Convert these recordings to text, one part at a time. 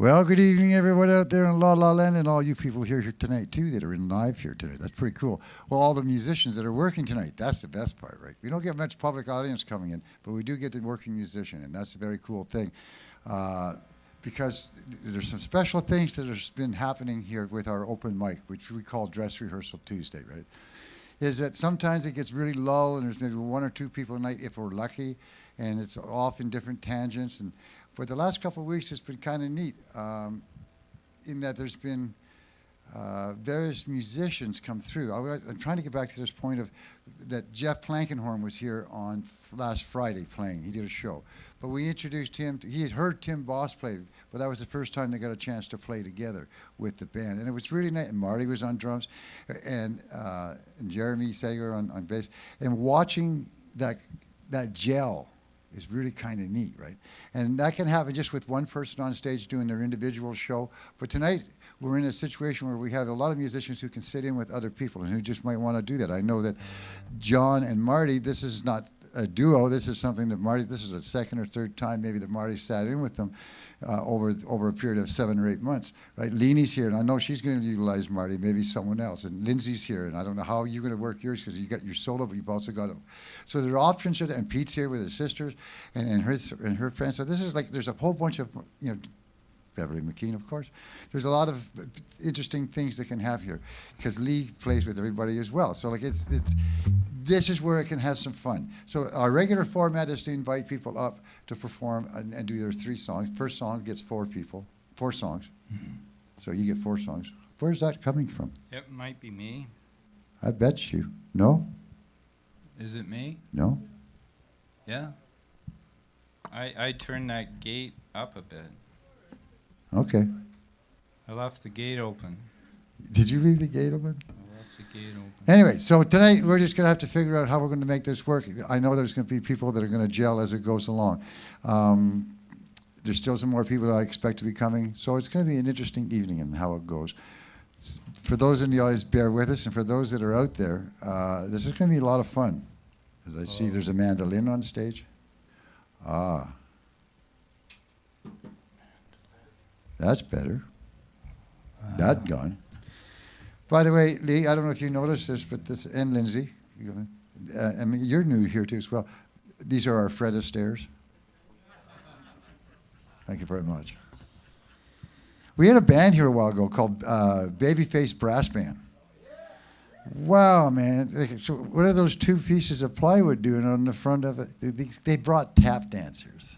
Well, good evening, everyone out there in La La Land, and all you people here tonight, too, that are in live here tonight. That's pretty cool. Well, all the musicians that are working tonight, that's the best part, right? We don't get much public audience coming in, but we do get the working musician, and that's a very cool thing. Because there's some special things that have been happening here with our open mic, which we call Dress Rehearsal Tuesday, right? Is that sometimes it gets really low, and there's maybe one or two people a night if we're lucky, and it's off in different tangents. And for the last couple of weeks, it's been kind of neat in that there's been various musicians come through. I'm trying to get back to this point of that Jeff Plankenhorn was here on last Friday playing. He did a show. But we introduced him. He had heard Tim Boss play, but that was the first time they got a chance to play together with the band. And it was really nice. And Marty was on drums, and Jeremy Sager on bass. And watching that gel is really kind of neat, right? And that can happen just with one person on stage doing their individual show. But tonight, we're in a situation where we have a lot of musicians who can sit in with other people and who just might want to do that. I know that John and Marty, this is not a duo. This is something that Marty, this is the second or third time maybe that Marty sat in with them over a period of 7 or 8 months, right? Leanie's here, and I know she's going to utilize Marty, maybe someone else. And Lindsay's here, and I don't know how you're going to work yours because you got your solo, but you've also got so there are options, and Pete's here with his sisters and her friends. So this is like, there's a whole bunch of, Beverly McKean, of course. There's a lot of interesting things that can have here because Lee plays with everybody as well. So like this is where it can have some fun. So our regular format is to invite people up to perform and do their 3 songs. First song gets 4 people, 4 songs. Mm-hmm. So you get 4 songs. Where's that coming from? It might be me. I bet you. No? Is it me? No? Yeah. I turned that gate up a bit. Okay. I left the gate open. Did you leave the gate open? I left the gate open. Anyway, so tonight we're just going to have to figure out how we're going to make this work. I know there's going to be people that are going to gel as it goes along. There's still some more people that I expect to be coming. So it's going to be an interesting evening in how it goes. For those in the audience, bear with us. And for those that are out there, this is going to be a lot of fun. As I see there's a mandolin on stage. Ah. That's better. That gone. By the way, Lee, I don't know if you noticed this, but this, and Lindsay, I mean, you're new here too as well. These are our Fred Astaire's. Thank you very much. We had a band here a while ago called Babyface Brass Band. Wow, man. So what are those 2 pieces of plywood doing on the front of it? They brought tap dancers.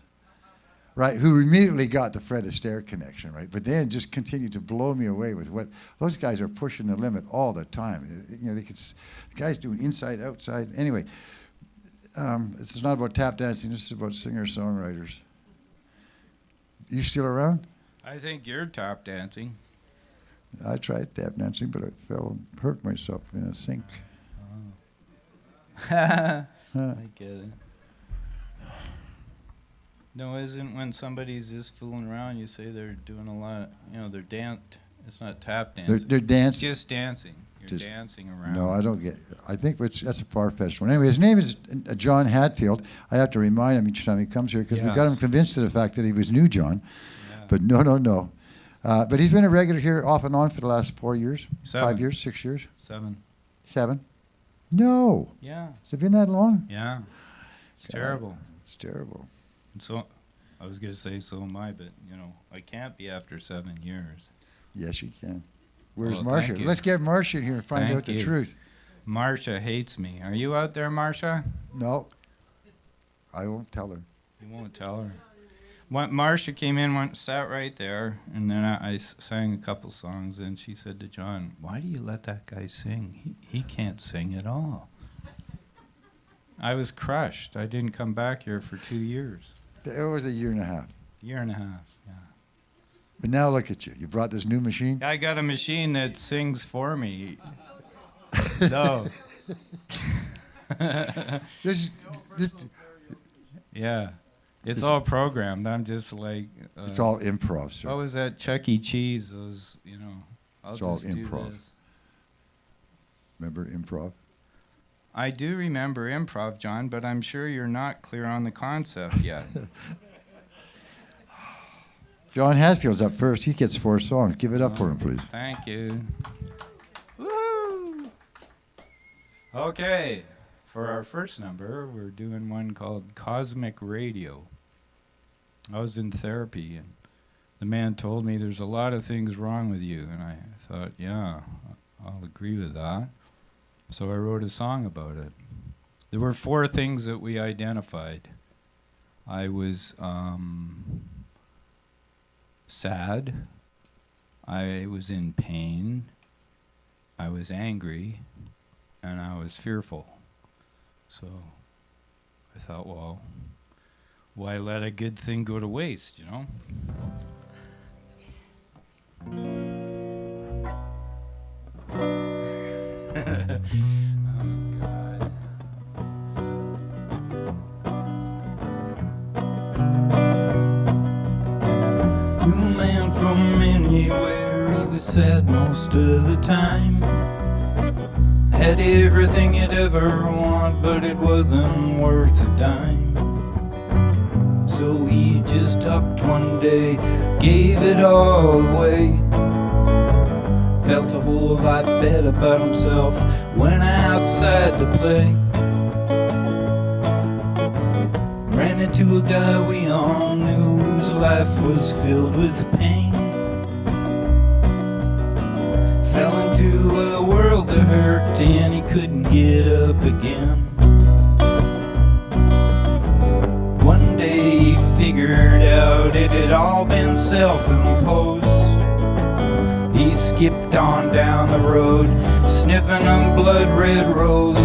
Right, who immediately got the Fred Astaire connection, right? But then just continued to blow me away with what those guys are pushing the limit all the time. The guys doing inside, outside. Anyway, this is not about tap dancing. This is about singer-songwriters. You still around? I think you're tap dancing. I tried tap dancing, but I fell and hurt myself in a sink. Oh. I get it. No, isn't when somebody's just fooling around, you say they're doing a lot, they're danced. It's not tap dancing. They're dancing. Just dancing. You're dancing around. No, I don't get it. I think that's a far-fetched one. Anyway, his name is John Hatfield. I have to remind him each time he comes here because we got him convinced of the fact that he was new John. Yeah. But no. But he's been a regular here off and on for the last 4 years, 5 years, 6 years. 7. 7? No. Yeah. Has it been that long? Yeah. It's terrible. It's terrible. So, I was going to say so am I, but, I can't be after 7 years. Yes, you can. Where's Marcia? Let's get Marcia in here and find out the truth. Marcia hates me. Are you out there, Marcia? No. I won't tell her. You won't tell her? Marcia came in, sat right there, and then I sang a couple songs, and she said to John, "Why do you let that guy sing? He can't sing at all." I was crushed. I didn't come back here for 2 years. It was a year and a half. Year and a half, yeah. But now look at you. You brought this new machine? I got a machine that sings for me. No. Yeah. It's all programmed. I'm just like... it's all improv, sir. What was that Chuck E. Cheese? Those, I'll it's just all do improv. this. Remember improv? I do remember improv, John, but I'm sure you're not clear on the concept yet. John Hatfield's up first. He gets 4 songs. Give it up for him, please. Thank you. Woo! Okay, for our first number, we're doing one called Cosmic Radio. I was in therapy, and the man told me there's a lot of things wrong with you, and I thought, yeah, I'll agree with that. So I wrote a song about it. There were 4 things that we identified. I was sad, I was in pain, I was angry, and I was fearful. So I thought, well, why let a good thing go to waste, you know? Oh, God. New man from anywhere, he was sad most of the time. Had everything you'd ever want, but it wasn't worth a dime. So he just upped one day, gave it all away. Felt a whole lot better about himself, went outside to play. Ran into a guy we all knew whose life was filled with pain. Fell into a world of hurt and he couldn't get up again. One day he figured out it had all been self-imposed. He skipped on down the road, sniffing a blood-red rose.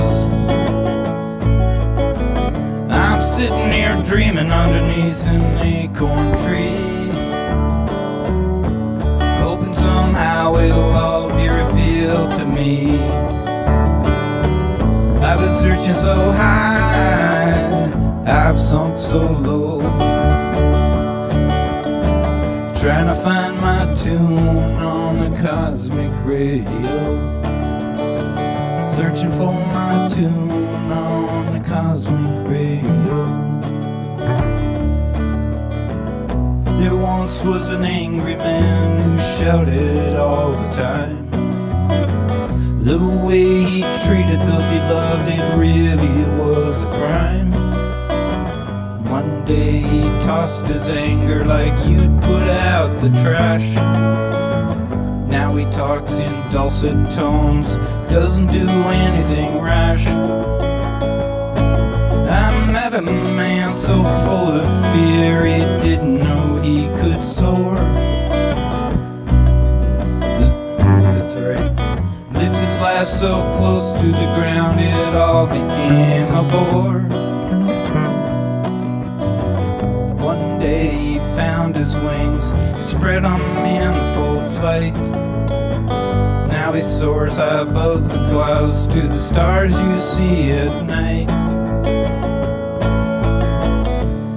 I'm sitting here dreaming underneath an acorn tree, hoping somehow it'll all be revealed to me. I've been searching so high, I've sunk so low, trying to find my tune on the cosmic radio. Searching for my tune on the cosmic radio. There once was an angry man who shouted all the time. The way he treated those he loved, it really was a crime. One day he tossed his anger like you'd put out the trash. Now he talks in dulcet tones, doesn't do anything rash. I met a man so full of fear he didn't know he could soar. That's right. Lived his life so close to the ground it all became a bore. One day he found his wings, spread them in full flight. Now he soars high above the clouds to the stars you see at night.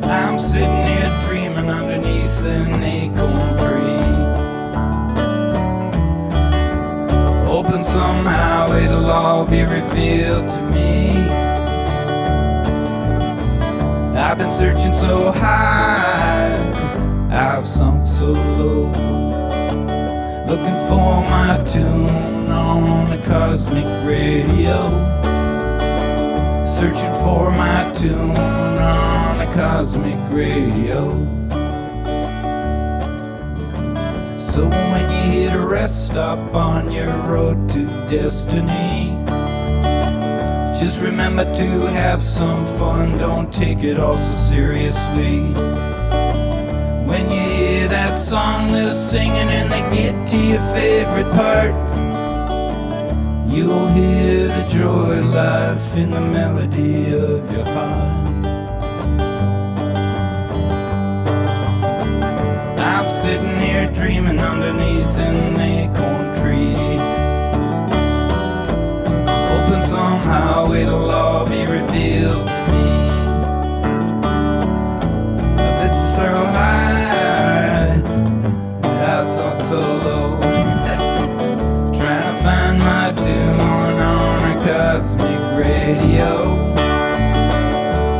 I'm sitting here dreaming underneath an acorn tree, hoping somehow it'll all be revealed to me. I've been searching so high, I've sunk so low, looking for my tune on the cosmic radio. Searching for my tune on the cosmic radio. So when you hit a rest stop on your road to destiny, just remember to have some fun, don't take it all so seriously. When you hear that song they're singing and they get to your favorite part, you'll hear the joy of life in the melody of your heart. I'm sitting here dreaming underneath an acorn tree, hoping somehow it'll all be revealed to me. It's so high, I saw it so low, trying to find my tune on a cosmic radio.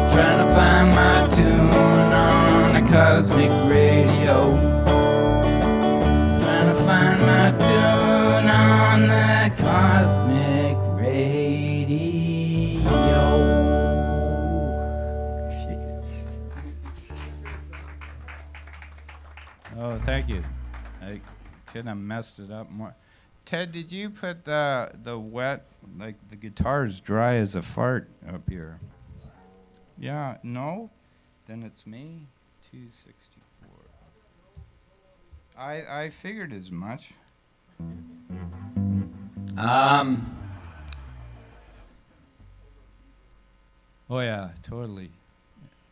Trying to find my tune on a cosmic radio. could have messed it up more. Ted, did you put the wet, like the guitar's dry as a fart up here? Yeah, no? Then it's me. 264. I figured as much. Oh yeah, totally.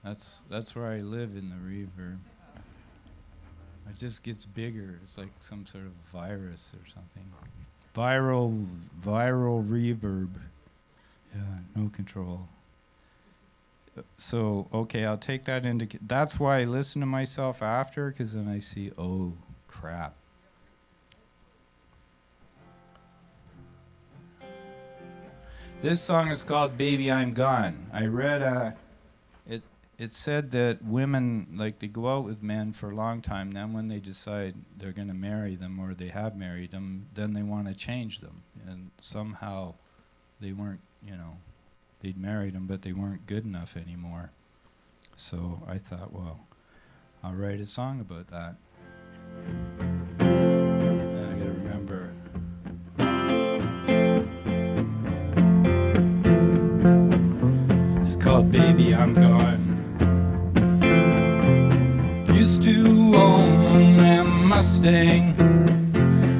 That's where I live, in the reverb. It just gets bigger. It's like some sort of virus or something. Viral reverb. Yeah, no control. So, okay, I'll take that into... That's why I listen to myself after, because then I see, oh, crap. This song is called Baby I'm Gone. I read it said that women, like, they go out with men for a long time, then when they decide they're going to marry them or they have married them, then they want to change them. And somehow they weren't, they'd married them, but they weren't good enough anymore. So I thought, well, I'll write a song about that. And I gotta remember. It's called Baby I'm Gone. Used to own a Mustang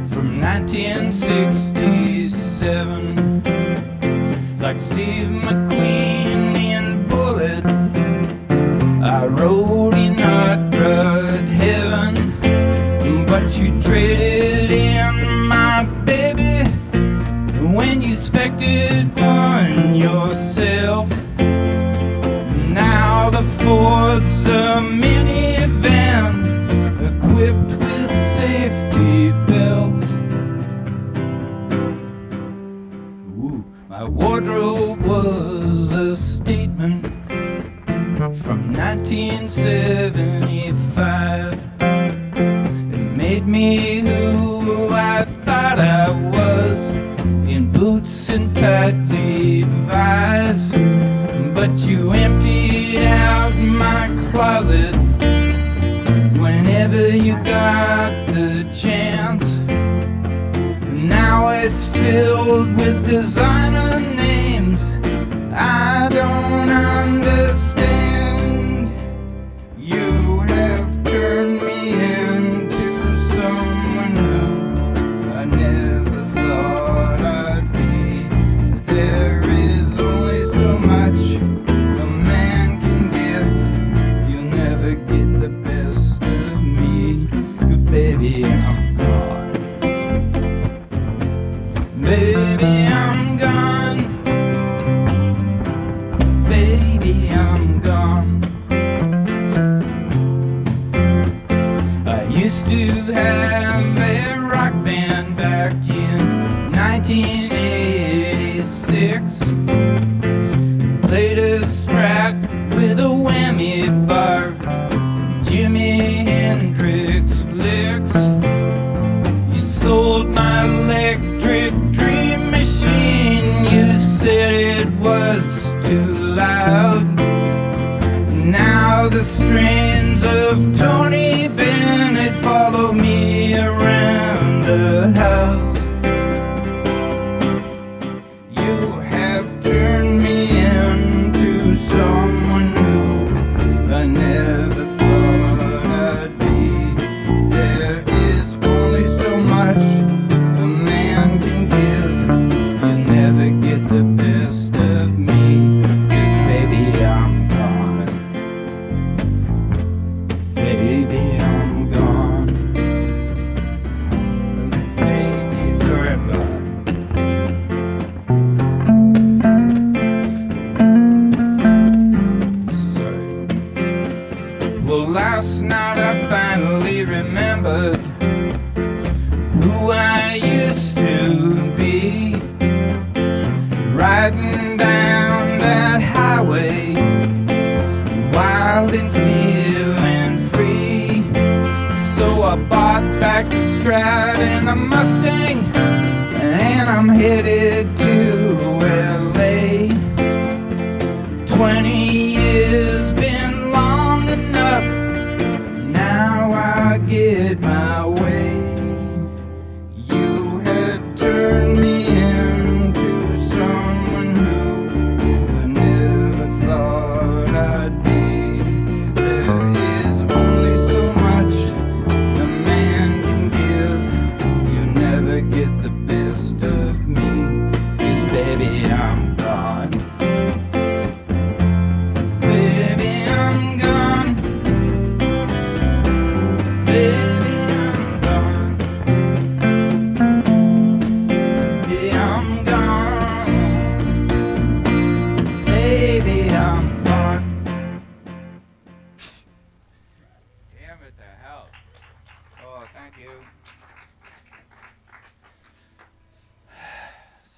from 1967, like Steve McQueen in Bullet. I rode in hot rod heaven, but you traded in my baby when you expected one yourself. Now the Ford's a minivan equipped with safety belts. Ooh, my wardrobe was a statement from 1975. It made me who I thought I was, in boots and tight Levi's. But you emptied out my closet whenever you got the chance. Now it's filled with designer names I don't understand. You have turned me into someone who I never thought I'd be. There is only so much a man can give. You'll never get the best of me. Good baby, I'm gone. Baby, I'm gone. Baby, I'm gone. I used to have a rock band back in 1986. Played a Strat with a whammy bar, Jimi Hendrix licks. You sold my electric dream machine. You said it was too loud. Now the strains of Tony Bennett follow me around the house. You have turned me into someone who I never thought I'd be. There is only so much a man can give. You'll never get the best of me. 'Cause baby, I'm gone. Baby, I'm gone. Baby, forever. Sorry. Well, last night I finally remembered who I used to be. Riding down that highway, wild and feeling free. So I bought back the Strat and the Mustang, and I'm headed to LA. 20 years been long enough. Now I get my way.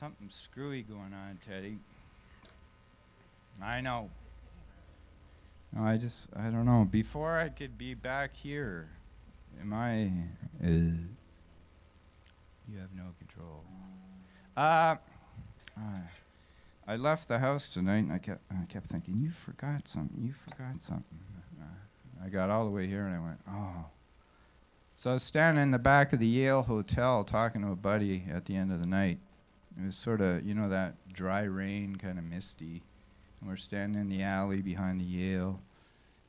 something screwy going on, Teddy. I know. No, I don't know. Before I could be back here, you have no control. I left the house tonight, and I kept thinking, you forgot something. I got all the way here, and I went, oh. So I was standing in the back of the Yale Hotel talking to a buddy at the end of the night. It was sort of, that dry rain, kind of misty. And we're standing in the alley behind the Yale,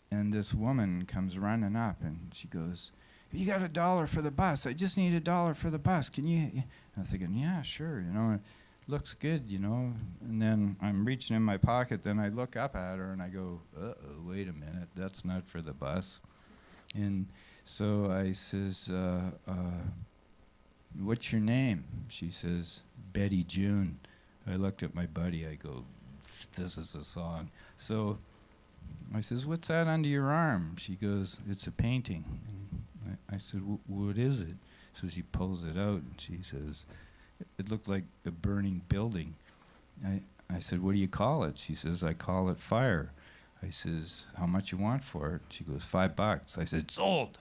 and this woman comes running up, and she goes, you got $1 for the bus. I just need $1 for the bus. Can you? And I'm thinking, yeah, sure, it looks good, And then I'm reaching in my pocket, then I look up at her, and I go, uh-oh, wait a minute, that's not for the bus. And so I says, what's your name? She says, Betty June. I looked at my buddy, I go, this is a song. So I says, what's that under your arm? She goes, it's a painting. And I said, what is it? So she pulls it out, and she says, it looked like a burning building. I said, what do you call it? She says, I call it fire. I says, how much you want for it? She goes, $5. I said, sold.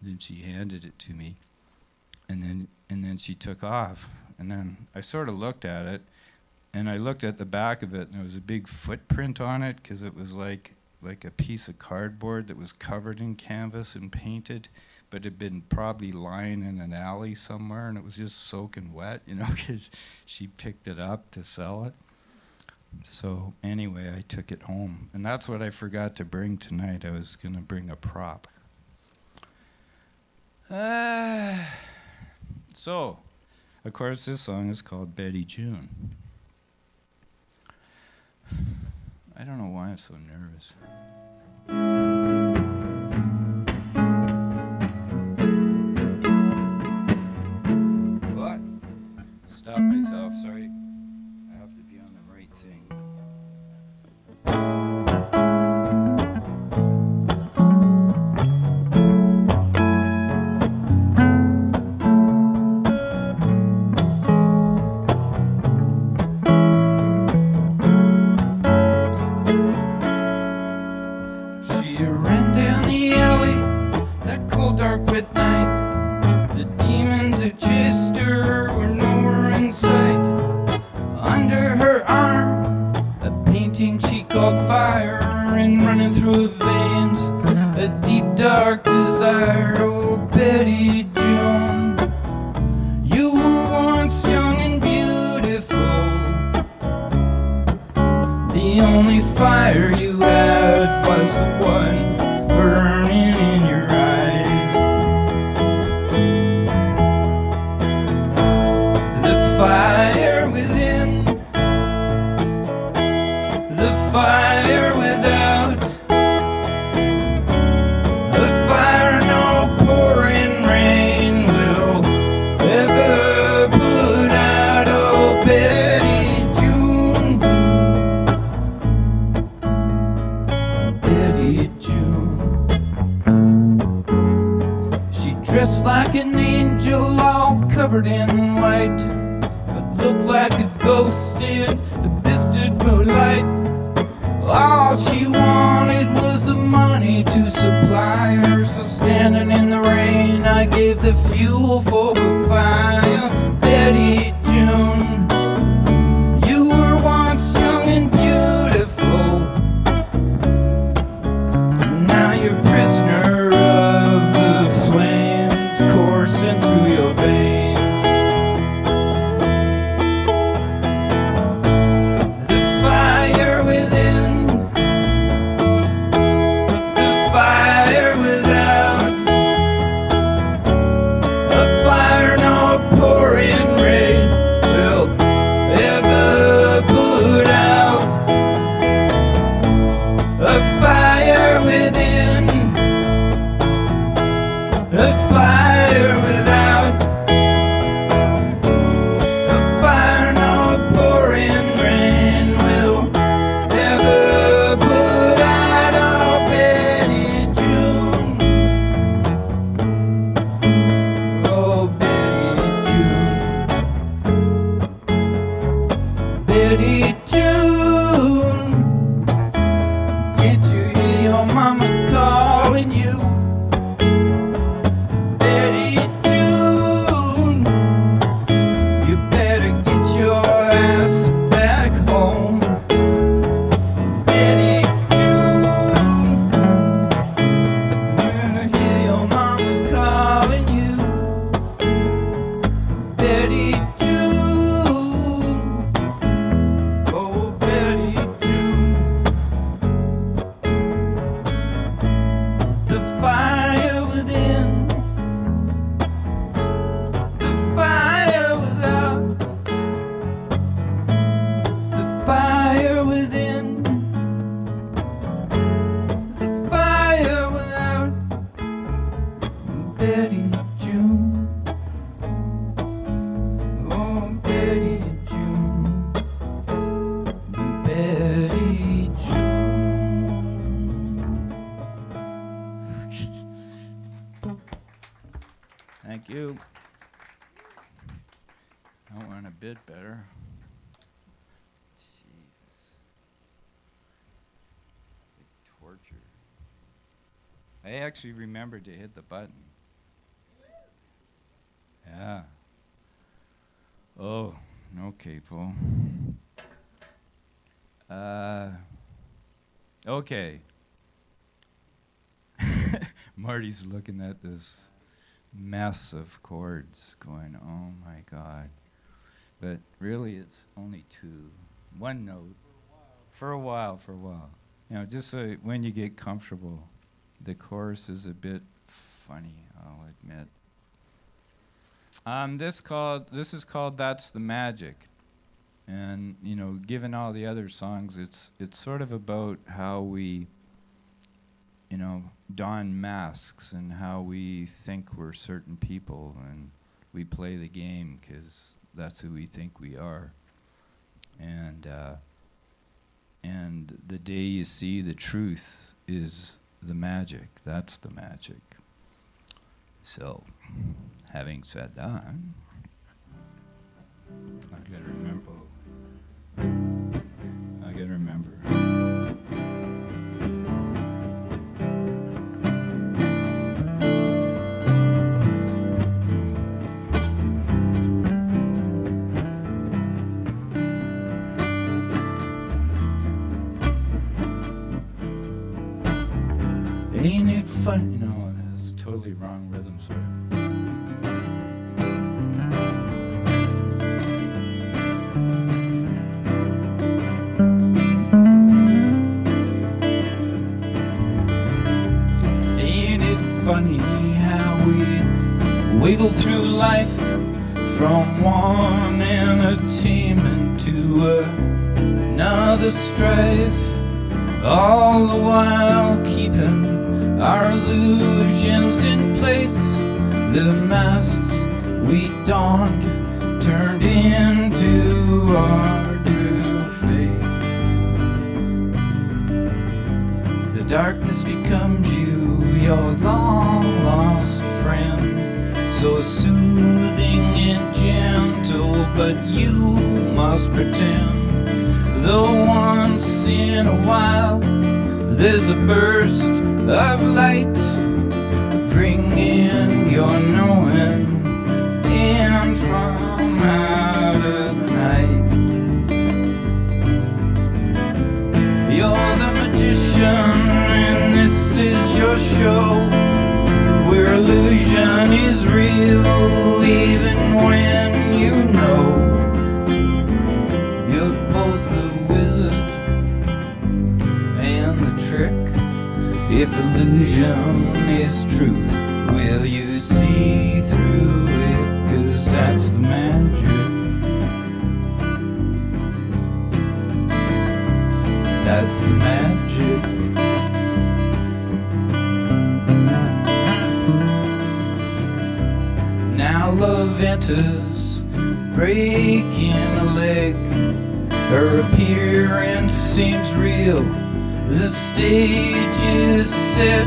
Then she handed it to me, and then she took off. And then I sort of looked at it, and I looked at the back of it, and there was a big footprint on it, because it was like a piece of cardboard that was covered in canvas and painted, but had been probably lying in an alley somewhere, and it was just soaking wet, because she picked it up to sell it. So anyway, I took it home, and that's what I forgot to bring tonight. I was going to bring a prop. So, of course, this song is called Betty June. I don't know why I'm so nervous. What? Stop myself, sorry. I have to be on the right thing. Betty June, can't you hear your mama calling you? Betty June, you better get your ass back home. Betty June, when I hear your mama calling you. Betty June, oh Betty June. The fire within, the fire without, the fire within, the fire without. Betty June, oh Betty June, Betty June. Thank you. That went a bit better. Jesus. Like torture. I actually remembered to hit the button. Yeah. Oh, okay, Paul. Okay. Marty's looking at this mess of chords going, oh my God. But really it's only two. One note. For a while. You know, just so when you get comfortable. The chorus is a bit funny, I'll admit. This is called That's the Magic. And, you know, given all the other songs, it's sort of about how we, you know, don masks and how we think we're certain people and we play the game because that's who we think we are. And the day you see the truth is the magic. That's the magic. So, having said that, I gotta remember. Ain't it fun? No, that's totally wrong rhythm, sorry. Ain't it funny how we wiggle through life from one entertainment to another strife, all the while keeping our illusions in place. The masks we donned turned into our true faith. The darkness becomes you, your long lost friend, so soothing and gentle, but you must pretend. Though once in a while there's a burst of light, bringing your knowing in from out of the night. You're the magician and this is your show, where illusion is real even when you know you're both a wizard and the trick. If illusion is truth, will you see through it? 'Cause that's the magic. That's the magic. Now love enters, breaking a leg. Her appearance seems real. The stage is set.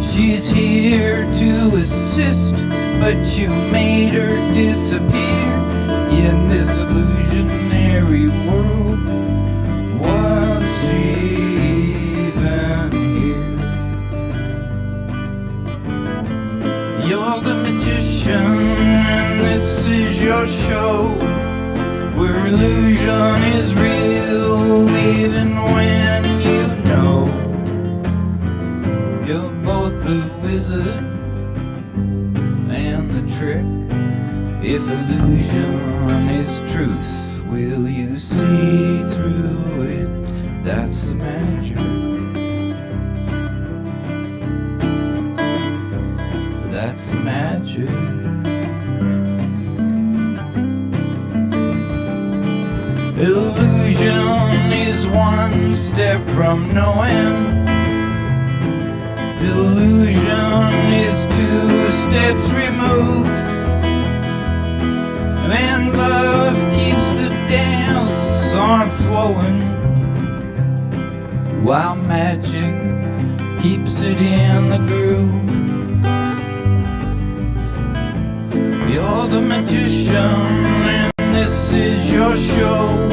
She's here to assist, but you made her disappear in this illusionary world. even when you know you're both the wizard and the trick. If illusion is truth, will you see through it? That's the magic. That's the magic. Illusion is one step from knowing. Delusion is two steps removed. And love keeps the dance on flowing, while magic keeps it in the groove. You're the magician and this is your show,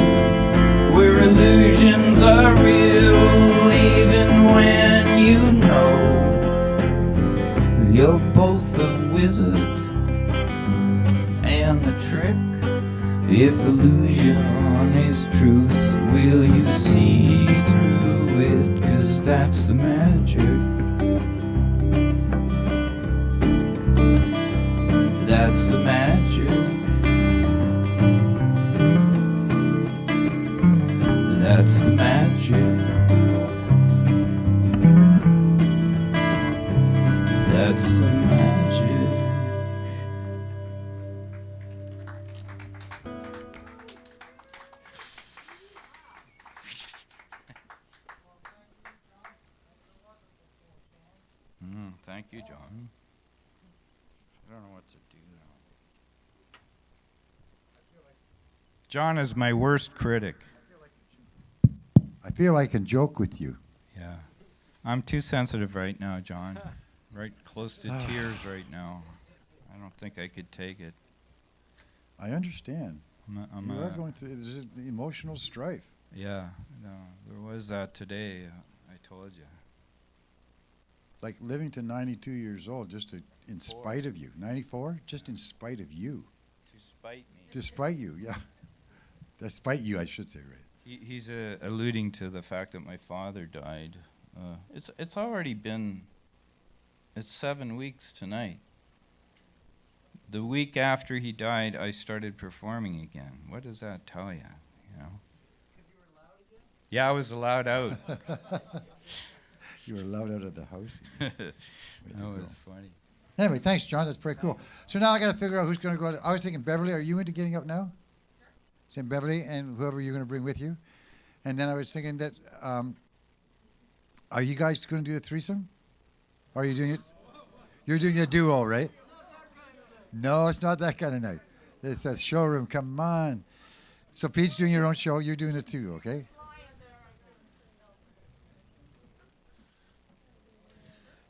where illusions are real even when you know you're both a wizard and the trick. If illusion is truth, will you see through it? 'Cause that's the magic. That's the magic. That's the magic. That's the magic. Thank you, John. I don't know what to do now. John is my worst critic. I feel I can joke with you. Yeah. I'm too sensitive right now, John. Right close to tears right now. I don't think I could take it. I understand. I'm You are going through there's an emotional strife. Yeah, no, there was that today, I told you. Like living to 92 years old just in spite of you. 94? Just in spite of you. To spite me. Despite you, yeah. Despite you, I should say, right. He's alluding to the fact that my father died. It's already been, it's 7 weeks tonight. The week after he died, I started performing again. What does that tell you? You know? Because you were allowed again? Yeah, I was allowed out. You were allowed out of the house. That was funny. Anyway, thanks, John. That's pretty cool. So now I got to figure out who's going to go. I was thinking, Beverly, are you into getting up now? Saying Beverly and whoever you're going to bring with you. And then I was thinking that, are you guys going to do a threesome? Or are you doing it? You're doing a duo, right? No, it's not that kind of night. It's a showroom. Come on. So Pete's doing your own show. You're doing it too, okay?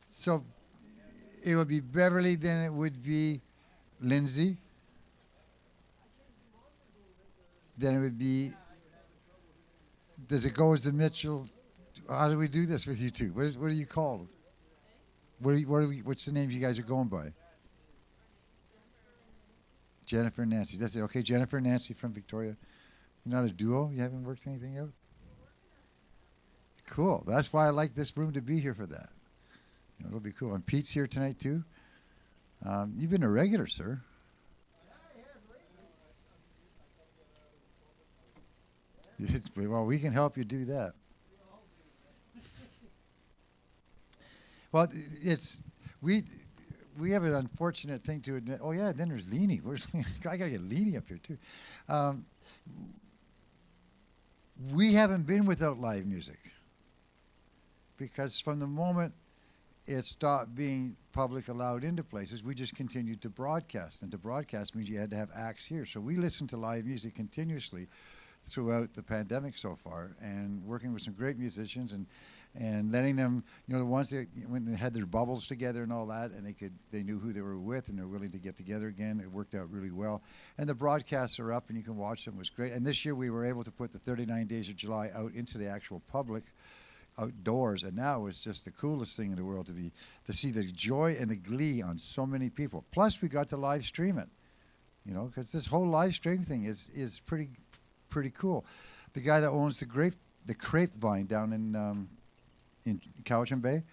So it would be Beverly, then it would be Lindsay. Then it would be, does it go as the Mitchell? How do we do this with you two? What are you called? What's the names you guys are going by? Jennifer and Nancy. That's it. Okay, Jennifer and Nancy from Victoria. You're not a duo? You haven't worked anything out? Cool. That's why I like this room to be here for that. You know, it'll be cool. And Pete's here tonight too. You've been a regular, sir. Well, we can help you do that. Well, we have an unfortunate thing to admit. Oh yeah, then there's Leanie. I gotta get Leanie up here too. We haven't been without live music because from the moment it stopped being public allowed into places, we just continued to broadcast. And to broadcast means you had to have acts here. So we listened to live music continuously throughout the pandemic so far, and working with some great musicians and letting them, you know, the ones that when they had their bubbles together and all that, and they knew who they were with and they're willing to get together again. It worked out really well. And the broadcasts are up and you can watch them. It was great. And this year we were able to put the 39 Days of July out into the actual public outdoors, and now it's just the coolest thing in the world to see the joy and the glee on so many people. Plus we got to live stream it, you know, because this whole live stream thing is pretty cool. The guy that owns the grape the crepe vine down in Cowichan Bay.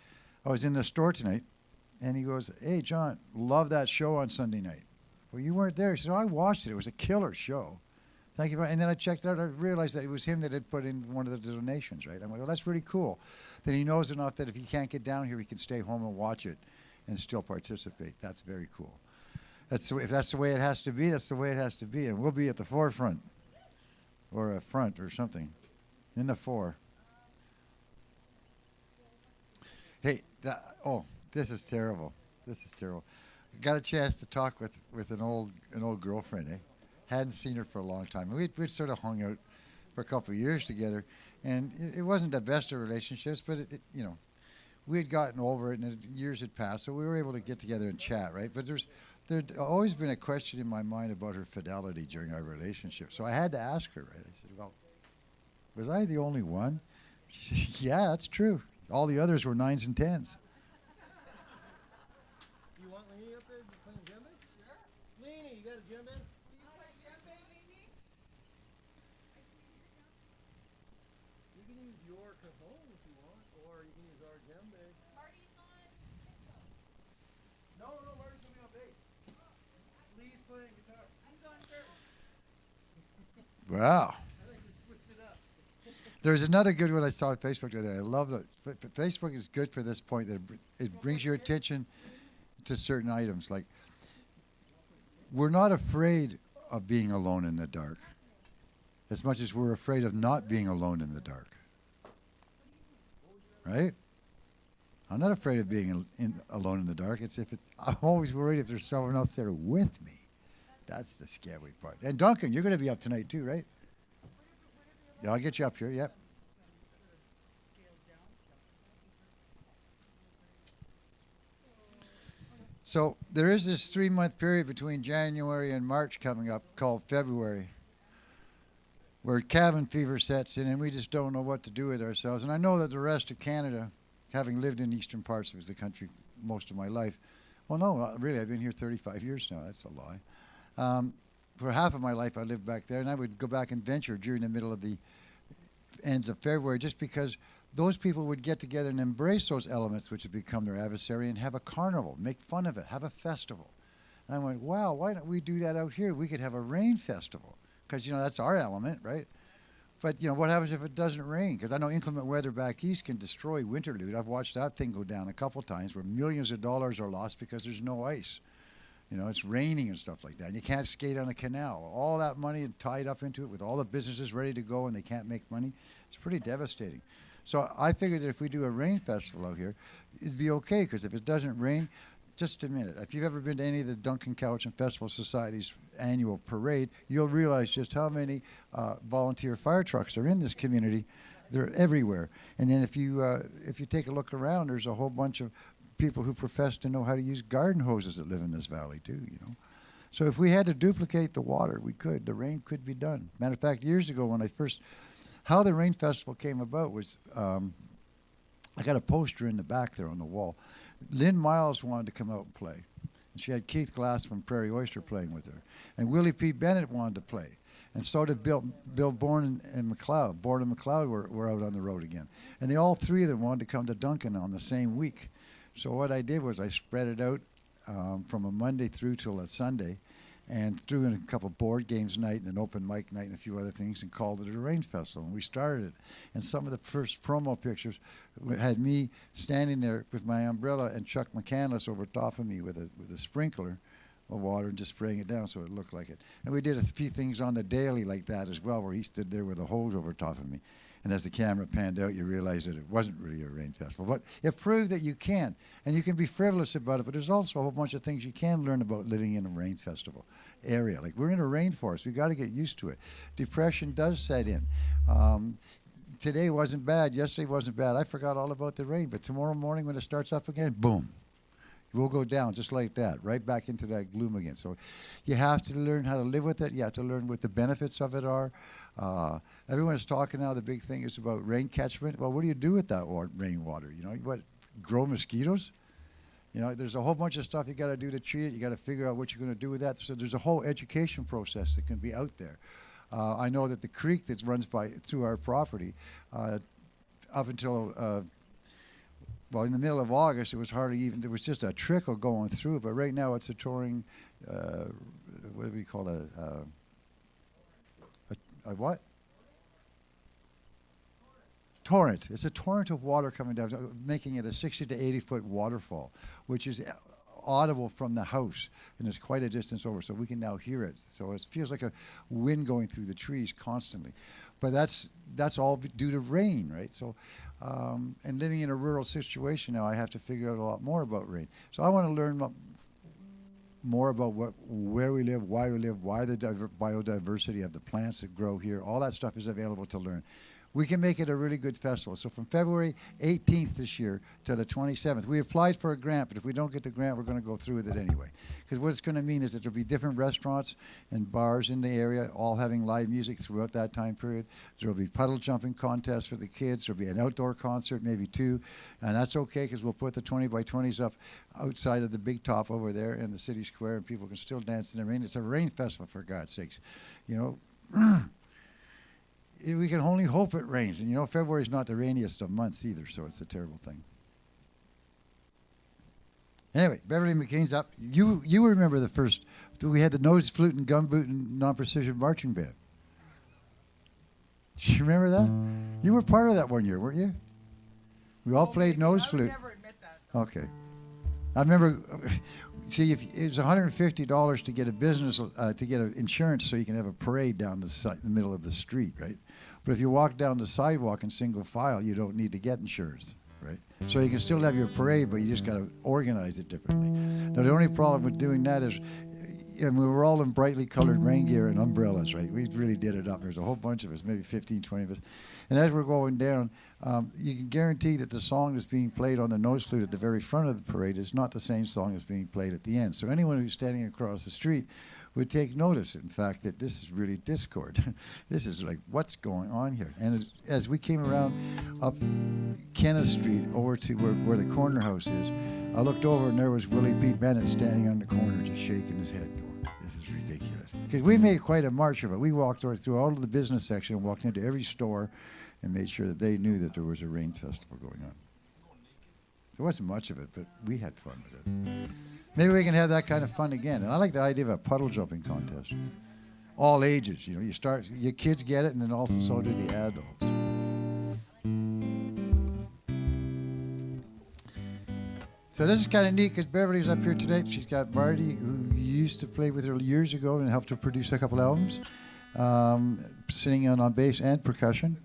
I was in the store tonight, and he goes, "Hey, John, love that show on Sunday night." Well, you weren't there. He said, "Oh, I watched it. It was a killer show. Thank you." And then I checked it out. I realized that it was him that had put in one of the donations, right? I'm like, "Well, that's really cool." Then he knows enough that if he can't get down here, he can stay home and watch it and still participate. That's very cool. If that's the way it has to be, that's the way it has to be. And we'll be at the forefront or a front or something in the fore. Hey, this is terrible. This is terrible. Got a chance to talk with an old girlfriend, eh? Hadn't seen her for a long time. We'd sort of hung out for a couple of years together, and it wasn't the best of relationships, but we had gotten over it, and years had passed, so we were able to get together and chat, right? But there'd always been a question in my mind about her fidelity during our relationship, so I had to ask her, right? I said, "Well, was I the only one?" She said, "Yeah, that's true. All the others were 9s and 10s." You want Leanie up there playing djembe? Sure. Leanie, you got a djembe? Do you play djembe, Leanie? You can use your cajon if you want, or you can use our djembe. Marty's on. No, Marty's gonna be on bass. Lee's playing guitar. I'm going first. Wow. I think we switched it up. There's another good one I saw on Facebook the other day. I love that. Facebook is good for this point, that it brings your attention to certain items. Like, we're not afraid of being alone in the dark as much as we're afraid of not being alone in the dark. Right? I'm not afraid of being alone in the dark. I'm always worried if there's someone else there with me. That's the scary part. And Duncan, you're going to be up tonight too, right? Yeah, I'll get you up here, yep. So there is this 3-month period between January and March coming up called February, where cabin fever sets in and we just don't know what to do with ourselves. And I know that the rest of Canada, having lived in eastern parts of the country most of my life, well, no, really, I've been here 35 years now. That's a lie. For half of my life, I lived back there, and I would go back and venture during the middle of the ends of February, just because those people would get together and embrace those elements which had become their adversary and have a carnival, make fun of it, have a festival. And I went, wow, why don't we do that out here? We could have a rain festival, because, that's our element, right? But, what happens if it doesn't rain? Because I know inclement weather back east can destroy Winterlude. I've watched that thing go down a couple times where millions of dollars are lost because there's no ice. It's raining and stuff like that. And you can't skate on a canal. All that money tied up into it with all the businesses ready to go and they can't make money. It's pretty devastating. So I figured that if we do a rain festival out here, it'd be okay, because if it doesn't rain, just a minute. If you've ever been to any of the Duncan Cowichan Festival Society's annual parade, you'll realize just how many volunteer fire trucks are in this community. They're everywhere. And then if you take a look around, there's a whole bunch of people who profess to know how to use garden hoses that live in this valley too, So if we had to duplicate the water, we could. The rain could be done. Matter of fact, years ago when how the rain festival came about was, I got a poster in the back there on the wall. Lynn Miles wanted to come out and play. And she had Keith Glass from Prairie Oyster playing with her. And Willie P. Bennett wanted to play. And so did Bill Bourne and McLeod. Bourne and McLeod were out on the road again. And all three of them wanted to come to Duncan on the same week. So what I did was I spread it out from a Monday through till a Sunday, and threw in a couple board games night and an open mic night and a few other things, and called it a rain festival. And we started it. And some of the first promo pictures had me standing there with my umbrella and Chuck McCandless over top of me with a sprinkler of water and just spraying it down so it looked like it. And we did a few things on the daily like that as well, where he stood there with a hose over top of me. And as the camera panned out, you realize that it wasn't really a rain festival. But it proved that you can. And you can be frivolous about it, but there's also a whole bunch of things you can learn about living in a rain festival area. Like, we're in a rainforest. We've got to get used to it. Depression does set in. Today wasn't bad. Yesterday wasn't bad. I forgot all about the rain. But tomorrow morning when it starts up again, boom. We'll go down just like that, right back into that gloom again. So you have to learn how to live with it. You have to learn what the benefits of it are. Everyone is talking now, the big thing is about rain catchment. Well, what do you do with that rainwater? What, grow mosquitoes? There's a whole bunch of stuff you got to do to treat it. You got to figure out what you're going to do with that. So there's a whole education process that can be out there. I know that the creek that runs through our property, up until well, in the middle of August, it was hardly even, there was just a trickle going through it. But right now, it's a touring, what do we call it? A what? Torrent. It's a torrent of water coming down, making it a 60 to 80 foot waterfall, which is audible from the house, and it's quite a distance over, so we can now hear it. So it feels like a wind going through the trees constantly. But that's all due to rain, right? So, and living in a rural situation now, I have to figure out a lot more about rain. So I want to learn more about where we live, why the biodiversity of the plants that grow here. All that stuff is available to learn. We can make it a really good festival. So from February 18th this year to the 27th, we applied for a grant, but if we don't get the grant, we're going to go through with it anyway. Because what it's going to mean is that there'll be different restaurants and bars in the area, all having live music throughout that time period. There'll be puddle jumping contests for the kids. There'll be an outdoor concert, maybe 2. And that's okay, because we'll put the 20 by 20s up outside of the big top over there in the city square, and people can still dance in the rain. It's a rain festival, for God's sakes. You know, we can only hope it rains. And you know, February's not the rainiest of months either, so it's a terrible thing. Anyway, Beverly McKean's up. You remember the first, we had the nose flute and gumboot and non-precision marching band. Do you remember that? You were part of that one year, weren't you? We all played nose flute. I would never admit that. Okay. I remember, see, if it was $150 to get a business, to get an insurance so you can have a parade down the middle of the street, right? But if you walk down the sidewalk in single file, you don't need to get insurance, right? So you can still have your parade, but you just got to organize it differently. Now, the only problem with doing that is, and we were all in brightly colored rain gear and umbrellas, right? We really did it up. There's a whole bunch of us, maybe 15, 20 of us. And as we're going down, you can guarantee that the song that's being played on the nose flute at the very front of the parade is not the same song that's being played at the end. So anyone who's standing across the street would take notice, in fact, that this is really discord. This is like, what's going on here? And as we came around up Kenneth Street over to where the corner house is, I looked over and there was Willie B. Bennett standing on the corner just shaking his head going, this is ridiculous. Because we made quite a march of it. We walked through all of the business section and walked into every store and made sure that they knew that there was a rain festival going on. There wasn't much of it, but we had fun with it. Maybe we can have that kind of fun again. And I like the idea of a puddle jumping contest. All ages, you know, you start, your kids get it, and then also so do the adults. So this is kind of neat because Beverly's up here today. She's got Marty, who used to play with her years ago and helped her produce a couple albums, singing on bass and percussion,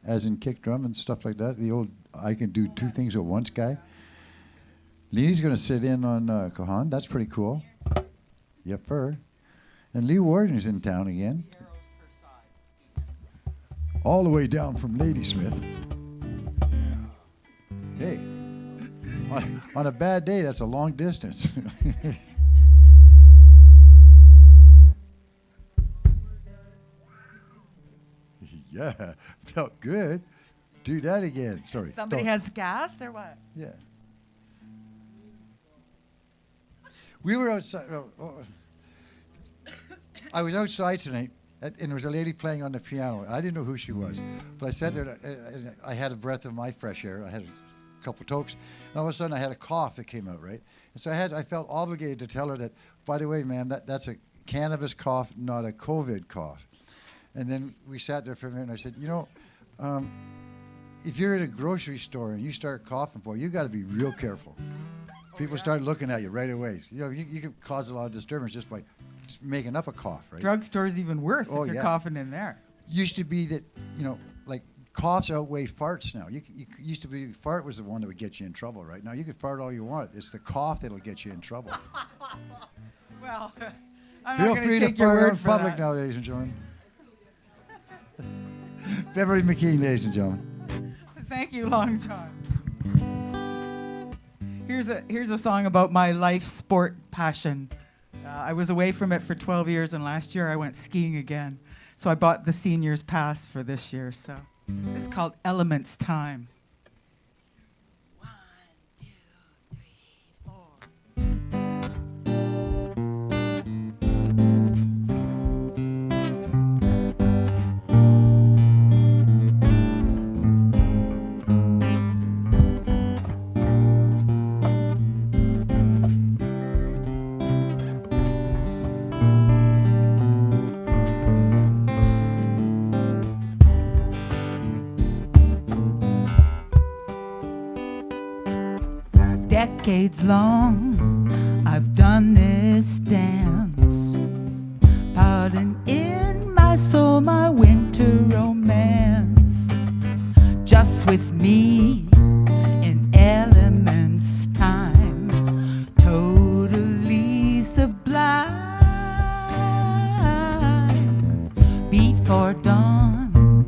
as in kick drum and stuff like that. The old I can do 2 things at once guy. Lee's going to sit in on Cajon. That's pretty cool. Yepper. And Lee Warden's in town again. All the way down from Ladysmith. Hey, on a bad day, that's a long distance. Yeah, felt good. Do that again. Sorry. Somebody has gas or what? Yeah. We were outside. I was outside tonight, and there was a lady playing on the piano. I didn't know who she was, but I sat there, and I had a breath of my fresh air. I had a couple tokes, and all of a sudden I had a cough that came out, right? And so I felt obligated to tell her that, by the way, ma'am, that's a cannabis cough, not a COVID cough. And then we sat there for a minute, and I said, you know, if you're in a grocery store and you start coughing, boy, you got to be real careful. People start looking at you right away. You know, you can cause a lot of disturbance just by making up a cough, right? Drugstore's even worse if you're coughing in there. Used to be that, you know, like coughs outweigh farts now. You used to be fart was the one that would get you in trouble, right? Now you can fart all you want. It's the cough that'll get you in trouble. Well, I'm Feel not going free to to take your fart word in for public that. now, ladies and gentlemen. Beverly McKean, ladies and gentlemen. Thank you, Long John. Here's a song about my life sport passion. I was away from it for 12 years, and last year I went skiing again. So I bought the senior's pass for this year. So it's called Elements Time. 1, 2, 3, 4. decades long, I've done this dance, putting in my soul my winter romance, just with me in elements time, totally sublime. Before dawn,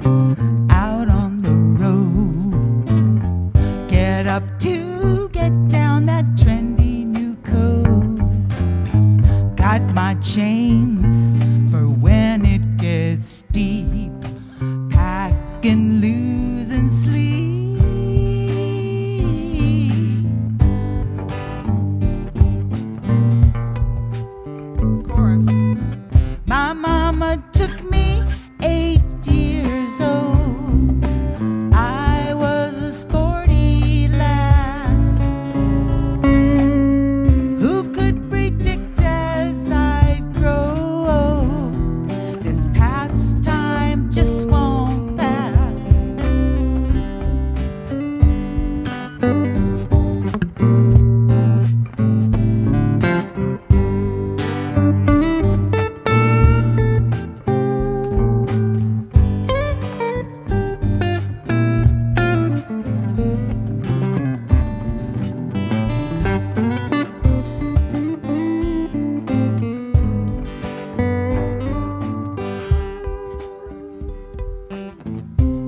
out on the road, get up to get down that trendy new code. Got my chains for when it gets deep, pack and lose and sleep. Chorus. My mama took me 8 years old. I was a sporty lass. Who could predict as I'd grow old? This pastime just won't pass.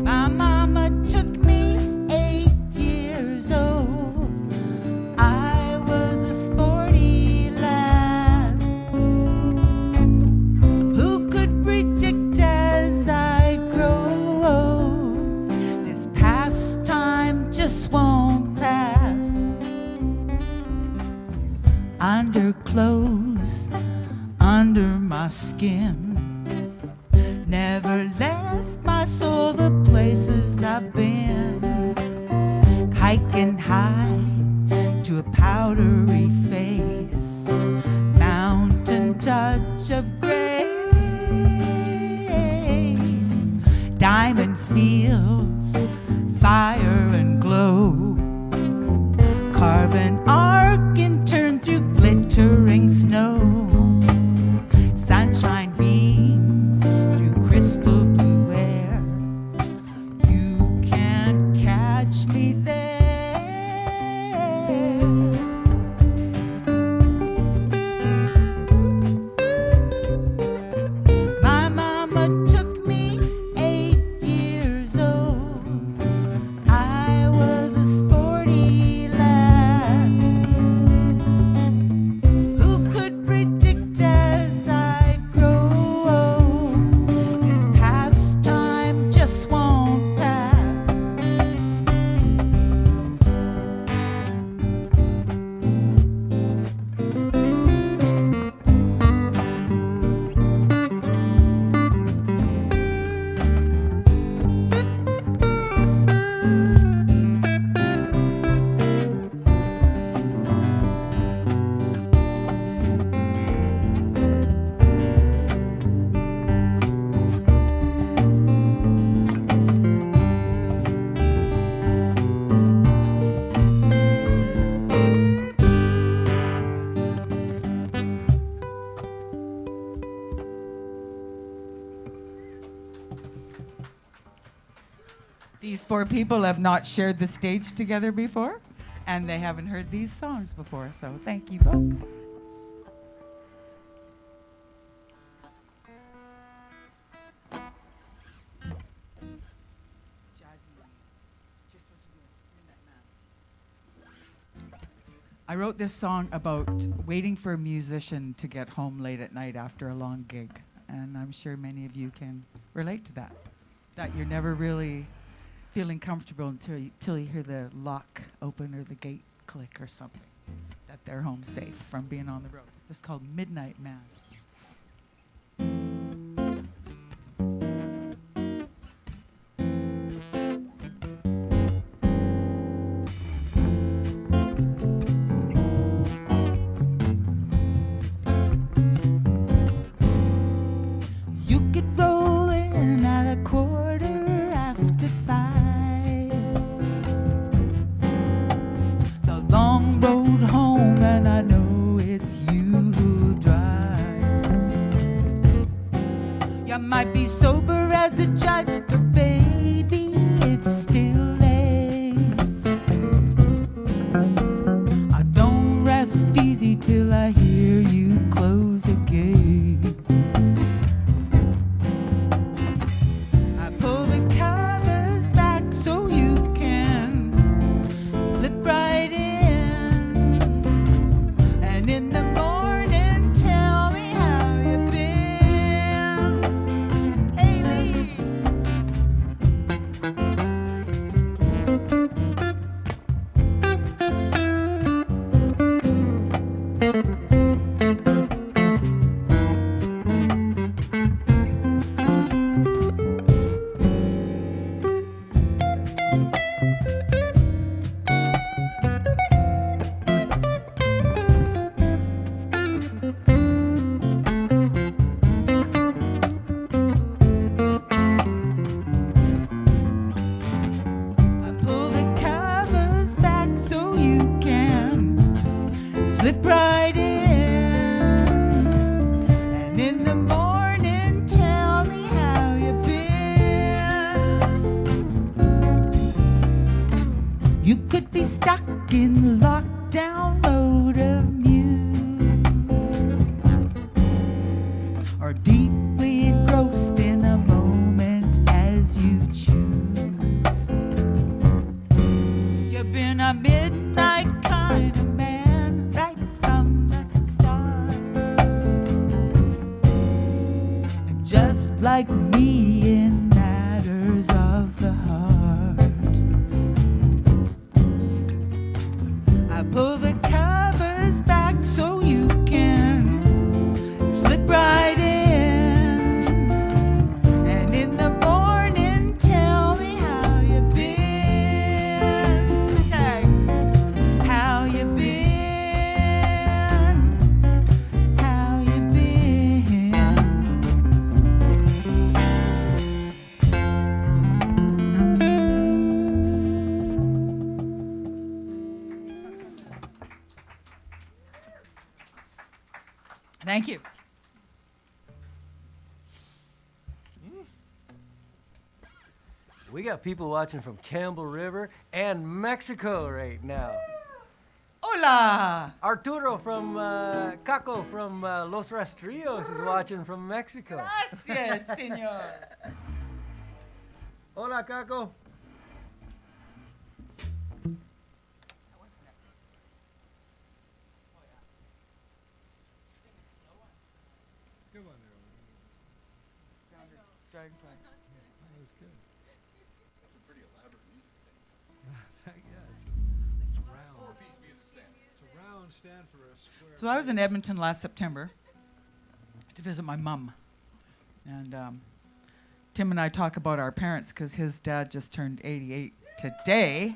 My mama took me 8 years old. I was a sporty lass. Who could predict as I'd grow old? This pastime just won't pass. Underclothes under my skin, never left my soul the places I've been. Hiking high to a powdery face, mountain touch of grace, diamond fields, fire and glow, carve an arc and turn through glittering snow. Sunshine beams through crystal blue air. You can't catch me there. My mama took me 8 years old. I was a sporty lass. Who could predict as I'd grow old? This pastime just won't pass. These four people have not shared the stage together before, and they haven't heard these songs before, so thank you, folks. I wrote this song about waiting for a musician to get home late at night after a long gig, and I'm sure many of you can relate to that. That you're never really feeling comfortable until you hear the lock open or the gate click or something, that they're home safe from being on the road. This is called Midnight Man. You could roll in at 5:15. The long road as a judge, but baby, it's still late. I don't rest easy till I hear you close the gate. I pull the covers back so you can slip right in. And in the morning, tell me how you've been. Hey, Lee. I pull the covers back so you can slip right in. And in the morning, tell me how you've been. You could be stuck in lockdown mode of mute, or deeply engrossed in a moment as you choose. You've been a midnight kind of man right from the start. And just like me in matters of the heart, I pull the covers back so you can slip right in. And in the morning, tell me how you've been. Tag. How you been? How you been? Thank you. We got people watching from Campbell River and Mexico right now. Hola. Arturo from Caco from Los Rastrillos is watching from Mexico. Gracias, señor. Hola, Caco. Dragonfly. That was good. That's a pretty elaborate music stand. Yeah, it's a round. Four-piece music stand. It's a round stand for a square. So I was in Edmonton last September to visit my mom. And Tim and I talk about our parents because his dad just turned 88 today.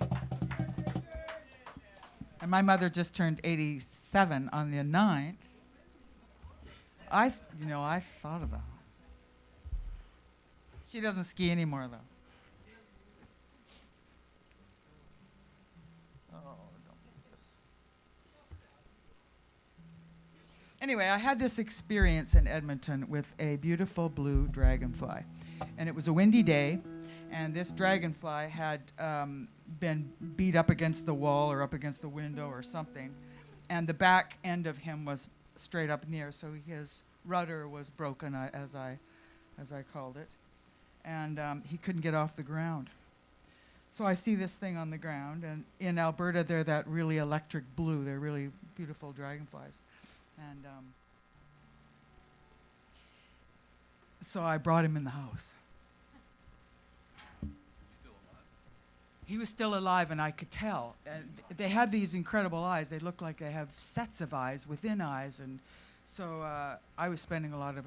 And my mother just turned 87 on the 9th. I thought of that. She doesn't ski anymore, though. Oh, don't make this. Anyway, I had this experience in Edmonton with a beautiful blue dragonfly. And it was a windy day, and this dragonfly had been beat up against the wall or up against the window or something. And the back end of him was straight up in the air, so his rudder was broken, as I called it. And he couldn't get off the ground. So I see this thing on the ground, and in Alberta, they're that really electric blue. They're really beautiful dragonflies. And so I brought him in the house. Is he still alive? He was still alive, and I could tell. And they have these incredible eyes. They look like they have sets of eyes within eyes. And so I was spending a lot of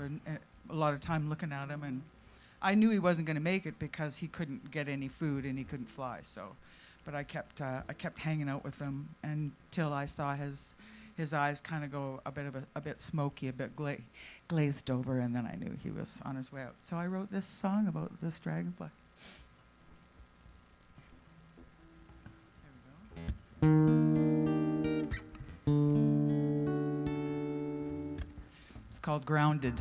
time looking at him, and I knew he wasn't going to make it because he couldn't get any food and he couldn't fly. So, but I kept hanging out with him until I saw his eyes kind of go a bit smoky, a bit glazed over, and then I knew he was on his way out. So I wrote this song about this dragonfly. It's called Grounded.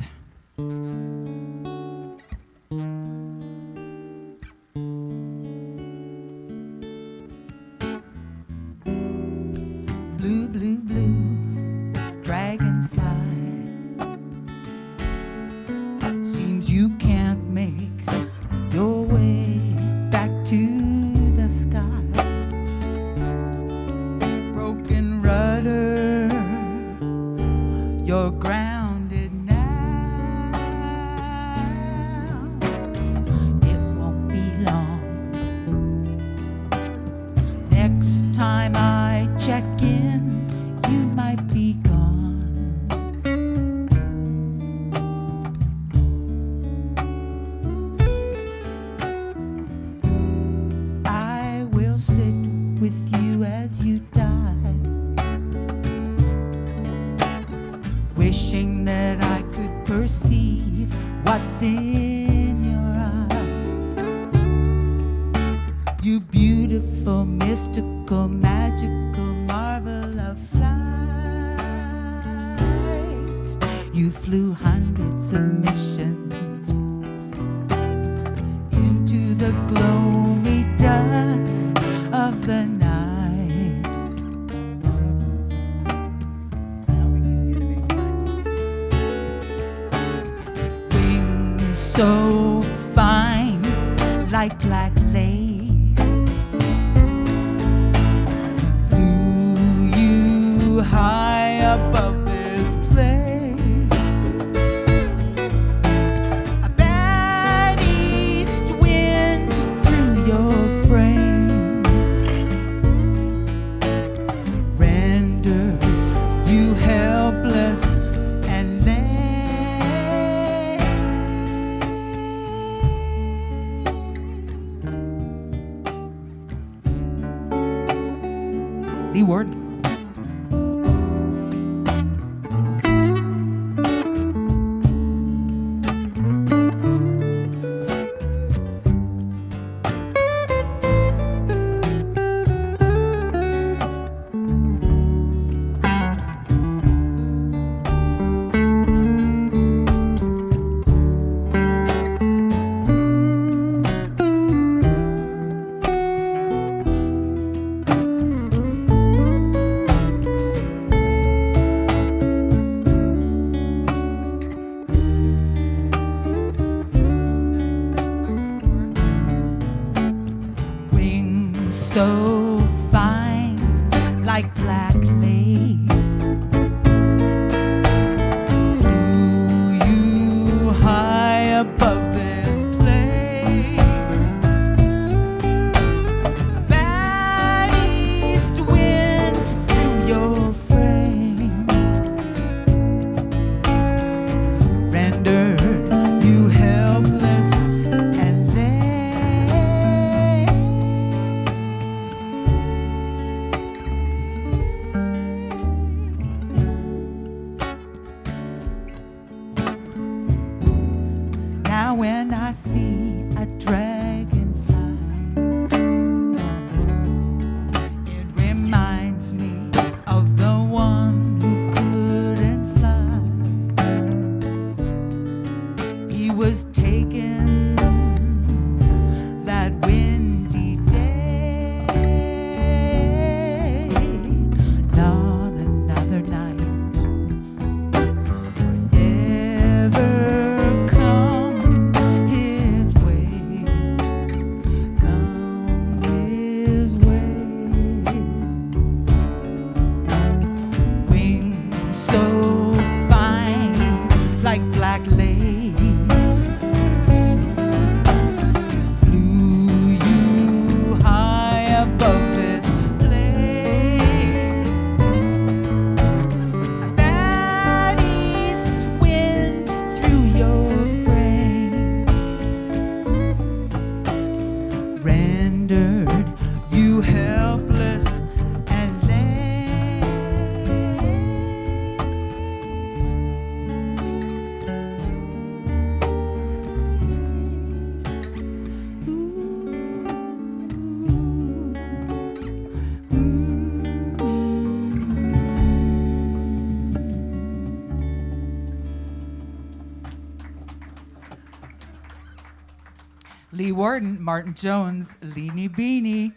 in your eye. You beautiful, mystical, magical marvel of flight. You flew hundreds of missions into the gloomy dusk of the night. Wings so fine, like black lace, flew you high above this place. A bad east wind through your frame render you helpless and lame. Lee Warden. Wings so fine, like black lace, flew you high above this place. Bad east wind through your frame rendered you helpless and lame. Now when I see a dragonfly, it reminds me of the one who couldn't fly. He was taken that windy day, not another night ever come his way, come his way. Wings so fine, like black lace, flew you high above this place. A bad east wind through your frame rendered you helpless and lame. Lee Warden, Martin Jones, Leanie Beanie.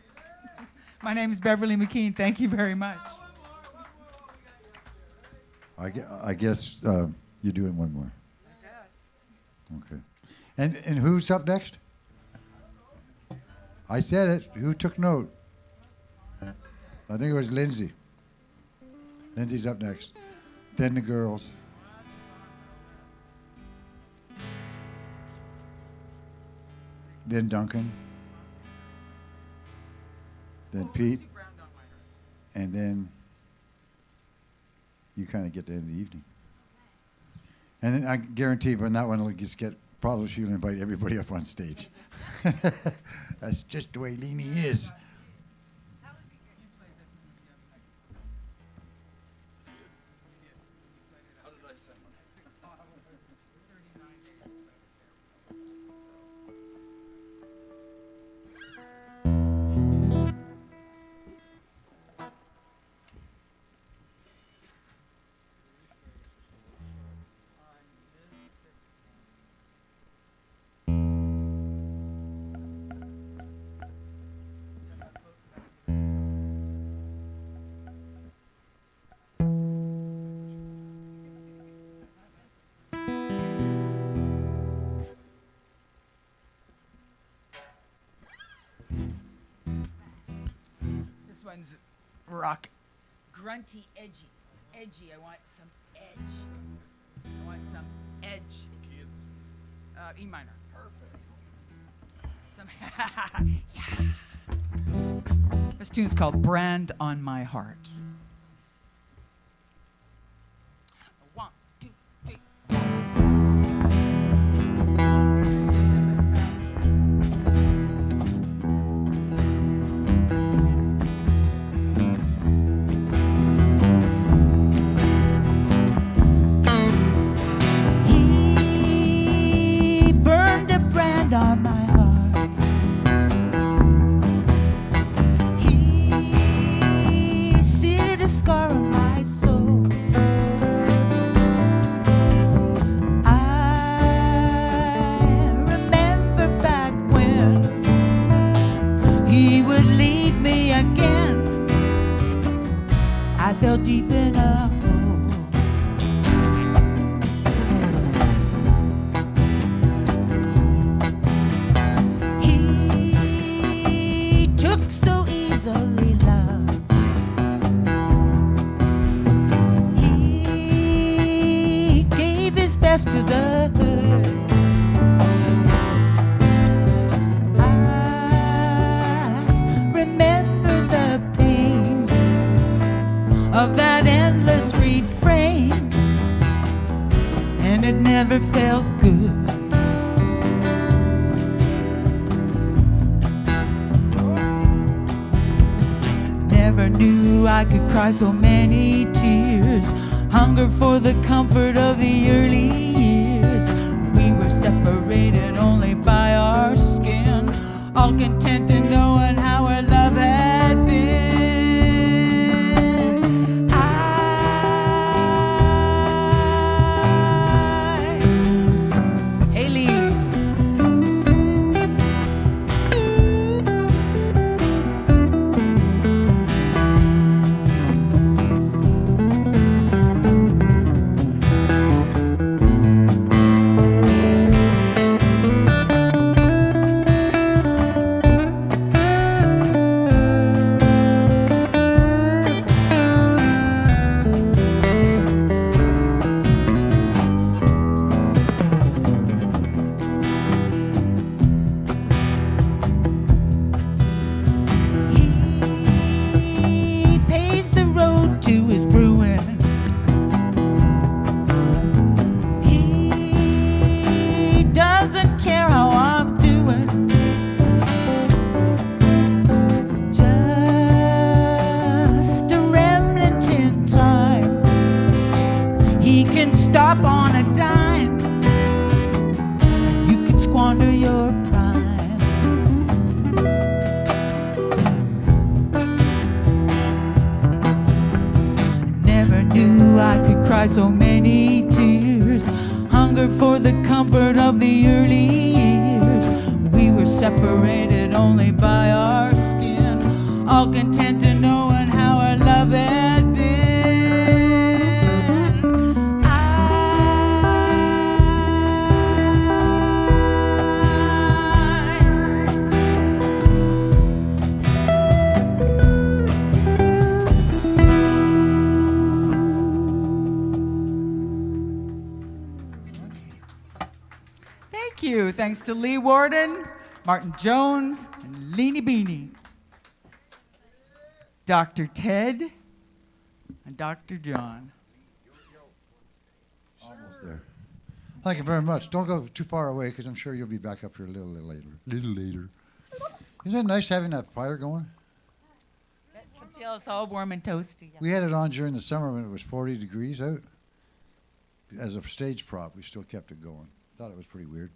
My name is Beverly McKean. Thank you very much. I guess you're doing one more. Okay. And who's up next? I said it. Who took note? I think it was Lindsay. Lindsay's up next. Then the girls. Then Duncan. Then Pete. And then you kind of get to the end of the evening. And then I guarantee when that one will just get, probably she'll invite everybody up on stage. That's just the way Leanie is. How did I sound? one's rock. Grunty, edgy. Edgy. I want some edge. I want some edge. What key is this? E minor. Perfect. Some yeah. This tune's called Brand on My Heart. 1, 2, 3. He burned a brand on my heart. He seared a scar on my soul. I remember back when he would leave me again. I fell deep in a hole. He took so easily, love. He gave his best to the hurt. I remember the pain of that endless refrain, and it never felt good. Never knew I could cry so many tears. Hunger for the comfort of the early years. We were separated only by our skin, all content in knowing how our love had been. Haley. He paves the road to his ruin. He doesn't care how I'm doing. Just a remnant in time. He can stop on a dime. You can squander your prime. Never knew I could cry so many tears. Hunger for the comfort of the early years. We were separated only by our skin, all content in knowing how our love had been. Thank you. Thanks to Lee Warden, Martin Jones, and Leanie Beanie. Dr. Ted and Dr. John. Almost there. Thank you very much. Don't go too far away because I'm sure you'll be back up here a little later. Isn't it nice having that fire going? It feels all warm and toasty. We had it on during the summer when it was 40 degrees out. As a stage prop, we still kept it going. Thought it was pretty weird.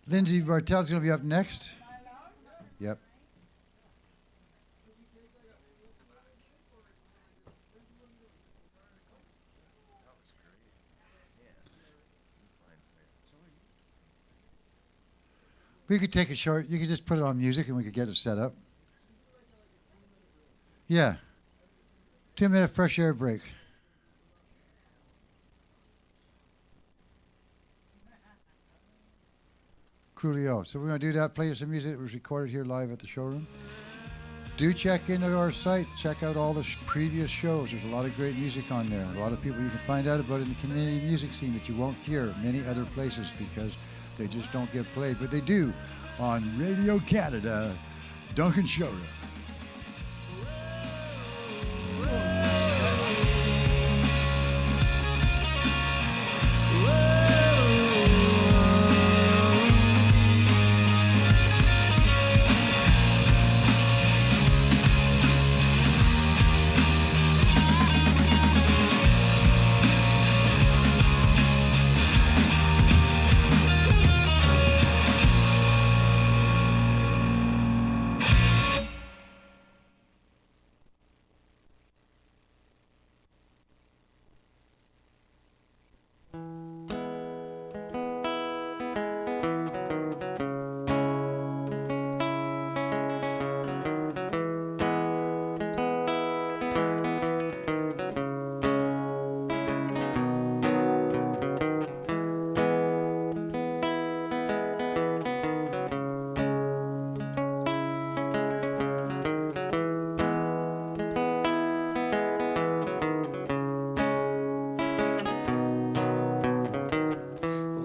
Lindsay Bartel's going to be up next. Yep. We could take a short, you could just put it on music and we could get it set up. Yeah. 2-minute fresh air break. Coolio. So we're going to do that, play you some music that was recorded here live at the showroom. do check into our site. Check out all the previous shows. There's a lot of great music on there. A lot of people you can find out about in the Canadian music scene that you won't hear many other places because they just don't get played. But they do on Radio Canada, Duncan Showroom.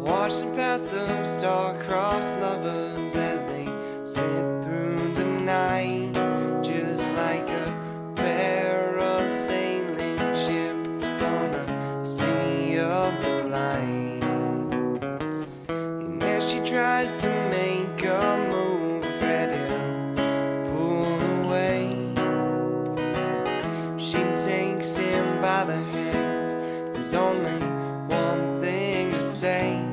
Watching past some star-crossed lovers as they sit through the night, just like a pair of sailing ships on a sea of delight. And as she tries to make a move, Fred he'll pull away. She takes him by the hand. There's only one thing to say.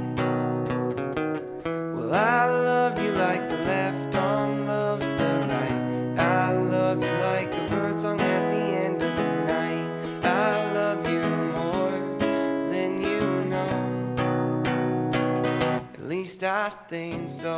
Well, I love you like the left arm loves the right. I love you like a bird song at the end of the night. I love you more than you know. At least I think so.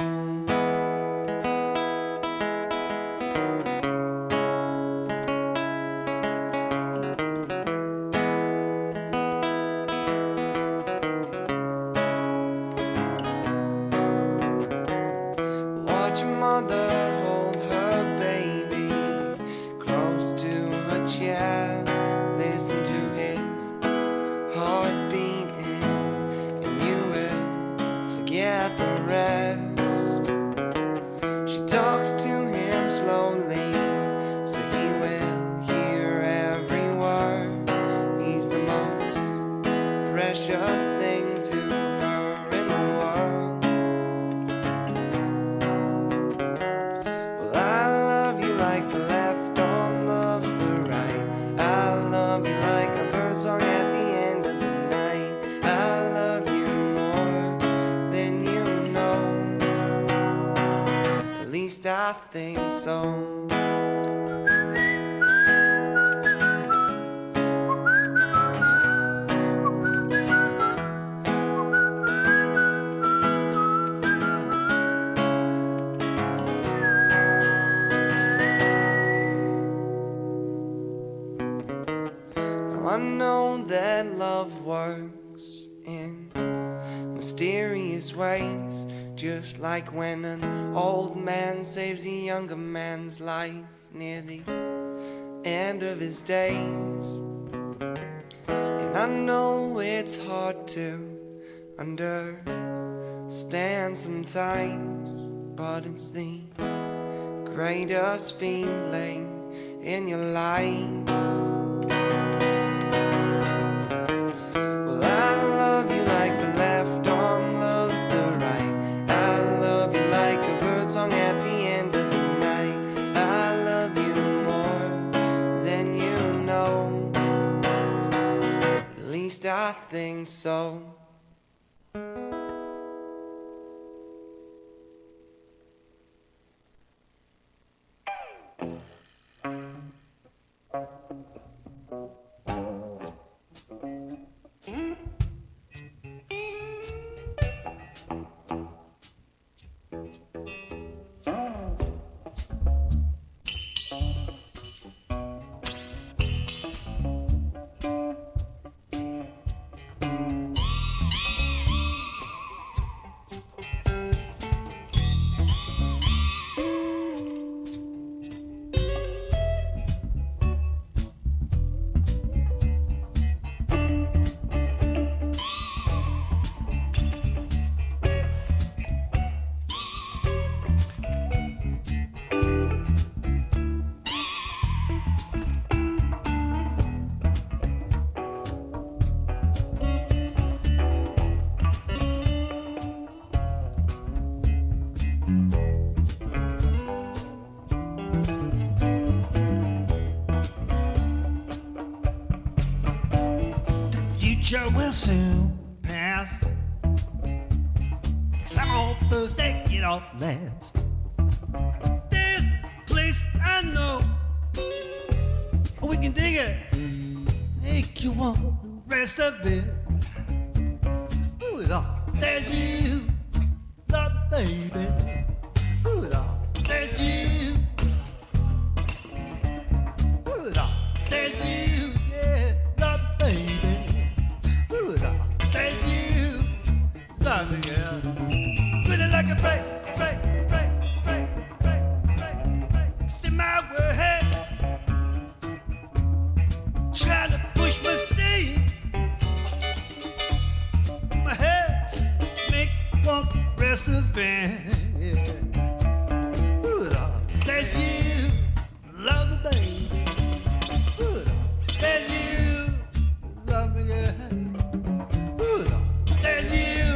Watch your mother hold her baby close to her chest. Listen to his heart beating, and you will forget the rest. She talks to him slowly, so he will hear every word. He's the most precious thing to her in the world. Well, I love you like the left arm loves the right. I love you like a bird song at the end of the night. I love you more than you know. At least I think so. I know that love works in mysterious ways, just like when an old man saves a younger man's life near the end of his days. And I know it's hard to understand sometimes, but it's the greatest feeling in your life. Well, I love you like the left arm loves the right. I love you like a bird song at the end of the night. I love you more than you know. At least I think so. will soon pass. Climb on Thursday, get off last. This place I know, we can dig it, make you want the rest of it. Ooh, Lord, there's you, Lord, baby. Ooh, Lord, there's you. Ooh, Lord, there's you, yeah, Lord, baby. Ooh, Lord, there's you, love me, girl. Feeling like a break. It's in my way. Trying to push my steam to my head, make you want the rest of it. Ooh, Lord, there's you, love me, baby. Ooh, Lord, there's you, love me, girl. Ooh, Lord, there's you,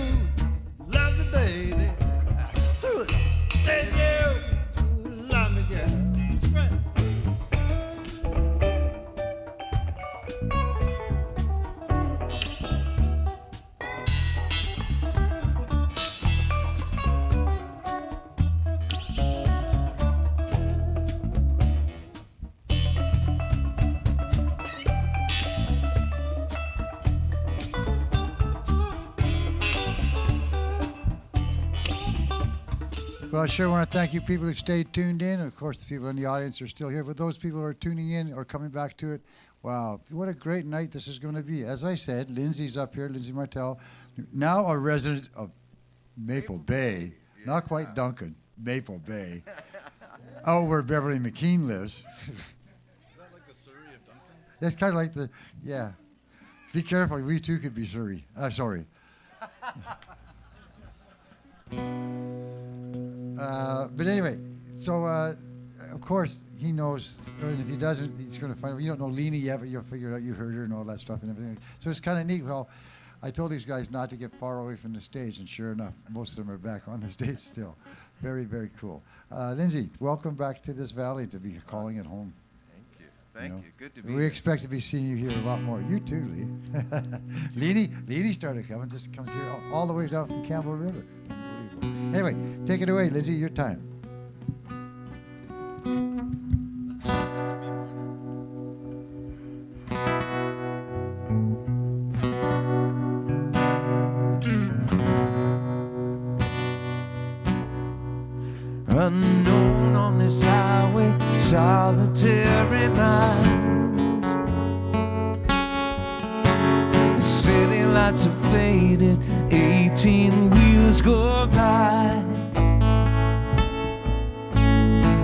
love me, baby. Ooh, Lord, there's you, love me, girl. Right. Well, I sure want to thank you people who stayed tuned in. Of course, the people in the audience are still here, but those people who are tuning in or coming back to it, wow, what a great night this is going to be. As I said, Lindsay's up here, Lindsay Martell, now a resident of Maple Bay, not quite Duncan, Maple Bay, out where Beverly McKean lives. Is that like the Surrey of Duncan? That's kind of like the, yeah. Be careful, we too could be Surrey. Sorry. But anyway, so of course he knows, and if he doesn't, he's going to find out. You don't know Lena yet, but you'll figure it out. You heard her and all that stuff and everything. So it's kind of neat. Well, I told these guys not to get far away from the stage, and sure enough, most of them are back on the stage still. Very, very cool. Lindsay, welcome back to this valley to be calling it home. Thank know, you. Good to be We here. expect to be seeing you here a lot more. You too, Lee. Leanie started coming, just comes here all the way down from Campbell River. Unbelievable. Anyway, take it away, Lindsay, your time. Unknown on this highway, solitary minds. The city lights are faded, 18 wheels go by.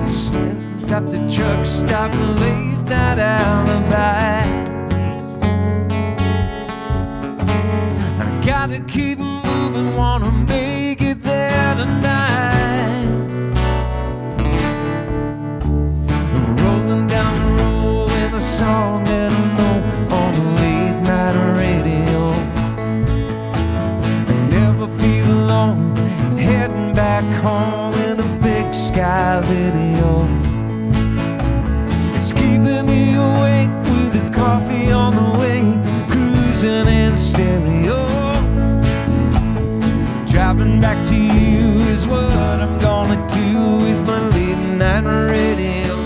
Slipped up the truck stop and leave that alibi. I gotta keep moving, wanna make it there tonight. Rolling down the road with a song that I know on the late night radio. I never feel alone, heading back home with a big sky video. It's keeping me awake with the coffee on the way, cruising in stereo. Driving back to you is what I'm gonna do with my late night radio.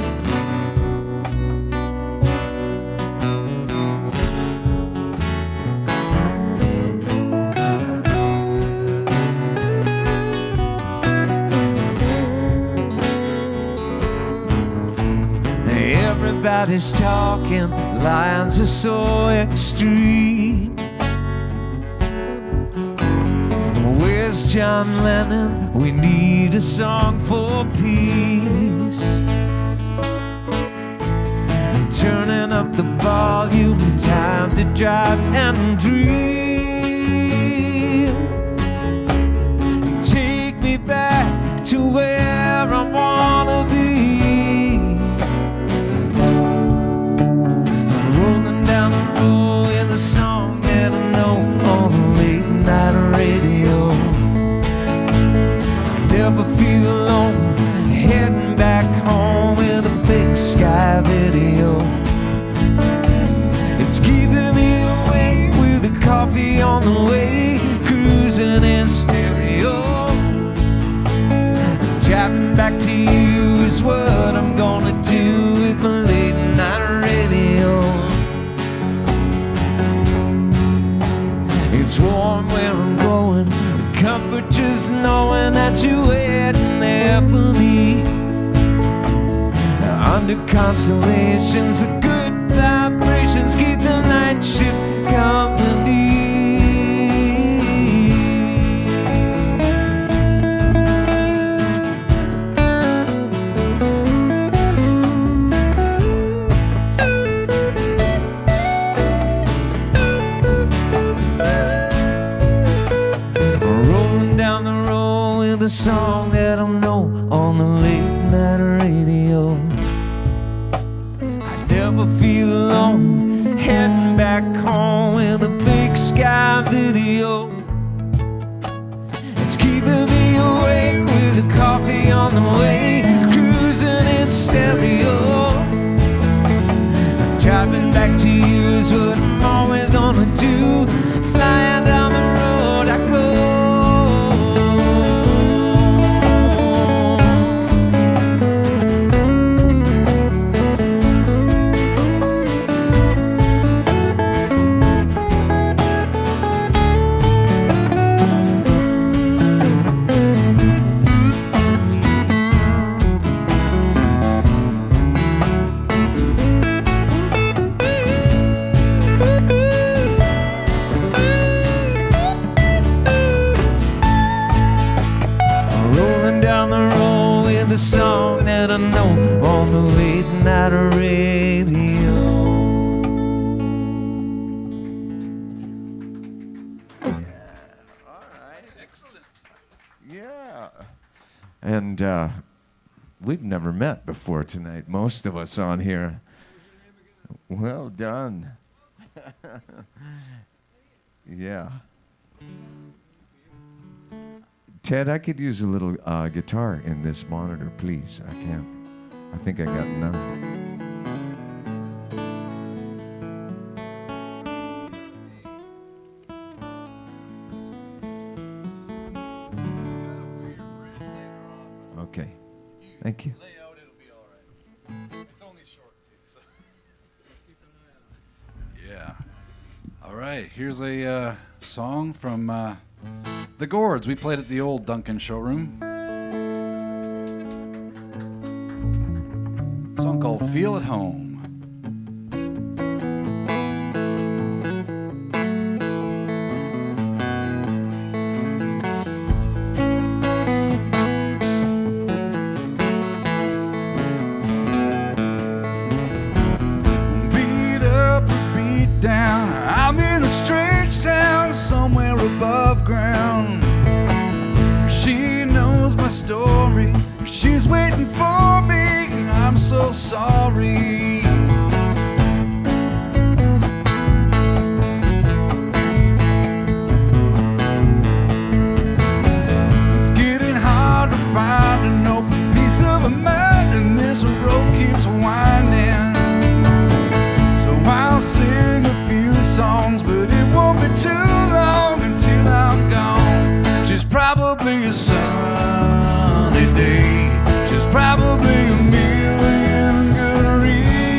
Everybody's talking, lines are so extreme. Where's John Lennon? We need a song for peace. Turning up the volume, time to drive and dream. Take me back to where I wanna be. Rolling down the road with a song that I know on the late night radio. Never feel alone, heading back home with a big sky video. It's keeping me awake with a coffee coffee on the way, cruising in stereo. Driving back to you is what I'm gonna do with my late night radio. It's warm where I'm going, comfort just knowing that you're waiting there for me. Under constellations, the good vibrations keep the night shift company. Rolling down the road with a song that I know on the late night radio. I never feel alone, heading back home with a big sky video. It's keeping me awake with a coffee on the way, cruising in stereo. Driving back to you is what I'm always gonna do. Flying down the road I go. Rolling down the road with a song that I know on the late night radio. Yeah. And we've never met before tonight, most of us on here. Well done. Yeah. Ted, I could use a little guitar in this monitor, please. I can't. I think I got none. Okay. Thank you. Layout, it'll be all right. It's only short too, so. Yeah. All right. Here's a song from the Gourds. We played at the old Duncan Showroom. Song called "Feel at Home." Down. I'm in a strange town somewhere above ground. She knows my story. She's waiting for me. I'm so sorry. It's getting hard to find an open piece of a mind, and this road keeps winding. I'll sing a few songs, but it won't be too long until I'm gone. She's probably a sunny day. She's probably a million good reasons.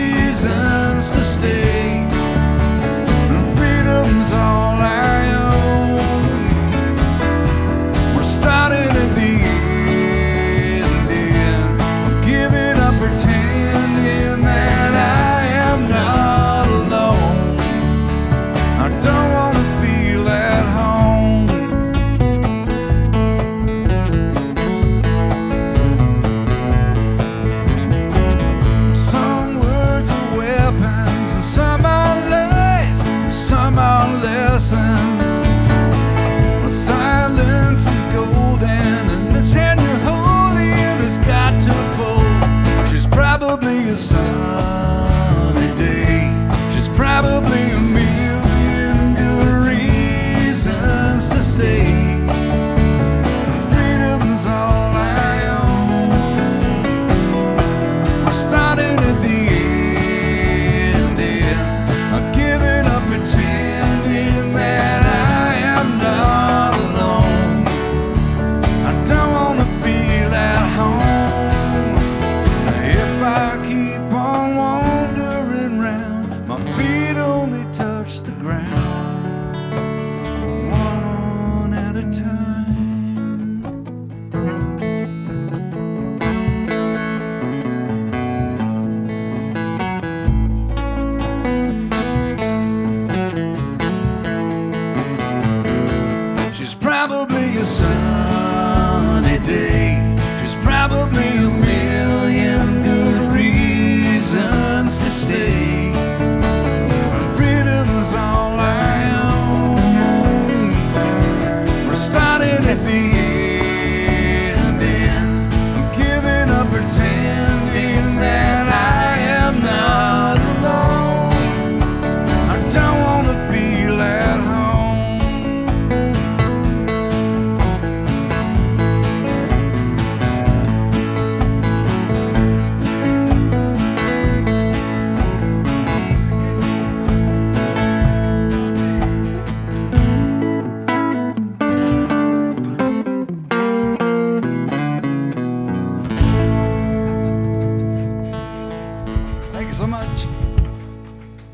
much.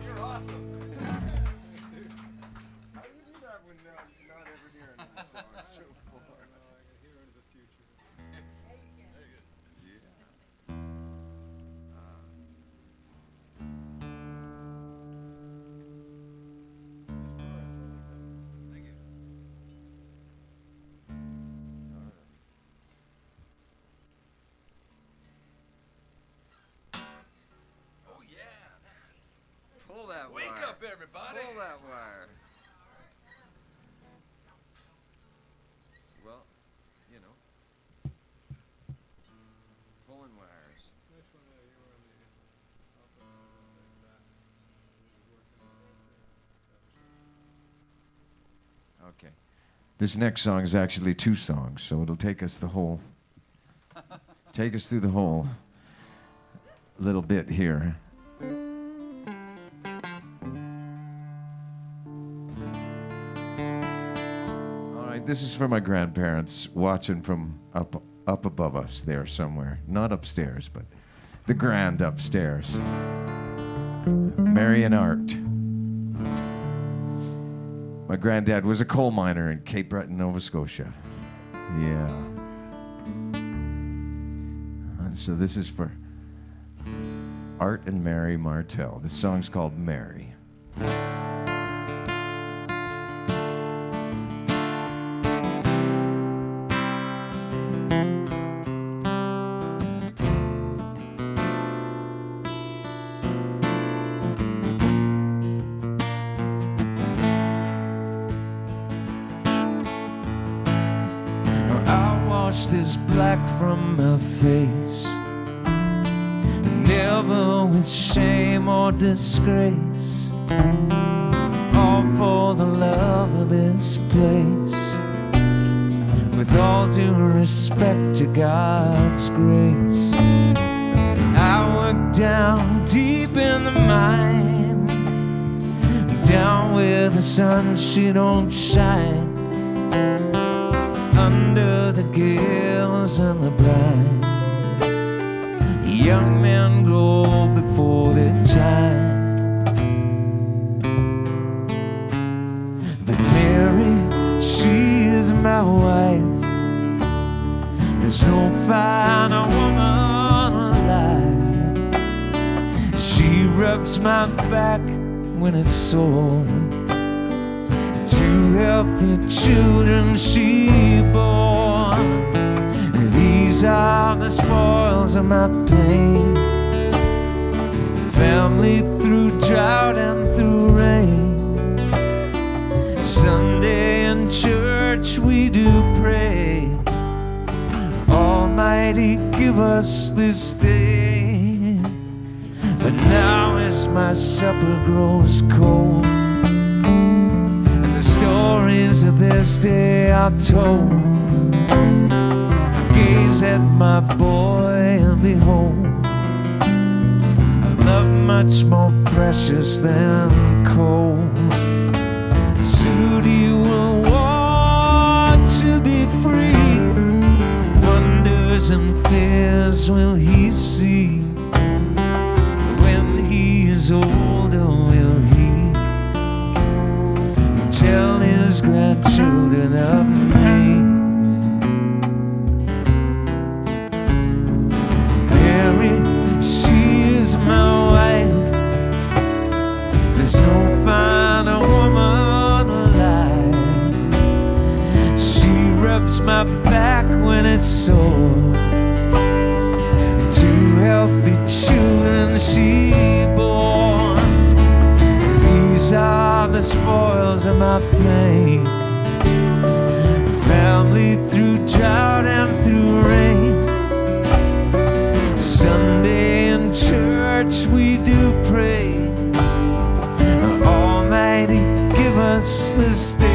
You're awesome. How do you do that when not ever hearing this song so far? I can hear into the future. Thank you. Oh yeah. Pull that Wake wire. up, everybody. Pull that wire. Well, you know, pulling wires. Nice one there. You were on the up and back. Okay. This next song is actually 2 songs, so it'll take us through the whole little bit here. All right, this is for my grandparents watching from up above us there somewhere. Not upstairs, but the grand upstairs. Mary and Art. My granddad was a coal miner in Cape Breton, Nova Scotia. Yeah. And so this is for Art and Mary Martell. This song's called Mary. I wash this black from my face, never with shame or disgrace, all for the love of this place, with all due respect to God's grace. I work down deep in the mine, down where the sun she don't shine, under the gills and the brine. Young men grow before their time, but Mary, she is my wife. There's no finer woman alive. She rubs my back when it's sore, 2 healthy children she bore. These are the spoils of my pain. Family through drought and through rain. Sunday in church we do pray, Almighty give us this day. But now as my supper grows cold, the stories of this day are told, I gaze at my boy and behold a love much more precious than coal. Soon he will want to be free, wonders and fears will he see. When he is older will he tell his grandchildren of me. Mary, she is my wife. There's no finer woman alive. She rubs my back when it's sore. 2 healthy children she bore. These are the spoils of my pain. Family through drought and through rain. Sunday in church we do pray, Almighty give us this day.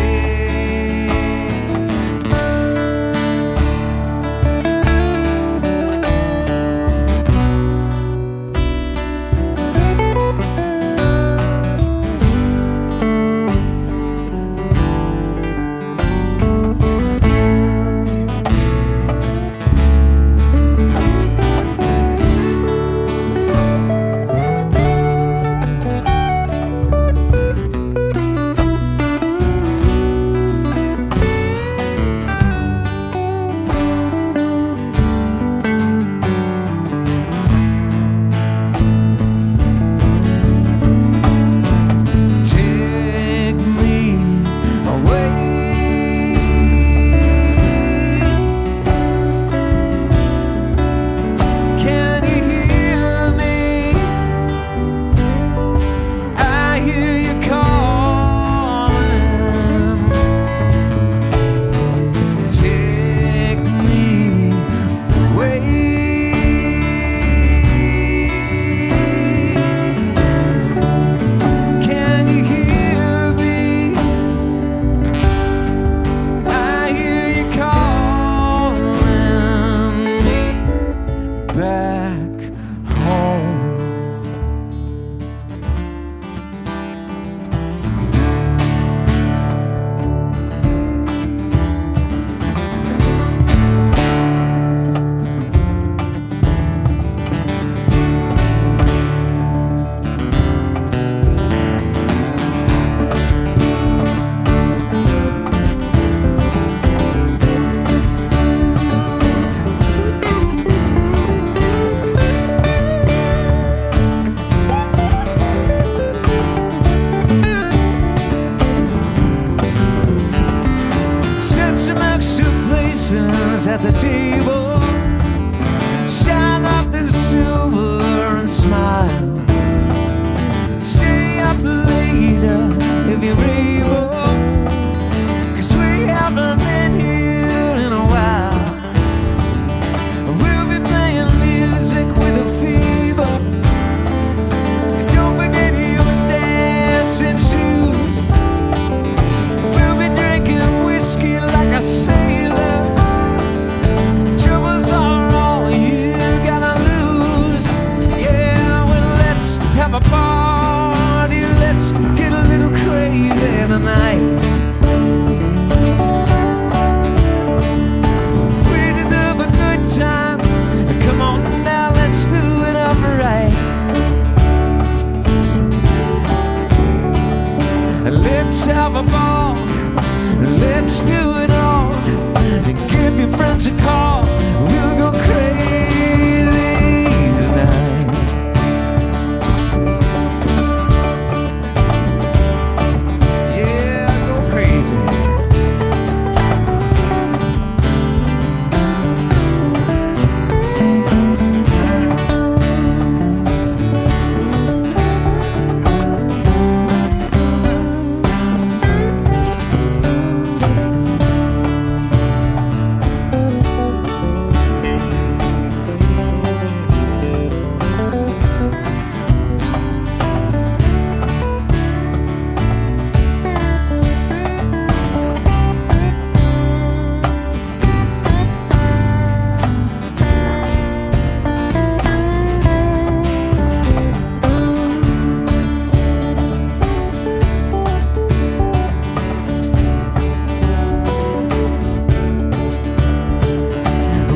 Let's have a ball. Let's do it all. And give your friends a call. We'll go crazy tonight. Yeah, go crazy.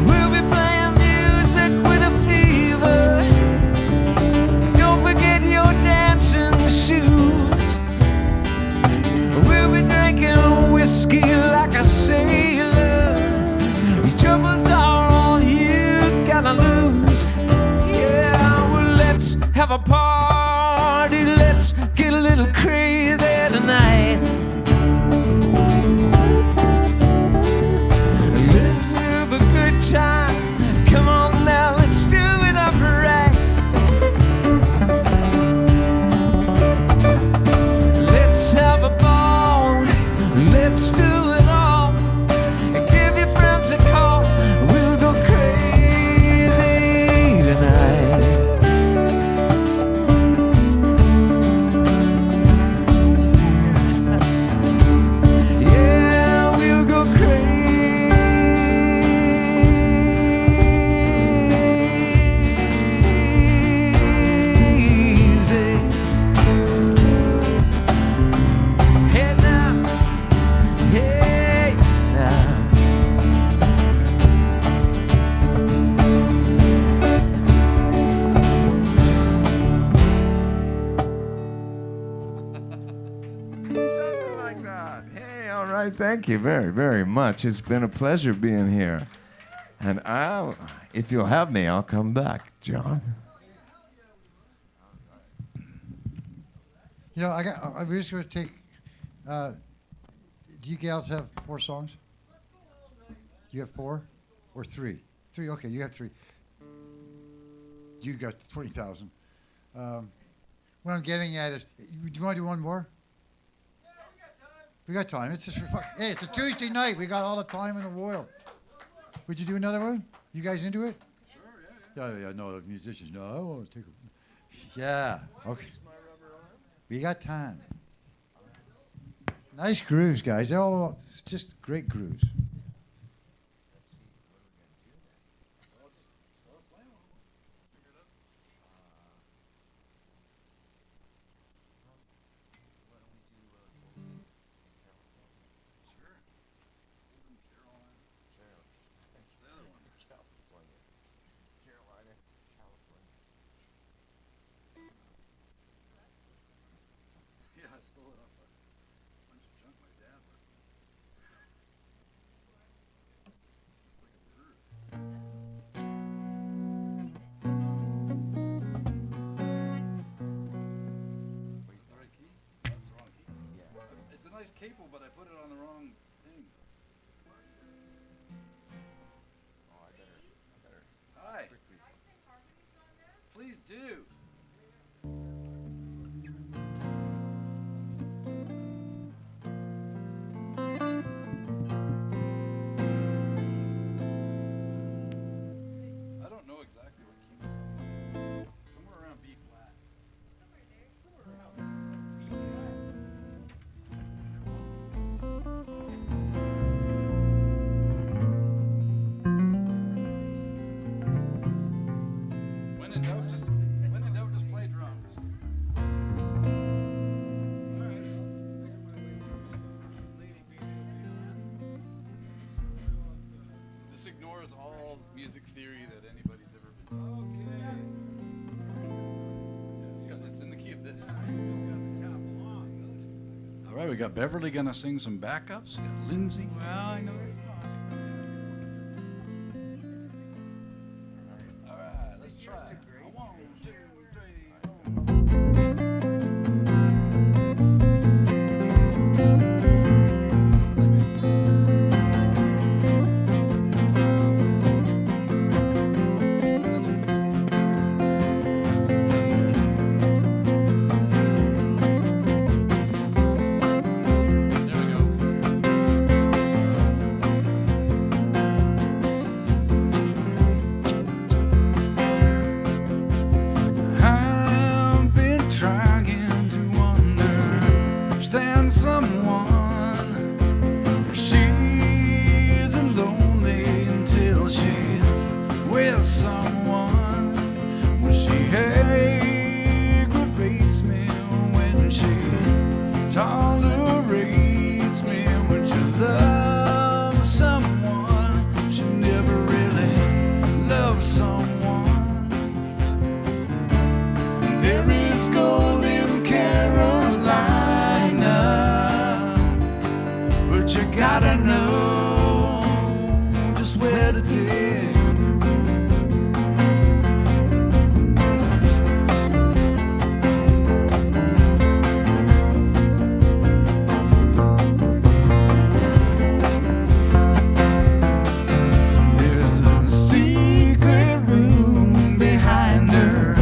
We'll be playing music with a fever. Don't forget your dancing shoes. We'll be drinking whiskey like a sailor. These troubles are all you gotta lose. Yeah, well, let's have a party. Let's get a little crazy tonight. Let's have a good time. Come on now, let's do it up right. Let's have a ball. Let's do it all. Give your friends a call. We'll go crazy tonight. Yeah, we'll go crazy. Hey now, hey now. Something like that. Hey, all right. Thank you very, very much. It's been a pleasure being here. And if you'll have me, I'll come back, John. You know, I'm just going to take. Do you gals have 4 songs? You have 4 or 3? 3. Okay, you have 3. You got 20,000. What I'm getting at is, do you want to do one more? Yeah, we got time. It's just for fuck. Hey, it's a Tuesday night. We got all the time in the world. Would you do another one? You guys into it? Sure. Yeah. Yeah. No, the musicians. No, I want to take. Yeah. Okay. We got time. Nice grooves, guys. They're all it's just great grooves. It's a nice capo, but I put it on the wrong thing. Oh, I better. Hi. Please do. I don't know exactly what key this is. Somewhere around B flat. Somewhere around B flat. When in doubt, right, we got Beverly gonna sing some backups. We got Lindsay. Well, I know this song. All right, let's try. One, two, three. There we go. I've been trying to understand someone. She's lonely until she's with someone. Well, she aggravates me when she tolerates me. When she loves someone, she never really loves someone. There is gold in Carolina, but you gotta know just where to dig. There's a secret room behind her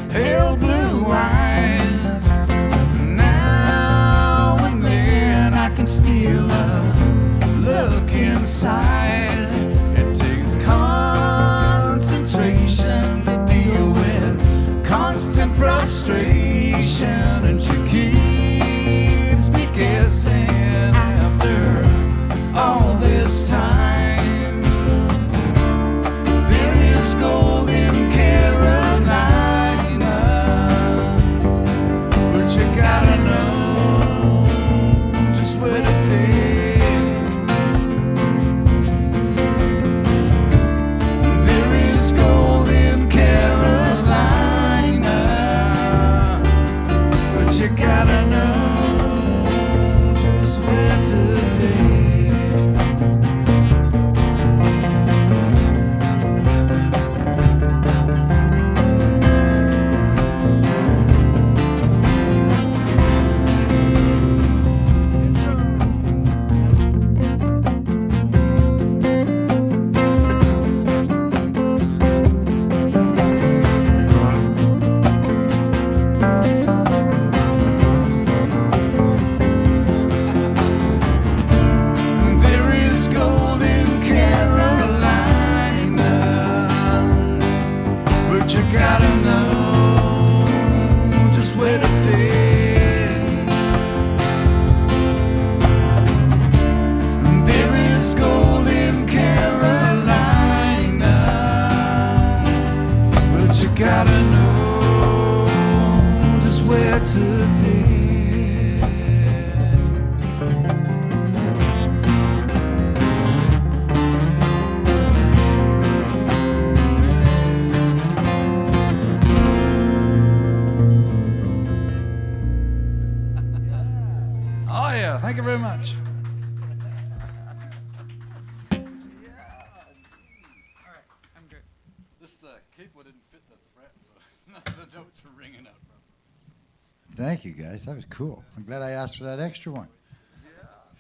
pale blue eyes. Now and then I can steal a look inside. It takes concentration to deal with constant frustration, and she keeps me guessing after all this time. There is gold in Carolina, but you gotta know just where to dig. There is gold in Carolina, but you gotta know just where to dig. There is gold in Carolina, but you gotta know just where to dig. There is gold in Carolina, but you gotta know just where to dig. Oh yeah, thank you very much. I'm good. This capo didn't fit the fret, so none of the notes were ringing out from. Thank you, guys. That was cool. I'm glad I asked for that extra one.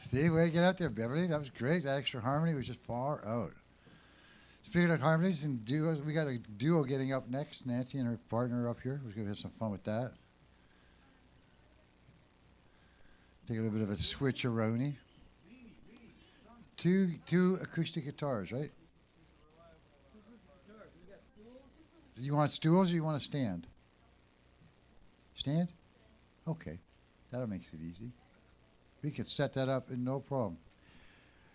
See, way to get out there, Beverly. That was great. That extra harmony was just far out. Speaking of harmonies and duos, we got a duo getting up next. Nancy and her partner up here. We're going to have some fun with that. Take a little bit of a switcheroni. Two acoustic guitars, right? Do you want stools or you want to stand? Stand? Okay. That makes it easy. We can set that up and no problem.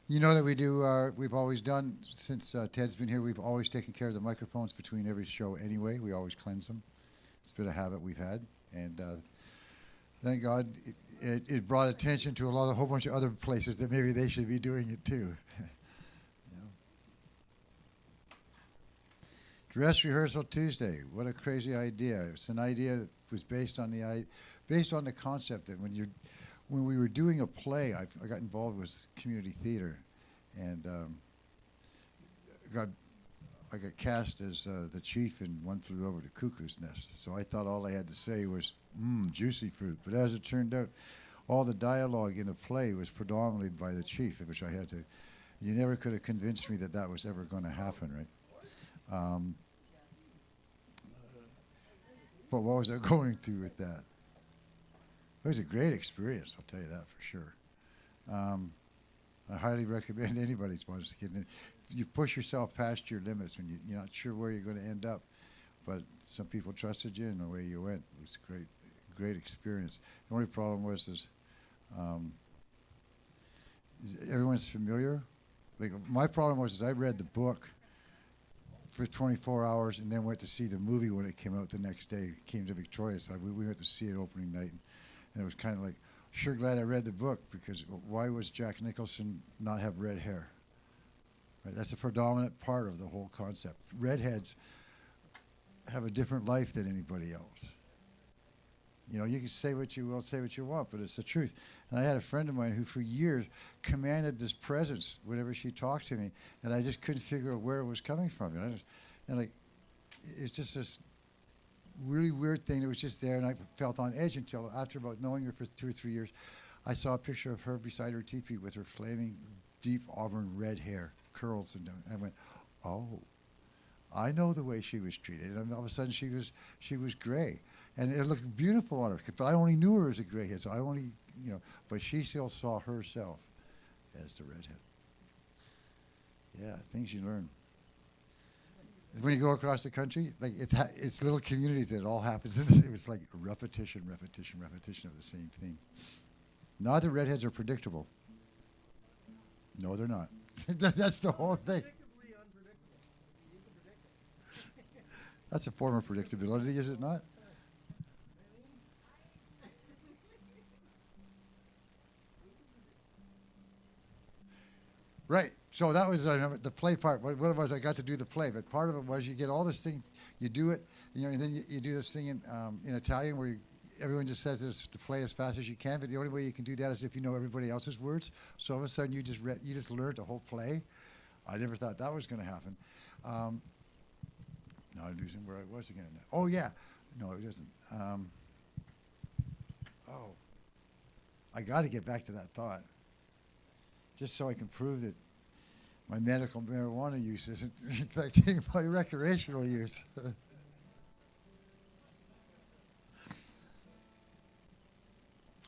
You know that we do, we've always done, since Ted's been here, we've always taken care of the microphones between every show anyway. We always cleanse them. It's been a habit we've had. And thank God it brought attention to a whole bunch of other places that maybe they should be doing it too. You know. Dress rehearsal Tuesday. What a crazy idea. It's an idea that was based on the concept that when we were doing a play, I got involved with community theater, and I got cast as the chief in One Flew Over the Cuckoo's Nest. So I thought all I had to say was, juicy fruit. But as it turned out, all the dialogue in the play was predominantly by the chief, which I had to. You never could have convinced me that that was ever going to happen, right? But what was I going to with that? It was a great experience, I'll tell you that for sure. I highly recommend anybody who wants to get in. You push yourself past your limits when you're not sure where you're going to end up, but some people trusted you and away you went. It was a great experience. The only problem was is everyone's familiar. Like my problem was I read the book for 24 hours and then went to see the movie when it came out the next day. It came to Victoria, so we went to see it opening night, and it was kind of like, sure glad I read the book, because why was Jack Nicholson not have red hair? Right? That's a predominant part of the whole concept. Redheads have a different life than anybody else. You know, you can say what you will, say what you want, but it's the truth. And I had a friend of mine who for years commanded this presence whenever she talked to me, and I just couldn't figure out where it was coming from. And like, it's just this really weird thing that was just there, and I felt on edge until after about knowing her for 2 or 3 years, I saw a picture of her beside her teepee with her flaming, deep auburn red hair, curls, and I went, oh, I know the way she was treated. And all of a sudden she was gray, and it looked beautiful on her. But I only knew her as a grayhead, so I only, but she still saw herself as the redhead. Yeah, things you learn. When you go across the country, like it's little communities that it all happens. It was like repetition of the same thing. Not that redheads are predictable. No, they're not. That's the whole thing. That's a form of predictability, is it not? Right. So that was the play part. What it was, I got to do the play, but part of it was you get all this thing, you do it, and then you do this thing in Italian where everyone just says this to play as fast as you can, but the only way you can do that is if you know everybody else's words. So all of a sudden you just learned the whole play. I never thought that was going to happen. Now I'm losing where I was again. Oh yeah, no, it isn't. I got to get back to that thought, just so I can prove that my medical marijuana use isn't affecting my recreational use.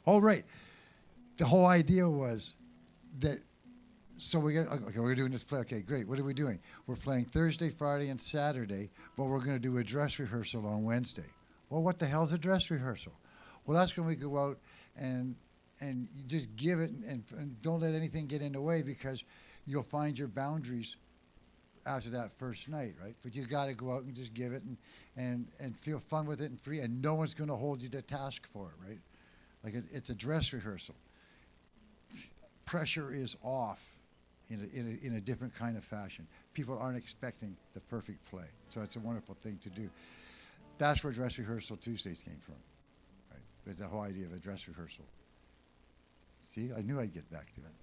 Oh, right. The whole idea was that, so we're doing this play. Okay, great. What are we doing? We're playing Thursday, Friday, and Saturday, but we're going to do a dress rehearsal on Wednesday. Well, what the hell's a dress rehearsal? Well, that's when we go out and you just give it and don't let anything get in the way, because you'll find your boundaries after that first night, right? But you got to go out and just give it and feel fun with it and free, and no one's going to hold you to task for it, right? Like it's a dress rehearsal. Pressure is off in a different kind of fashion. People aren't expecting the perfect play, so it's a wonderful thing to do. That's where dress rehearsal Tuesdays came from, right? There's the whole idea of a dress rehearsal. See, I knew I'd get back to that.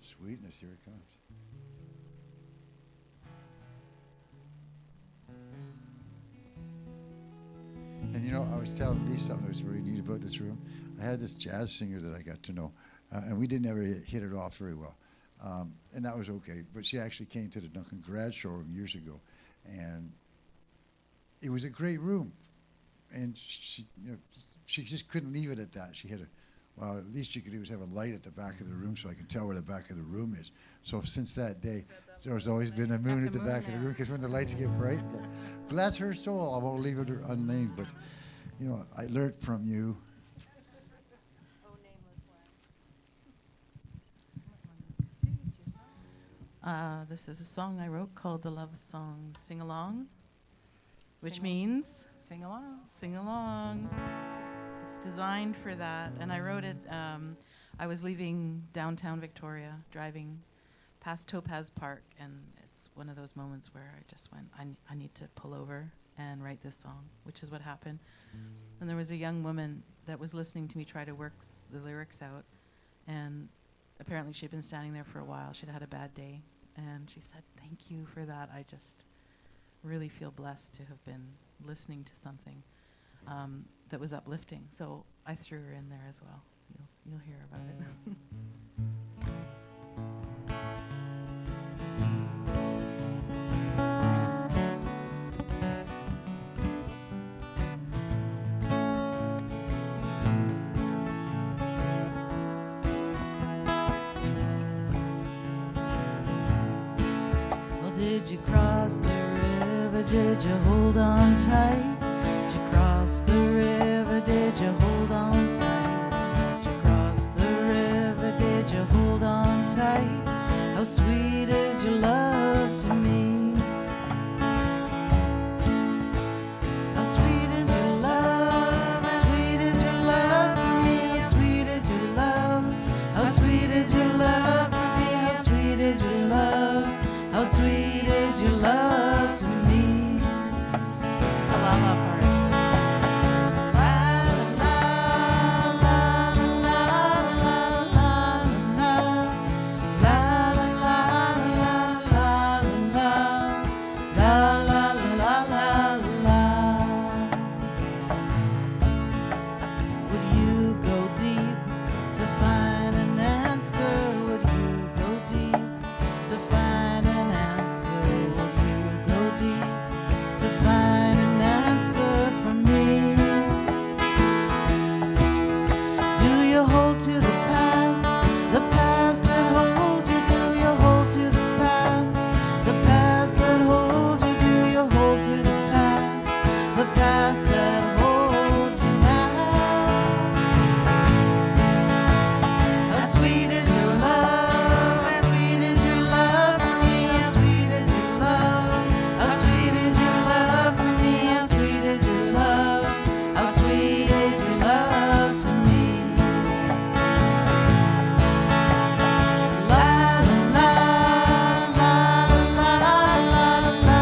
Sweetness, here it comes. And I was telling Lee something that was very neat about this room. I had this jazz singer that I got to know, and we didn't ever hit it off very well. And that was okay, but she actually came to the Duncan Showroom years ago, and it was a great room. And she just couldn't leave it at that. She had well, at least you could do is have a light at the back of the room so I can tell where the back of the room is. So since that day, there's always been a moon at the back of the room, because when the lights get bright, bless her soul, I won't leave it unnamed, but I learned from you. This is a song I wrote called The Love Song Sing Along, which means Sing along. sing along. It's designed for that, and I wrote it, I was leaving downtown Victoria, driving past Topaz Park, and it's one of those moments where I just went, I need to pull over and write this song, which is what happened. And there was a young woman that was listening to me try to work the lyrics out, and apparently she'd been standing there for a while. She'd had a bad day, and she said, "Thank you for that. I just really feel blessed to have been listening to something that was uplifting." So I threw her in there as well. You'll hear about it. Did you cross the river? Did you hold on tight? Did you cross the river? Did you hold on tight? Did you cross the river? Did you hold on tight? How sweet is your love to me? How sweet is your love? How sweet is your love to me? How sweet is your love? How sweet is your love to me? How sweet is your love? How sweet is your love to me? This is the la la part. Would you go deep to find an answer? Would you go deep to find an answer? Would you go deep to find an answer for me? Do you hold to the past that holds you? Do you hold to the past that holds you? Do you hold to the past that holds you now? How sweet is your love? How sweet is your love to me? How sweet is your love? How sweet is your love to me? How sweet is your love? How sweet is your love to me? La la la la la la la la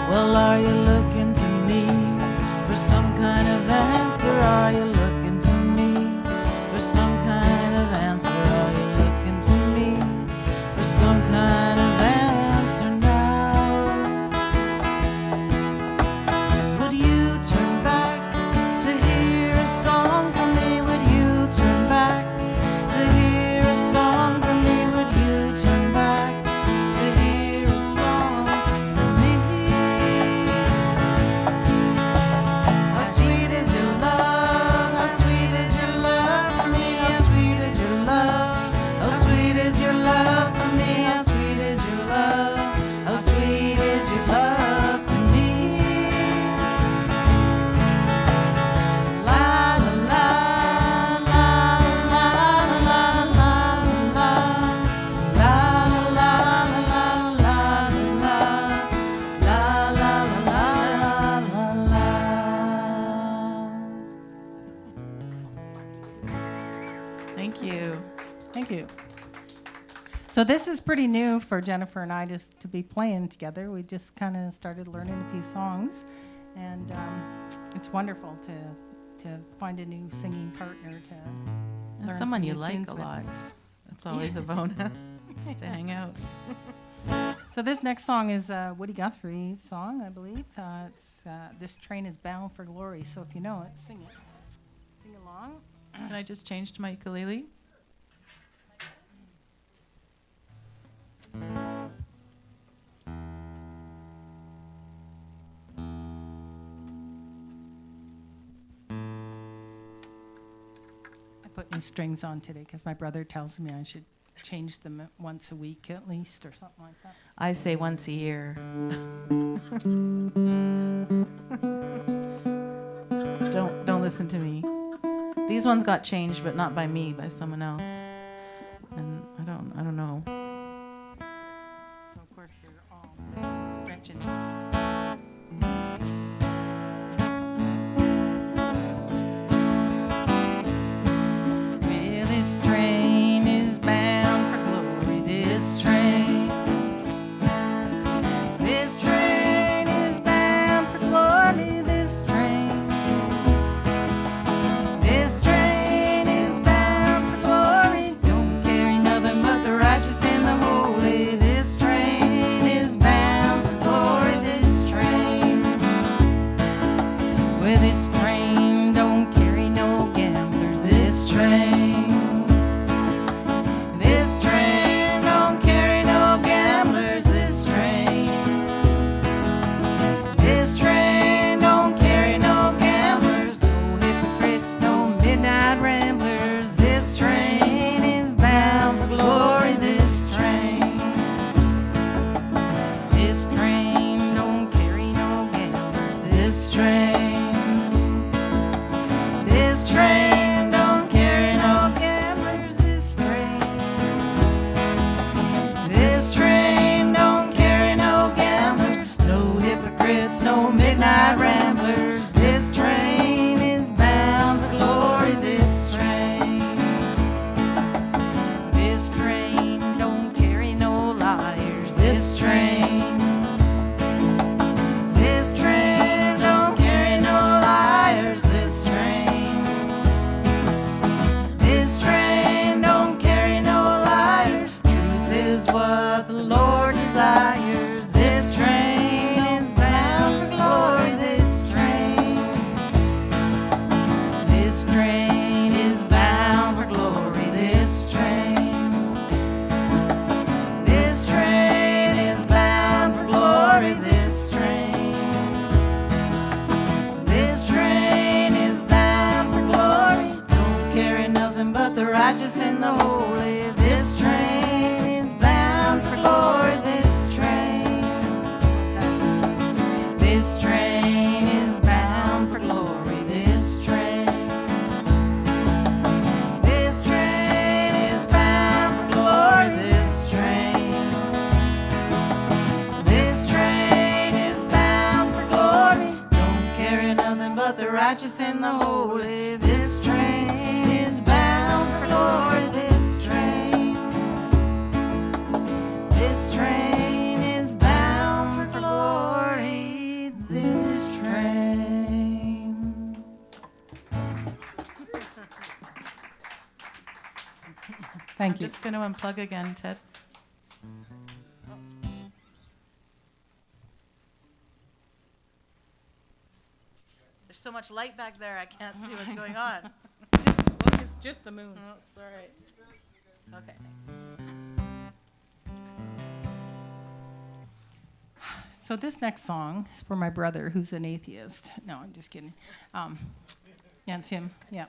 well, are you looking to me for some kind of answer? Are you looking to me for some kind of answer? Are you looking to me for some kind of answer now? Would you turn back to hear a song from me? Would you turn back to hear a song from me? Would you turn back to hear a song from me? How sweet is your love? How sweet is your love to me? How sweet is your love? How sweet is your love to me? How sweet is your love? How sweet is your love to me? La la la la la la la la la la la la la. Thank you. Thank you. So this is pretty new for Jennifer and I to be playing together. We just kind of started learning a few songs, and it's wonderful to find a new singing partner to And learn someone some you new like tunes a with. lot. That's always a bonus. Just to hang out. So this next song is a Woody Guthrie song, I believe. This train is bound for glory. So if you know it, sing it. Sing along. Can I just change to my ukulele? I put new strings on today because my brother tells me I should change them once a week at least or something like that. I say once a year. Don't listen to me. These ones got changed, but not by me, by someone else. And I don't know. So of course they're all nothing but the righteous and the holy. This train is bound for glory. This train is bound for glory. This train is bound for glory. This train is bound for glory. Don't carry nothing but the righteous and the holy. This train is bound for glory. This train is bound for glory. This train. Thank I'm you. just going to unplug again, Ted. There's so much light back there, I can't see what's going on. It's just the moon. Oh, it's all right. Okay. So this next song is for my brother, who's an atheist. No, I'm just kidding. That's him. Yeah.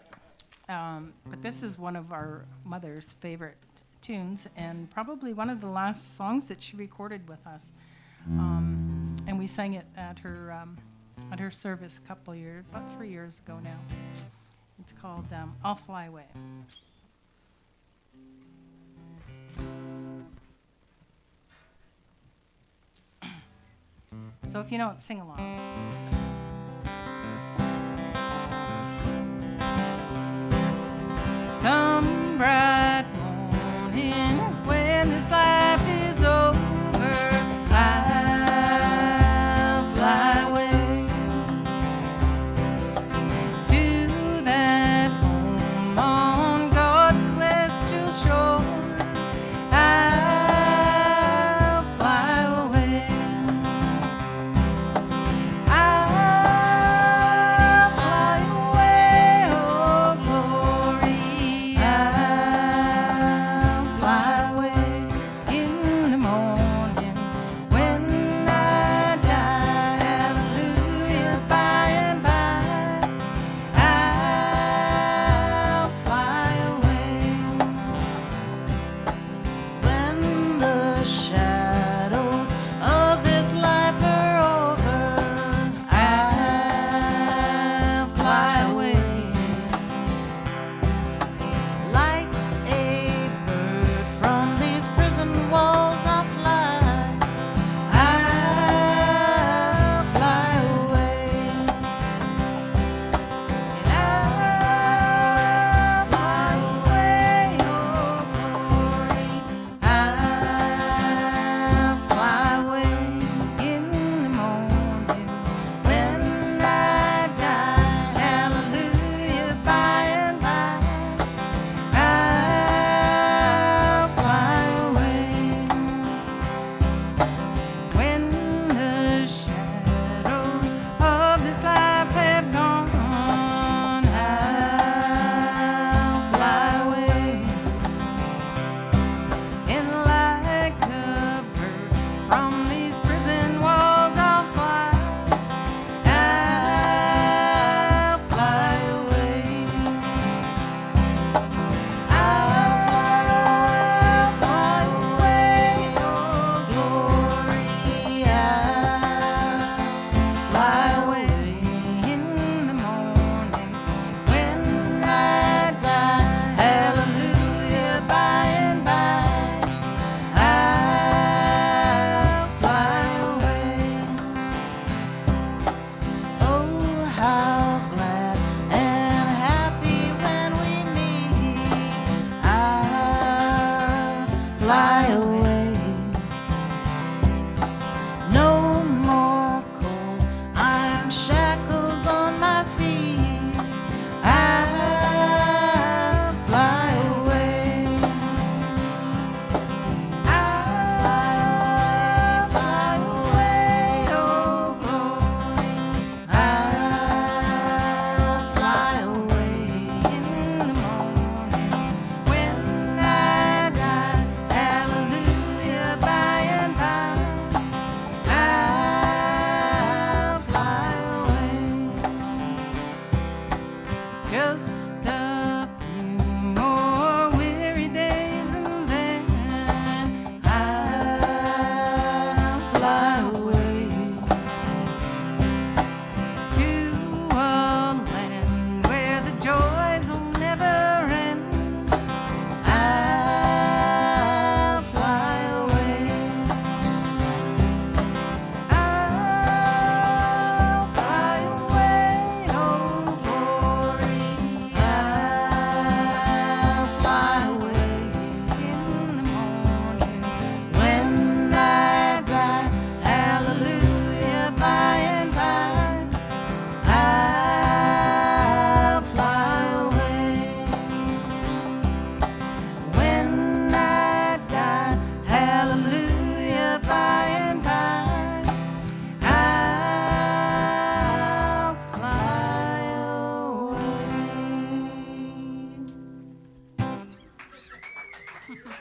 But this is one of our mother's favorite tunes, and probably one of the last songs that she recorded with us. And we sang it at her service a couple years, about 3 years ago now. It's called "I'll Fly Away." So if you know it, sing along. Some bright morning when this life is over, I'll fly away to that home on God's celestial shore. I'll fly away. I'll fly away, oh glory. I'll fly away in the morning when I die. Hallelujah, by and by. I'll fly away when the shadows of this life are over. I'll fly away like a bird from these prison walls. I'll fly. I'll fly away. I'll fly away, oh glory. I'll fly away in the morning when I die. Hallelujah, by and by. I'll fly away when the shadows of this life have gone. I'll fly away and like a bird from these prison walls. I'll fly. I'll fly away. I'll fly away, oh glory. I'll fly away in the morning when I die. Hallelujah, by and by. I'll fly away. Oh, how glad and happy when we meet. I'll fly away. No more cold iron shackles on my feet. I'll fly away. I'll fly away, oh glory. I'll fly away in the morning when I die. Hallelujah.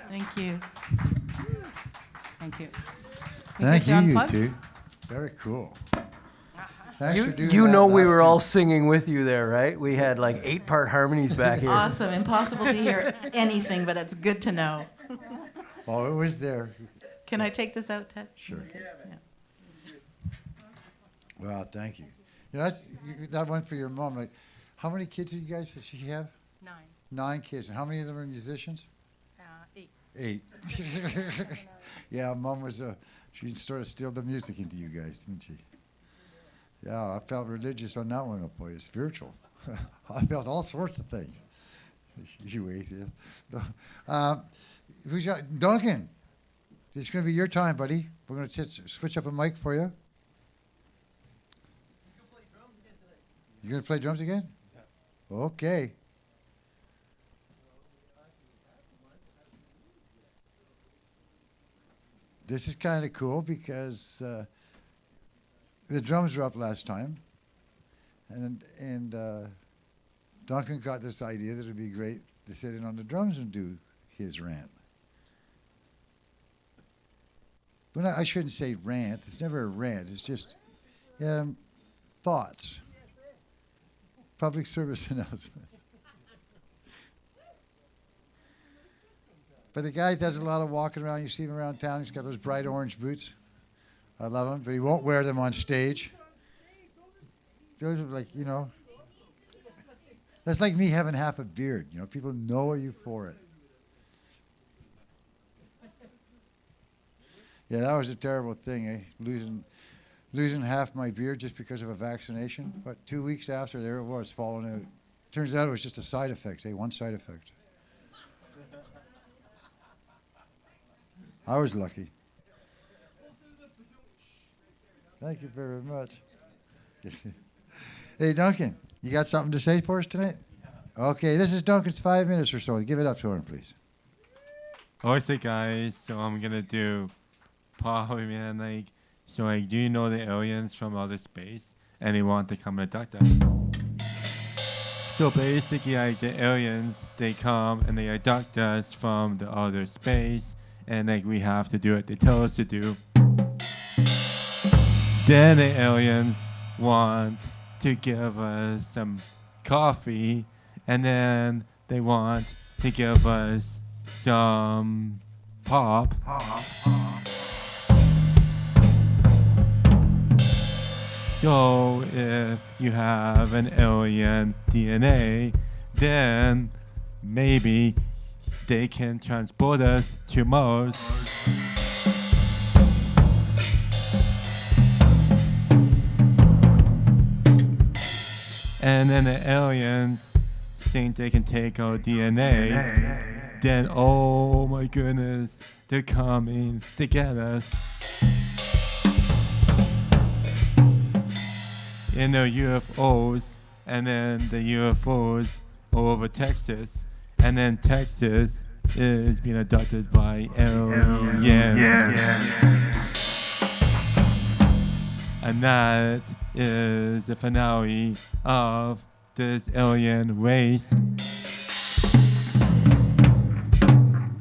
Thank you. Thank you. Thank get you, you unplugged? two. Very cool. Thanks for doing You that know we last were two. all singing with you there, right? We had like 8-part harmonies back here. Awesome. Impossible to hear anything, but it's good to know. Oh, it was there. Can I take this out, Ted? Sure. Yeah. Well, thank you. That one for your mom. Like, how many kids do you guys does she have? 9. 9 kids. And how many of them are musicians? 8. 8. Yeah, mom was she sort of steal the music into you guys, didn't she? Yeah, I felt religious on that one, boy. It's spiritual. I felt all sorts of things. You atheist. Who's got Duncan? It's going to be your time, buddy. We're going to switch up a mic for you. You're going to play drums again? Yeah. Okay. This is kind of cool because the drums were up last time, and Duncan got this idea that it'd be great to sit in on the drums and do his rant. But I shouldn't say rant. It's never a rant. It's just thoughts. Public service announcement. But the guy does a lot of walking around. You see him around town. He's got those bright orange boots. I love them, but he won't wear them on stage. Those are like, that's like me having half a beard. People know you for it. Yeah, that was a terrible thing, losing half my beard just because of a vaccination. But 2 weeks after, there it was, falling out. Turns out it was just a side effect, one side effect. I was lucky. Thank you very much. Hey, Duncan, you got something to say for us tonight? Okay, this is Duncan's 5 minutes or so. Give it up to him, please. Okay, guys, so I'm gonna do probably, man, do you know the aliens from outer space? And they want to come abduct us. So basically, the aliens, they come and they abduct us from the outer space, and we have to do what they tell us to do. Then the aliens want to give us some coffee, and then they want to give us some pop. So if you have an alien DNA, then maybe they can transport us to Mars. And then the aliens think they can take our DNA. Then, oh my goodness, they're coming to get us. In the UFOs, and then the UFOs are over Texas, and then Texas is being abducted by aliens. And that is the finale of this alien race.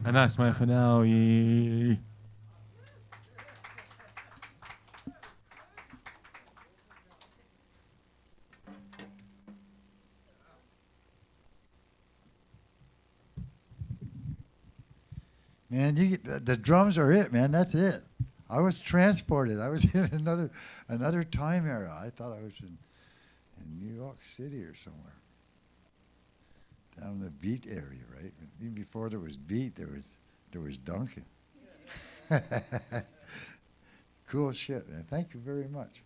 And that's my finale. Man, the drums are it, man. That's it. I was transported. I was in another time era. I thought I was in New York City or somewhere. Down in the beat area, right? Even before there was beat, there was Duncan. Cool shit, man. Thank you very much.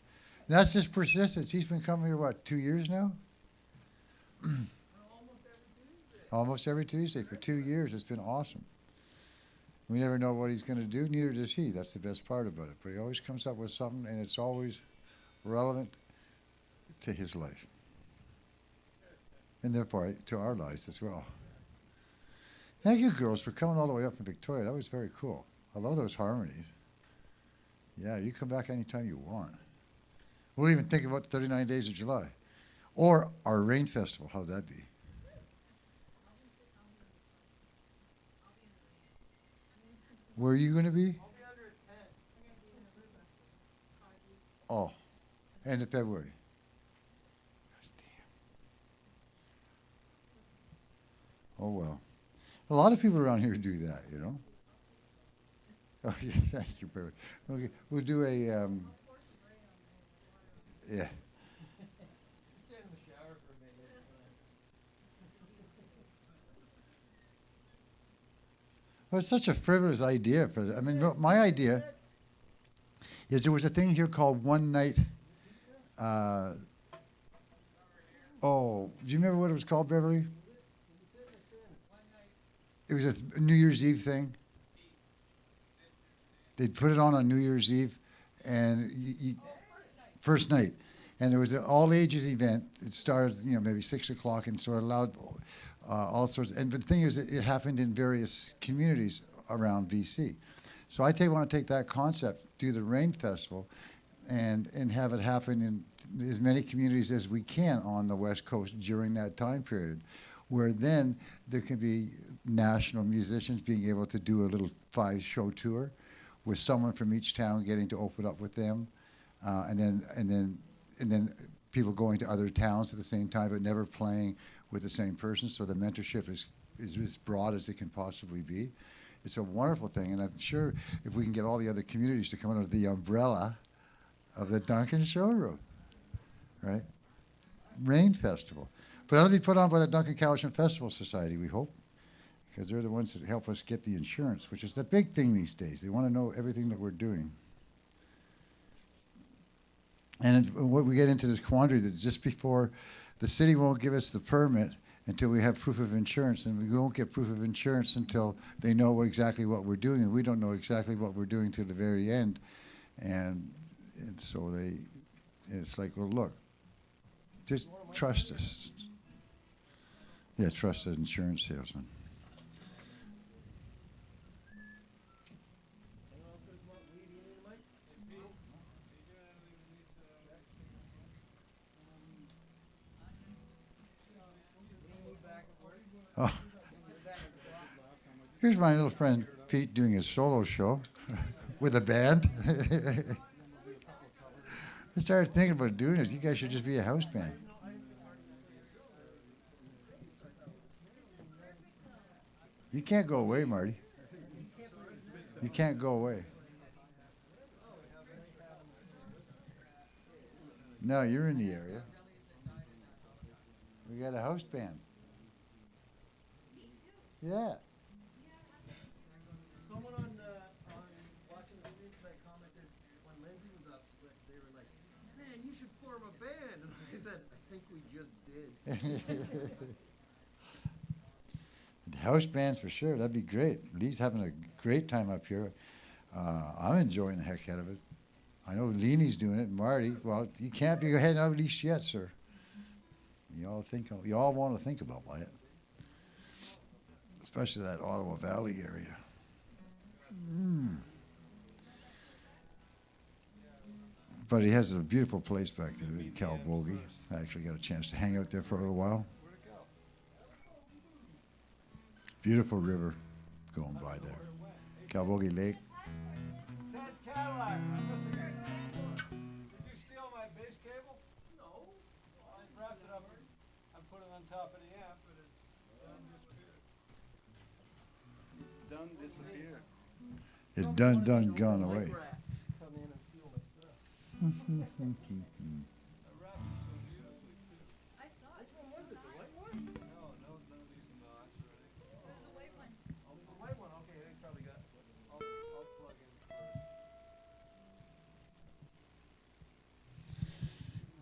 And that's just persistence. He's been coming here, 2 years now? Almost every Tuesday for 2 years. It's been awesome. We never know what he's going to do, neither does he. That's the best part about it. But he always comes up with something, and it's always relevant to his life. And therefore, to our lives as well. Thank you, girls, for coming all the way up from Victoria. That was very cool. I love those harmonies. Yeah, you come back anytime you want. We'll even think about the 39 Days of July. Or our Rain Festival. How'd that be? Where are you going to be? Oh, end of February. Oh, well. A lot of people around here do that, you know. Oh, yeah, thank you, Barry. Okay, we'll do a, yeah. Well, it's such a frivolous idea for I mean, no, my idea is there was a thing here called one night. Oh, do you remember what it was called, Beverly? It was a New Year's Eve thing. They'd put it on New Year's Eve, and first night, and it was an all ages event. It started, you know, maybe 6 o'clock, and sort of allowed all sorts. And the thing is, it happened in various communities around BC. So I want to take that concept, do the Rain Festival, and have it happen in as many communities as we can on the West Coast during that time period, where then there can be national musicians being able to do a little 5-show tour with someone from each town getting to open up with them, and then people going to other towns at the same time, but never playing with the same person. So the mentorship is as broad as it can possibly be. It's a wonderful thing, and I'm sure if we can get all the other communities to come under the umbrella of the Duncan Showroom, right? Rain Festival. But that'll be put on by the Duncan Showroom Festival Society, we hope, because they're the ones that help us get the insurance, which is the big thing these days. They want to know everything that we're doing. And what we get into this quandary that just before the city won't give us the permit until we have proof of insurance, and we won't get proof of insurance until they know exactly what we're doing, and we don't know exactly what we're doing to the very end. And so it's like, well, look, just trust us. Yeah, trust an insurance salesman. Oh. Here's my little friend Pete doing his solo show with a band. I started thinking about doing this. You guys should just be a house band. You can't go away, Marty. You can't go away. No, you're in the area. We got a house band. Yeah. Someone on watching the video tonight commented when Lindsay was up, they were like, "Man, you should form a band." And I said, "I think we just did." The house bands for sure. That'd be great. Lee's having a great time up here. I'm enjoying the heck out of it. I know Leanie's doing it. Marty, well, you can't be heading out east yet, sir. You all want to think about it. Especially that Ottawa Valley area. But he has a beautiful place back there in Calbogie. I actually got a chance to hang out there for a little while. Beautiful river going by there. Calbogie Lake. That Cadillac, did you steal my bass cable? No. Well, I wrapped it up and I put it on top of the amp, but it's done disappeared. It done gone away. Come in and steal my stuff. I saw it. Which one was it? The white one? No, none of these are knots or anything. It was the white one. Oh, the white one. Okay, they probably got. I'll plug in first.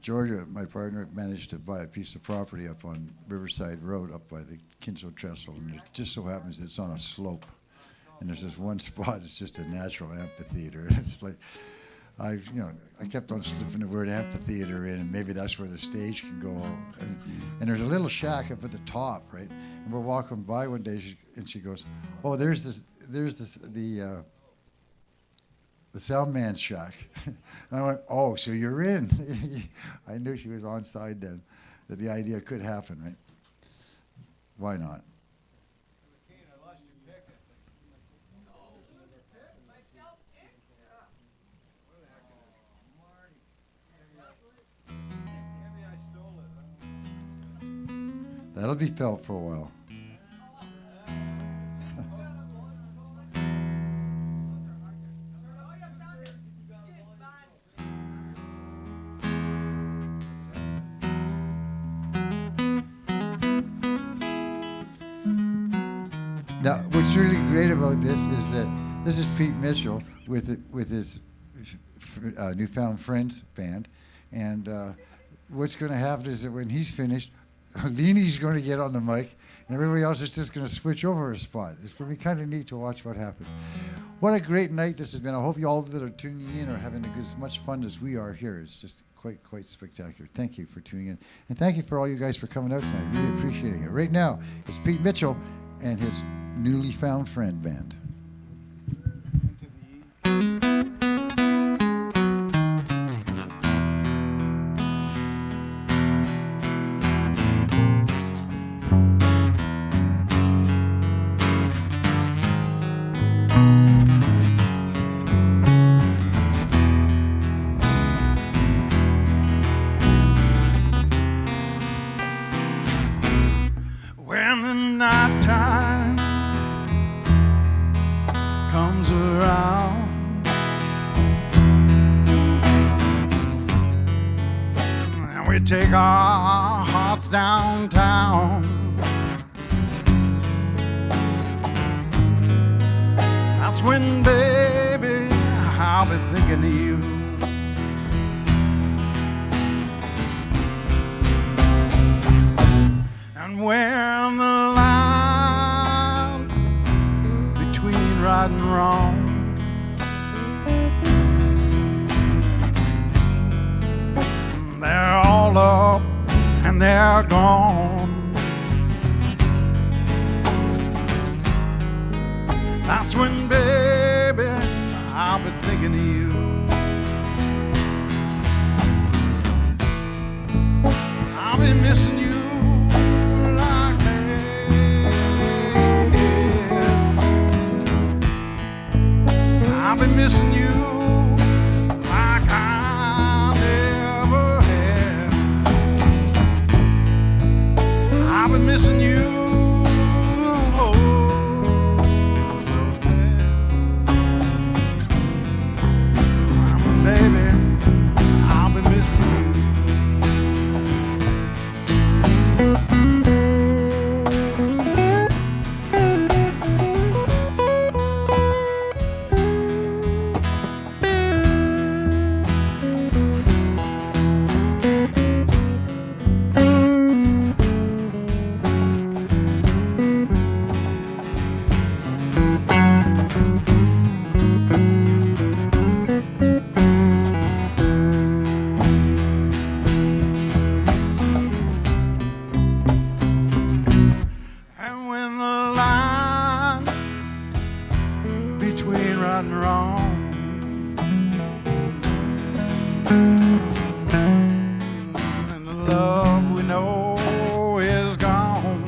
Georgia, my partner, managed to buy a piece of property up on Riverside Road up by the Kinso Trestle, and it just so happens that it's on a slope. And there's this one spot, it's just a natural amphitheater. And it's like, I kept on slipping the word amphitheater in, and maybe that's where the stage can go. And there's a little shack up at the top, right? And we're walking by one day, and she goes, "Oh, there's the sound man's shack." And I went, "Oh, so you're in." I knew she was on side then, that the idea could happen, right? Why not? That'll be felt for a while. Now, what's really great about this is that this is Pete Mitchell with his Newfound Friends band, and what's going to happen is that when he's finished, Leanie's going to get on the mic, and everybody else is just going to switch over a spot. It's going to be kind of neat to watch what happens. What a great night this has been. I hope you all that are tuning in are having as much fun as we are here. It's just quite spectacular. Thank you for tuning in, and thank you for all you guys for coming out tonight. Really appreciating it. Right now, it's Pete Mitchell and his Newly Found Friend band. When the night time comes around and we take our hearts downtown, that's when, baby, I'll be thinking of you. And when the lines between right and wrong they're all up and they're gone, that's when, baby, I'll be thinking of you. I'll be missing you like mad. I'll be missing you like I never had. I'll be missing you, oh, so bad. Baby, I'll be missing you. And when the line between right and wrong and the love we know is gone,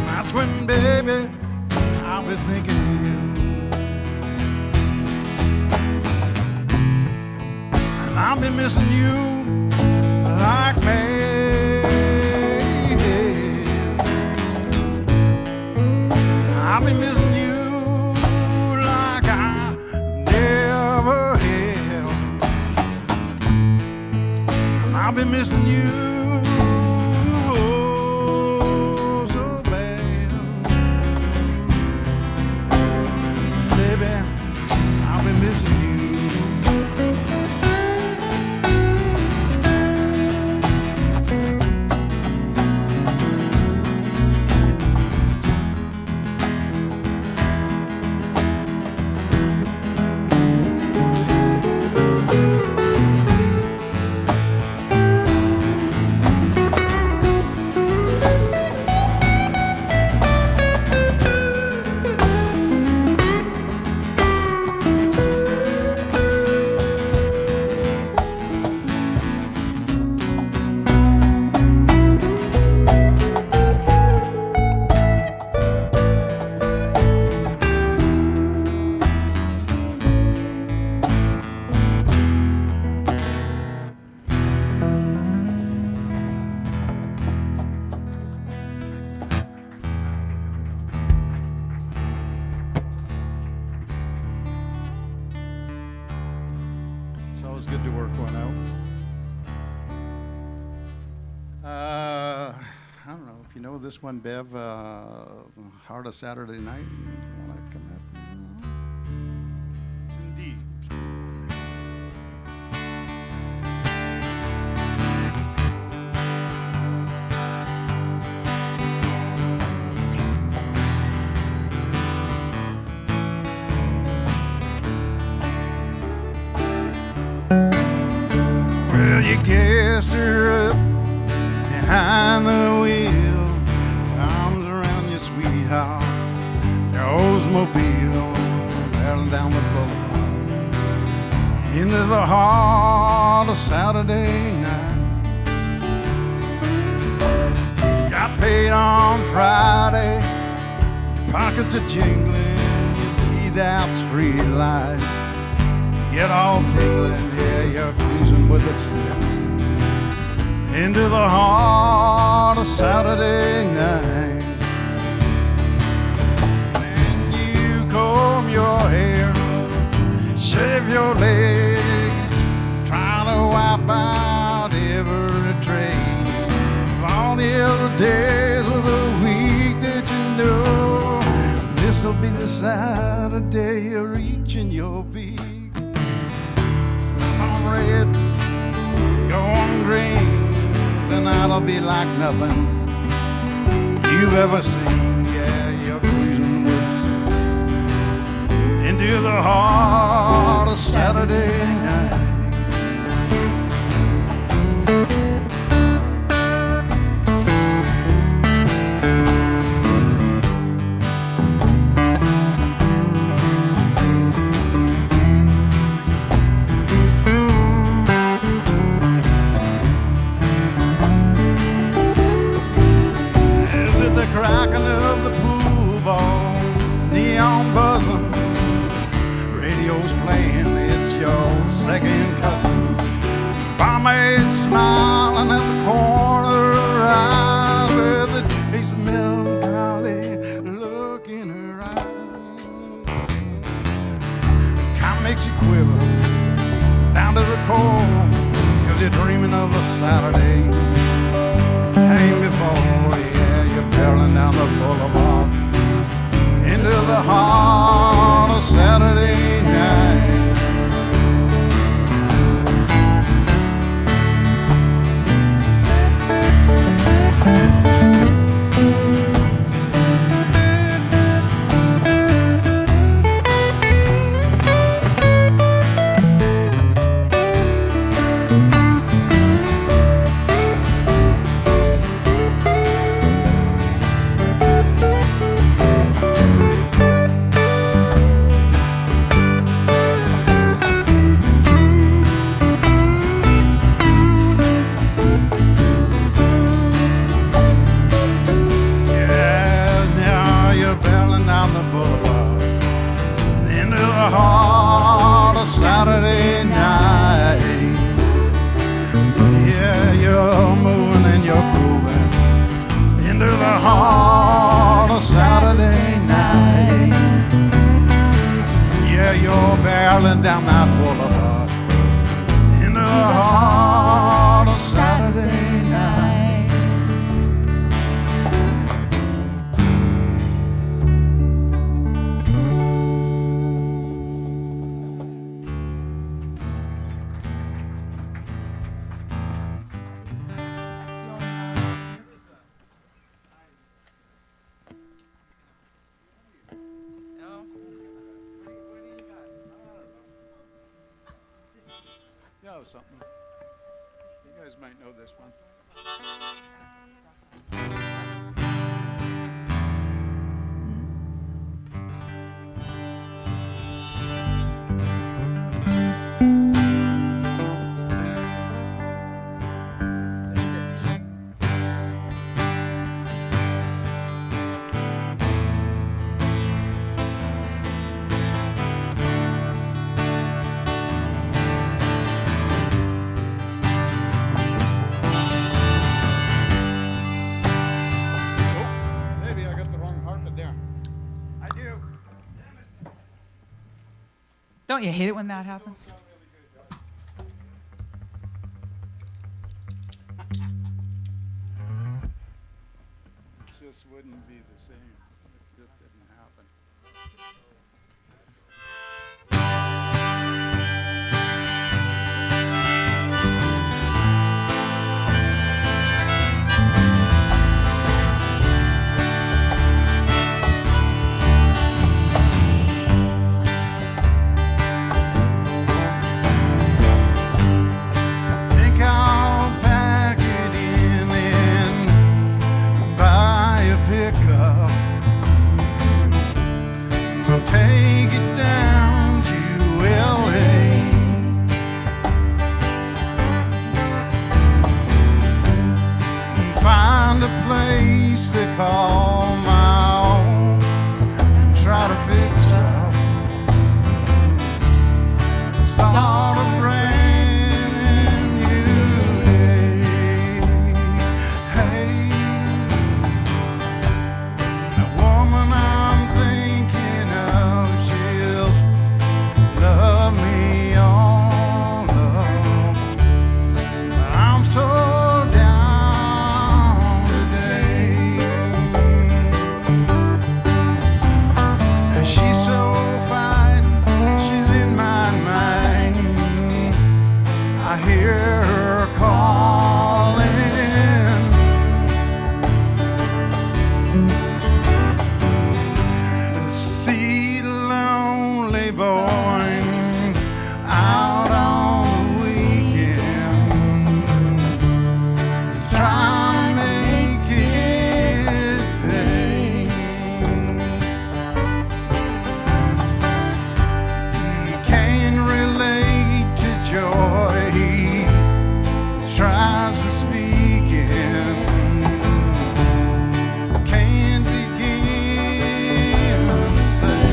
that's when, baby, I'll be thinking of you. And I'll be missing you like mad. I'll be missing you like I never have. I'll be missing you, oh, so bad. Baby, I'll be missing you. don't know if you know this one, Bev. Heart of Saturday Night. You want to come up? It's indeed. Well, you gassed her up behind the wheel, arms around your sweetheart, your Oldsmobile, barreling down the boulevard into the heart of Saturday night. Got paid on Friday, your pockets are jingling, you see that street light, get all tingling, yeah, you're cruising with a 6 into the heart of Saturday night. And you comb your hair, shave your legs, trying to wipe out every trace of all the other days of the week that you know. This'll be the Saturday you're reaching your peak. Slip on red, go on green, the night'll be like nothing you've ever seen. Yeah, you're cruising with the sun into the heart of Saturday night. Cracking of the pool balls, neon buzzing, radio's playing, it's your second cousin. Barmaid smiling at the corner of her eyes with a taste of melancholy look in her eyes. Kind of makes you quiver down to the core, 'cause you're dreaming of a Saturday came before, yeah, you're barreling down the boulevard into the heart of Saturday night. Saturday night, yeah, you're moving and you're grooving into the heart of Saturday night. Yeah, you're barreling down that boulevard into the heart of Saturday night. Yeah, something. You guys might know this one. Don't you hate it when that happens? this wouldn't be the same if this didn't happen. Think I'll pack it in and buy a pickup. Take it down to LA. Find a place they call my own and try to fix up. Start a brand new day. Hey, the woman I'm thinking of, she'll love me all up. But I'm so down today. She's so fine, she's in my mind. I hear her calling. See the lonely boy out on the weekend, trying to make it pay. Can't relate to joy, he tries to speak it, can't begin to say.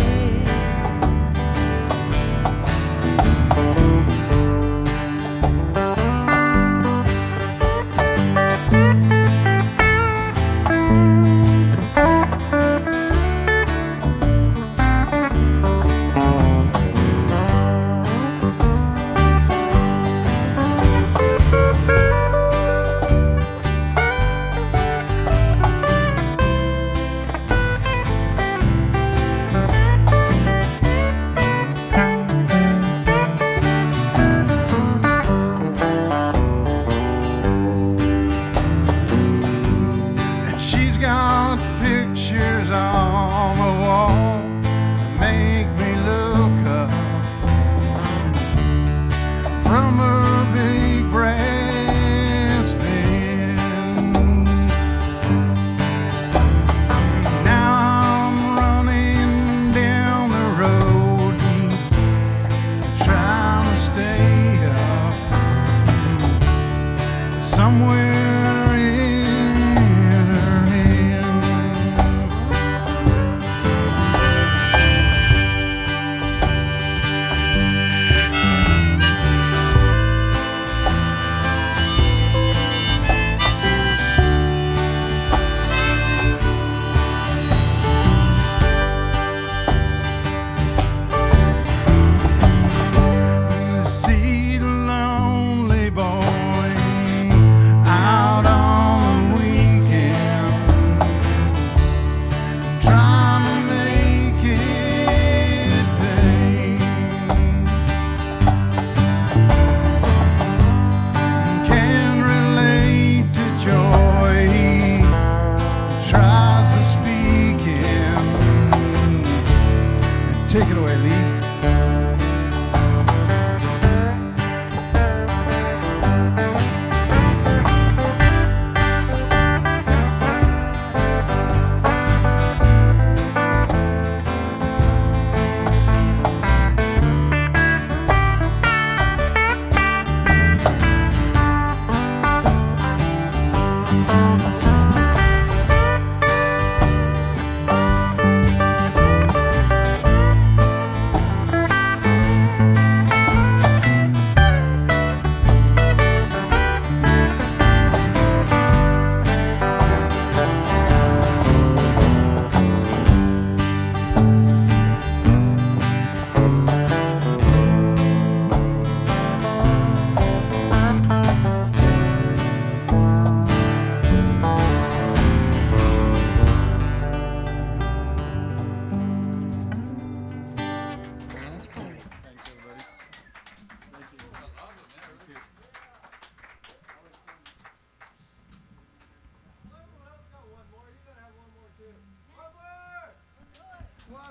And she's got pictures on the wall that make me look up from her big brass bed. Now I'm running down the road trying to stay up somewhere in her head. See the lonely boy out on the weekend, trying to make it pay. Can't relate to joy, he tries to speak in. Take it away, Lee.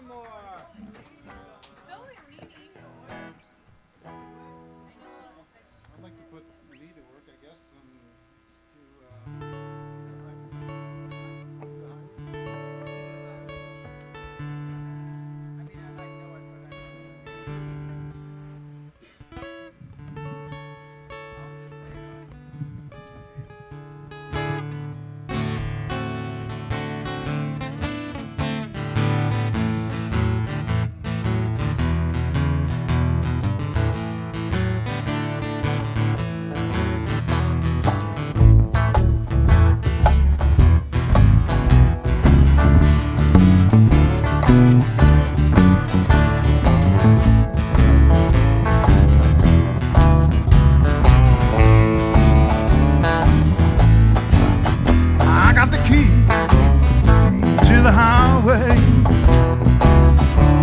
One more. I'd like to put Lee to work, I guess, I got the key to the highway.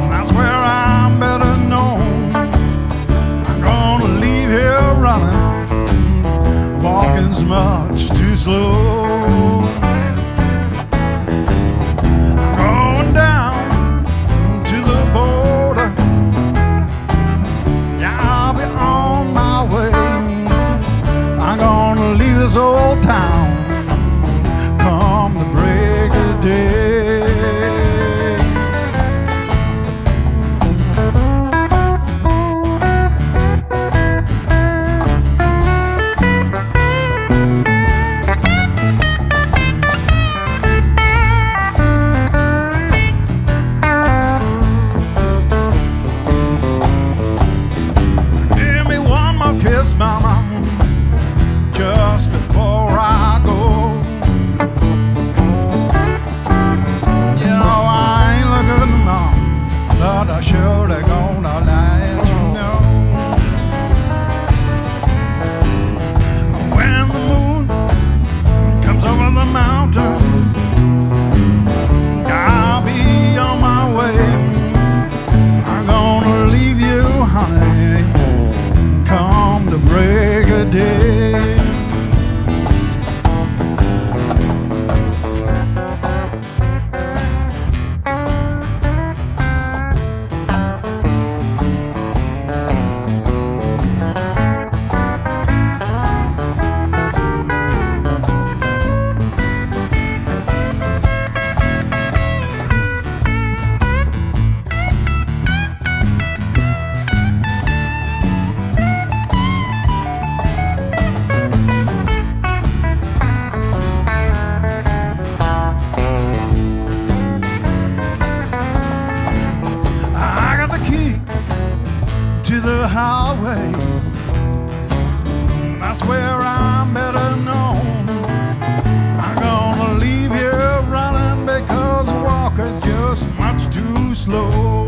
That's where I'm better known. I'm gonna leave here running. Walking's much too slow. I'm going down to the border. Yeah, I'll be on my way. I'm gonna leave this old town come the break of day. Give me one more kiss, mama, just before I go. You know I ain't looking long, but I surely gonna let you know. When the moon comes over the mountain, I'll be on my way. I'm gonna leave you, honey, come the break of day. I got the key to the highway. That's where I'm better known. I'm gonna leave here running because walking's just much too slow.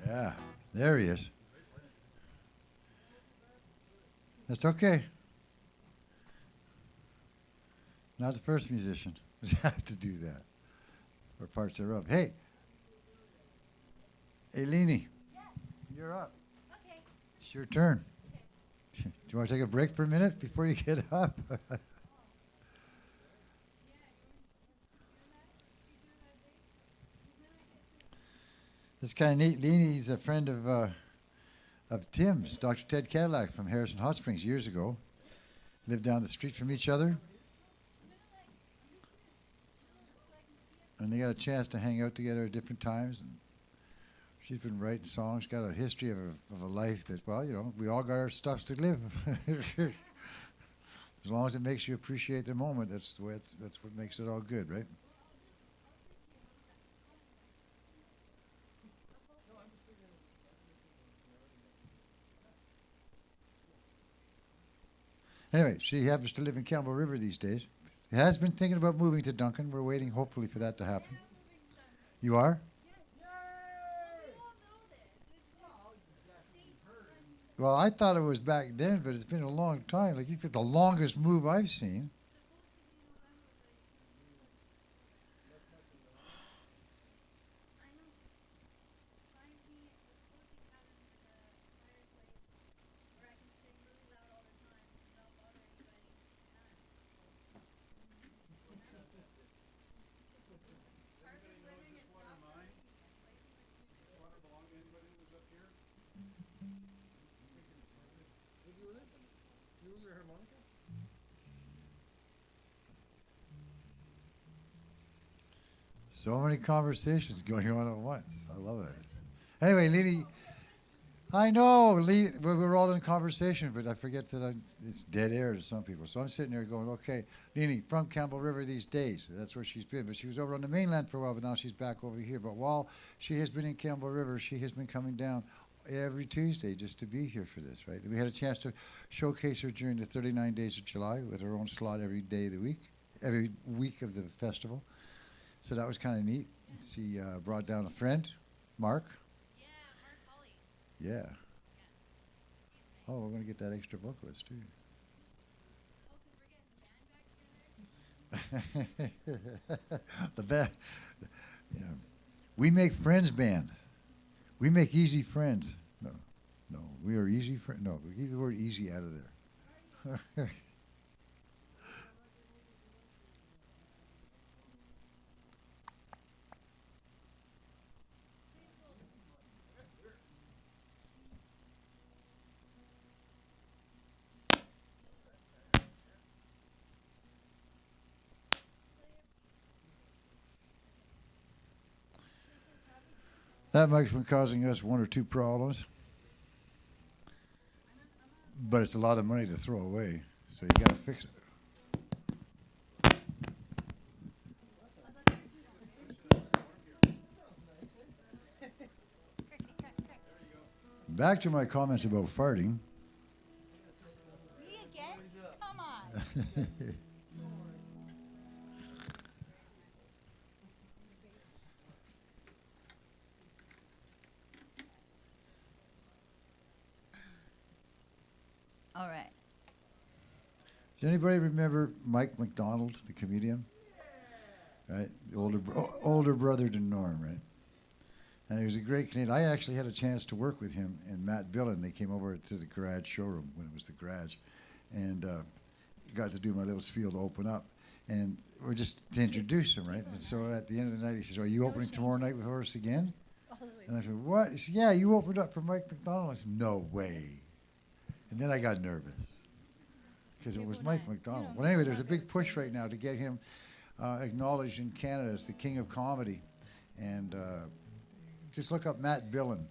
Yeah, there he is. That's okay. Not the first musician would have to do that, or parts thereof. Hey, Eleni, you're up. Okay. It's your turn. Do you want to take a break for a minute before you get up? It's kind of neat. Leanie's a friend of Tim's, Dr. Ted Cadillac from Harrison Hot Springs years ago. Lived down the street from each other. And they got a chance to hang out together at different times. And she's been writing songs, got a history of a life that, well, you know, we all got our stuffs to live. As long as it makes you appreciate the moment, that's the way that's what makes it all good, right? Anyway, she happens to live in Campbell River these days. She has been thinking about moving to Duncan. We're waiting, hopefully, for that to happen. You are? Well, I thought it was back then, but it's been a long time. Like, you get the longest move I've seen. So many conversations going on at once. I love it. Anyway, Lily, I know, we're all in conversation, but I forget that it's dead air to some people. So I'm sitting there going, okay, Lily, from Campbell River these days. That's where she's been. But she was over on the mainland for a while, but now she's back over here. But while she has been in Campbell River, she has been coming down every Tuesday just to be here for this, right? We had a chance to showcase her during the 39 days of July with her own slot every day of the week, every week of the festival. So that was kind of neat. She brought down a friend, Mark. Yeah, Mark Foley. Yeah. Oh, we're going to get that extra vocalist, too. Oh, because we're getting the band back together? The band. Yeah. We make friends band. We make easy friends. No, we are easy friends. No, we get the word easy out of there. That mic's been causing us one or two problems. But it's a lot of money to throw away, so you got to fix it. Back to my comments about farting. Me again? Come on. All right. Does anybody remember Mike McDonald, the comedian? Right, the older brother to Norm, right? And he was a great Canadian. I actually had a chance to work with him and Matt Billen. They came over to the Garage Showroom when it was the Garage, and got to do my little spiel to open up. And we're just to introduce him, right? And so at the end of the night, he says, "Are you opening tomorrow night with Horace again?" And I said, "What?" He said, "Yeah, you opened up for Mike McDonald." I said, "No way." And then I got nervous because it was Mike McDonald. Well, anyway, there's a big push right now to get him acknowledged in Canada as the king of comedy. And just look up Matt Billen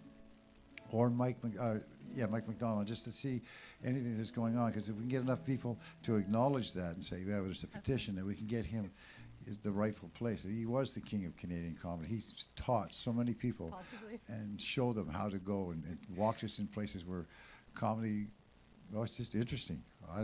or Mike McDonald just to see anything that's going on. Because if we can get enough people to acknowledge that and say, yeah, there's a petition that we can get him is the rightful place. He was the king of Canadian comedy. He's taught so many people Possibly. and showed them how to go and walked us in places where comedy. Well, it's just interesting. I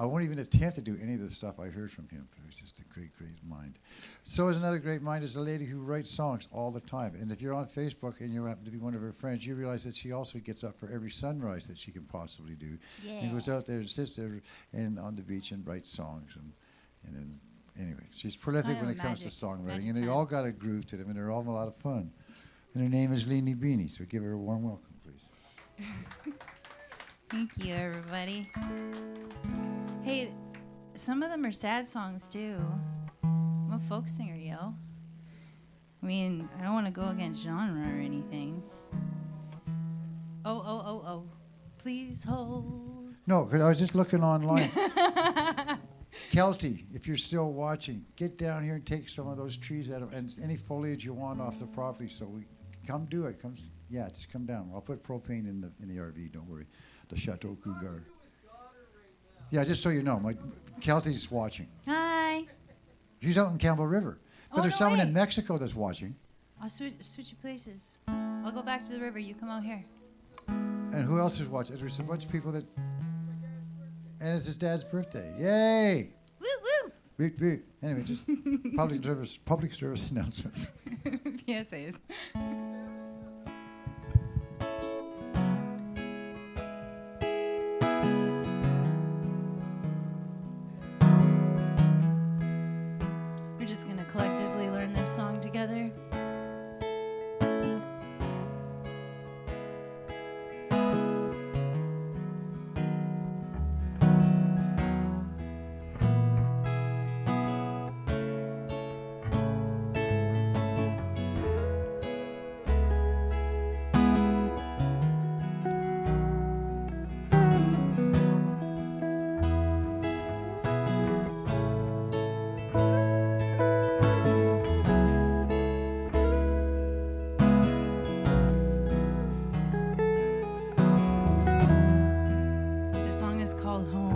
won't even attempt to do any of the stuff I heard from him. But he's just a great, great mind. So is another great mind is a lady who writes songs all the time. And if you're on Facebook and you happen to be one of her friends, you realize that she also gets up for every sunrise that she can possibly do. Yeah. And goes out there and sits there and on the beach and writes songs. And then, anyway, she's prolific kind when of it comes to magic songwriting. And they time. all got a groove to them, and they're all a lot of fun. And her name is Leanie Beanie, so give her a warm welcome, please. Thank you, everybody. Hey, some of them are sad songs, too. I'm a folk singer, yo. I mean, I don't want to go against genre or anything. Oh. Please hold. No, because I was just looking online. Kelty, if you're still watching, get down here and take some of those trees out of and any foliage you want off the property. So we come do it. Just come down. I'll put propane in the RV. Don't worry. The Chateau Cougar. Yeah, just so you know, my Kelty's watching. Hi. She's out in Campbell River. But Oh, there's no someone way. in Mexico that's watching. I'll switch you places. I'll go back to the river. You come out here. And who else is watching? There's a bunch of people that. And it's his dad's birthday. Yay! Woo woo. Beep, beep. Anyway, just public service announcements. PSAs. We're just gonna collectively learn this song together. This song is called Home.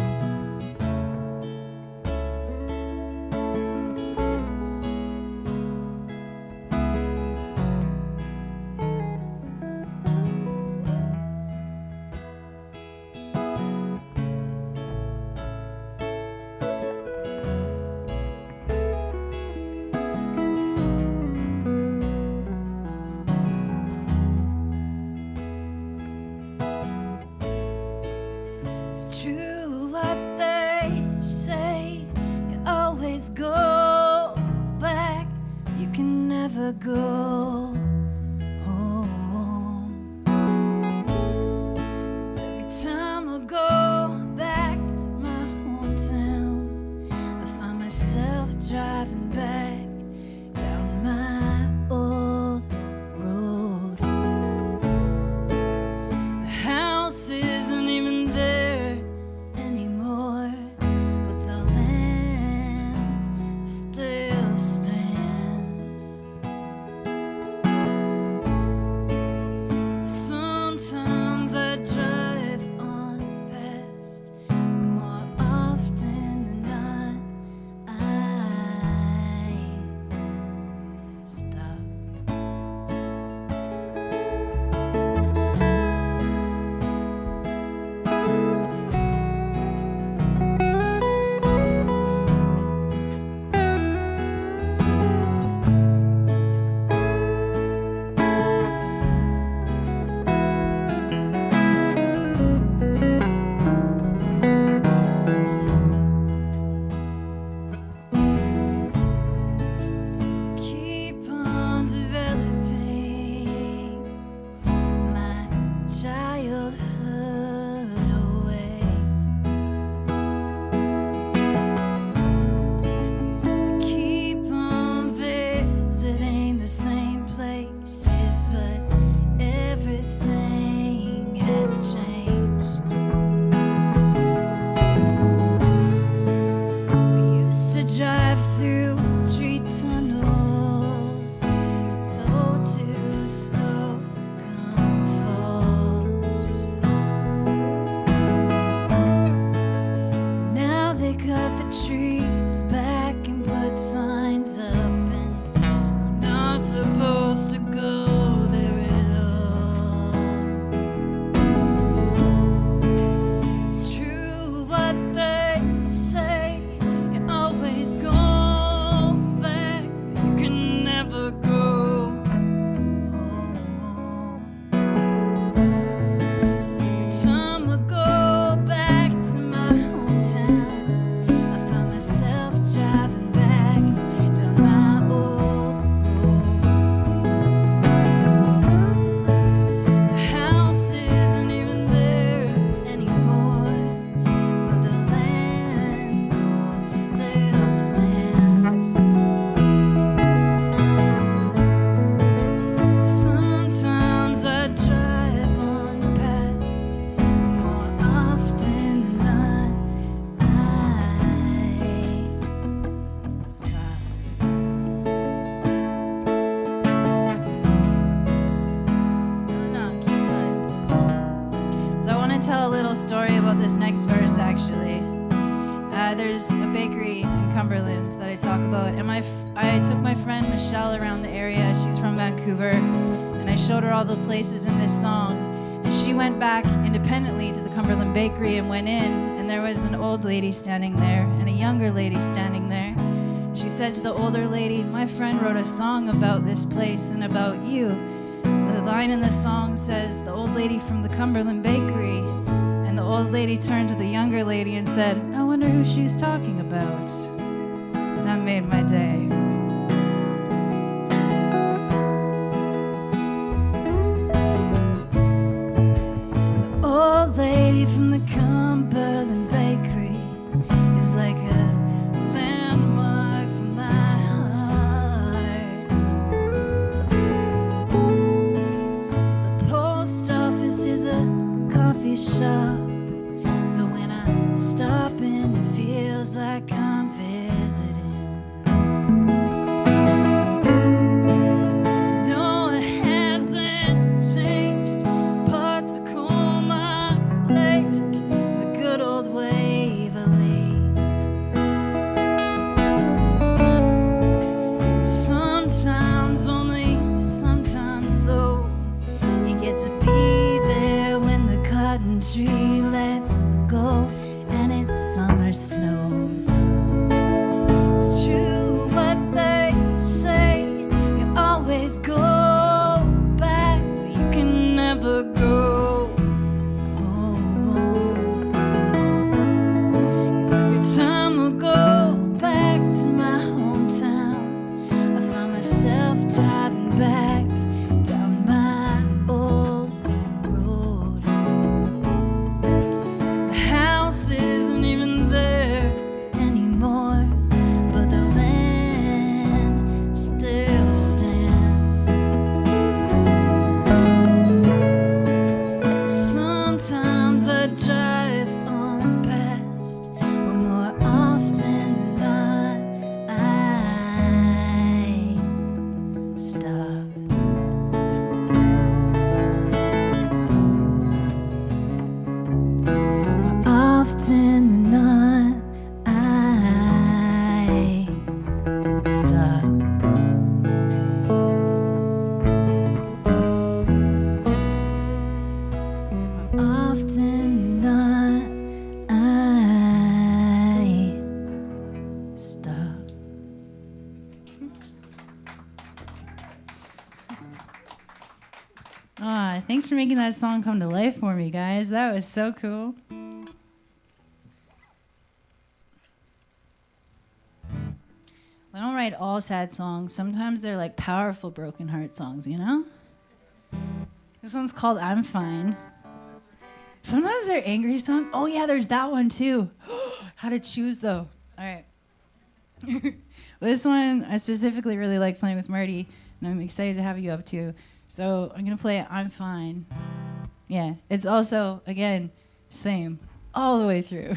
It's true what they say. You always go back. You can never go home. 'Cause every time I go back to my hometown, I find myself driving back down my old road. The house isn't even there anymore, but the land still stands. Sometimes I drive on past, but more often than not, I stop. Keep on developing my childhood away. I keep on visiting the same places, but everything has changed. We used to drive through tree tunnels to go to Stockholm Falls. Now they cut the trees back and put signs up, and we're not supposed to go there at all. It's true what they say. You always go back, but you can never go home. 'Cause every time I go back to my hometown, I find myself driving back down my old road. The house isn't even there anymore, but the land still stands. Sometimes I drive on past, more often than not, I stop. No, keep going. So I want to tell a little story about this next verse, actually. There's a bakery in Cumberland that I talk about, and I took my friend Michelle around the area. She's from Vancouver, and I showed her all the places in this song. And she went back independently to the Cumberland Bakery and went in, and there was an old lady standing there and a younger lady standing there. She said to the older lady, "My friend wrote a song about this place and about you." The line in the song says, "The old lady from the Cumberland Bakery." And the old lady turned to the younger lady and said, "I wonder who she's talking about." That made my day. The old lady from the Cumberland Bakery is like a landmark for my heart. The post office is a coffee shop. So when I stop in, it feels like I'm visiting. No, it hasn't changed. Parts of Comox Lake, the good old Waverly. Sometimes, only sometimes though, you get to be there when the cotton tree lets go and it's summer snows. It's true what they say, you always go back, but you can never go home. 'Cause every time I go back to my hometown, I find myself driving back down my old road. The house isn't even there anymore, but the land still stands. Sometimes I drive on past, but more often than not, I stop. More often than not, I stop. More often than not, I stop. Thanks for making that song come to life for me, guys. That was so cool. I don't write all sad songs. Sometimes they're like powerful broken heart songs, you know? This one's called I'm Fine. Sometimes they're angry songs. Oh yeah, there's that one too. How to choose though. All right. Well, this one I specifically really like playing with Marty, and I'm excited to have you up too. So I'm gonna play I'm Fine. Yeah, it's also, again, same, all the way through.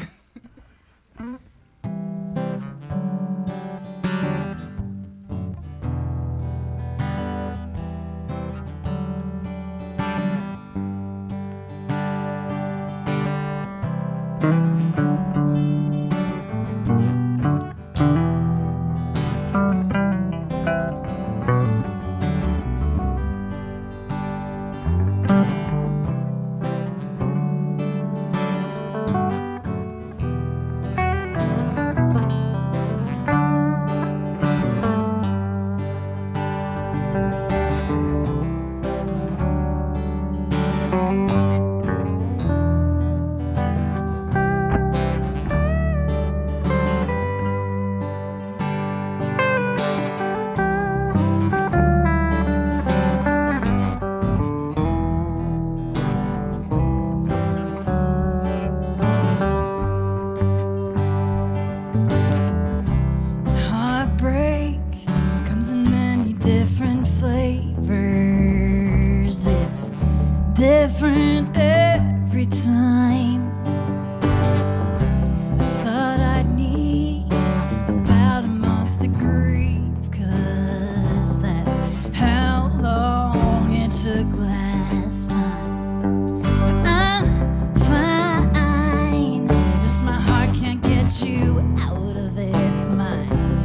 get you out of its mind.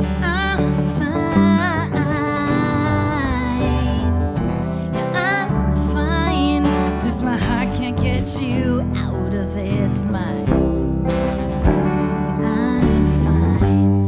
Yeah, I'm fine. Yeah, I'm fine. Just my heart can't get you out of its mind. I'm fine.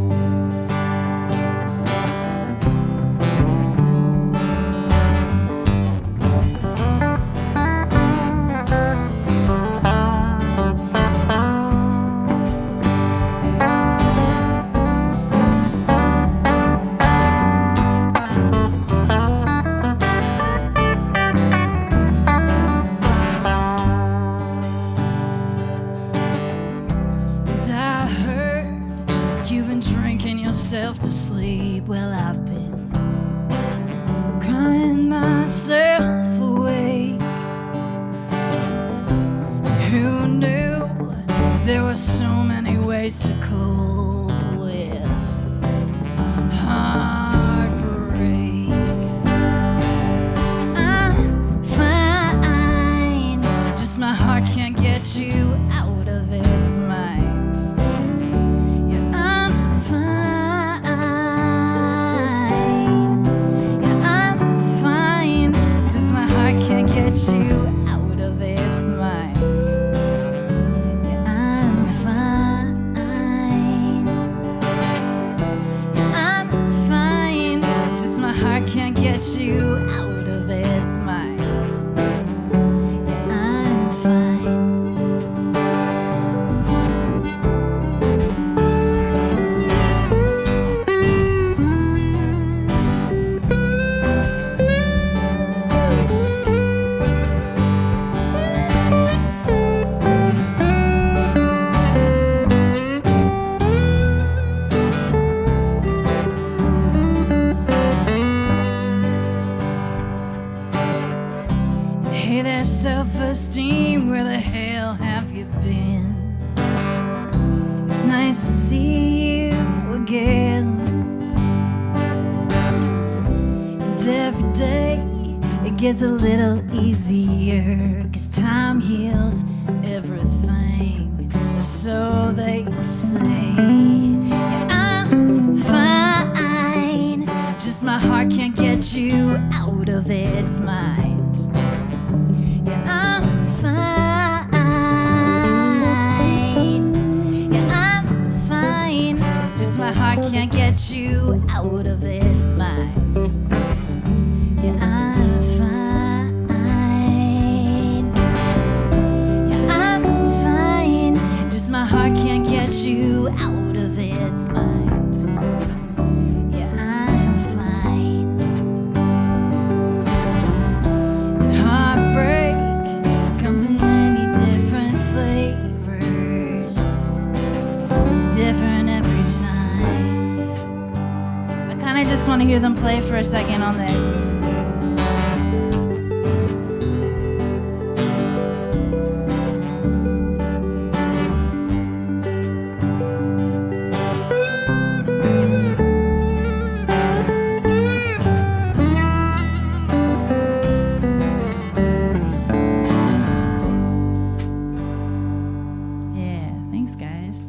And I heard you've been drinking yourself to sleep. Well, I've been crying myself away. Who knew there were so many ways to cope with heartbreak? I'm fine, just my heart can't get you out of its mind. Yeah, I'm fine. Yeah, I'm fine, just my heart can't get you out of its mind. Yeah, I'm fine. Yeah, I'm fine, just my heart can't get you out of its mind. Yeah, I'm fine. Hey there, self-esteem, where the hell have you been? It's nice to see you again. And every day it gets a little easier, 'cause time heals everything, so they say. Yeah, I'm fine, just my heart can't get you out of its mind. Yeah, I'm fine. Yeah, I'm fine. Just my heart can't get you out of its mind. Yeah, I'm fine. Yeah, I'm fine. Just my heart can't get you out of its mind. Yeah, I'm fine. Heartbreak comes in many different flavors. It's different every time. I kind of just want to hear them play for a second on this. Yeah, thanks, guys.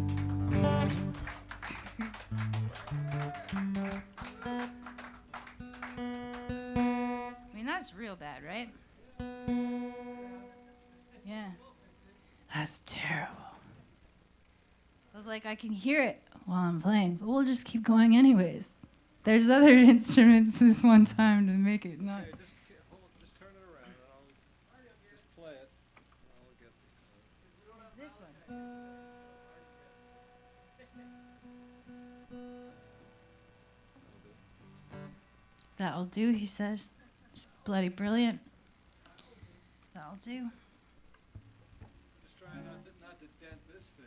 I mean, that's real bad, right? Yeah. That's terrible. I was like, I can hear it while I'm playing, but we'll just keep going anyways. There's other instruments this one time to make it not. Just turn it around and I'll just play it. And I'll get It's this one. That'll do, he says. It's bloody brilliant. That'll do. just try not to dent this thing.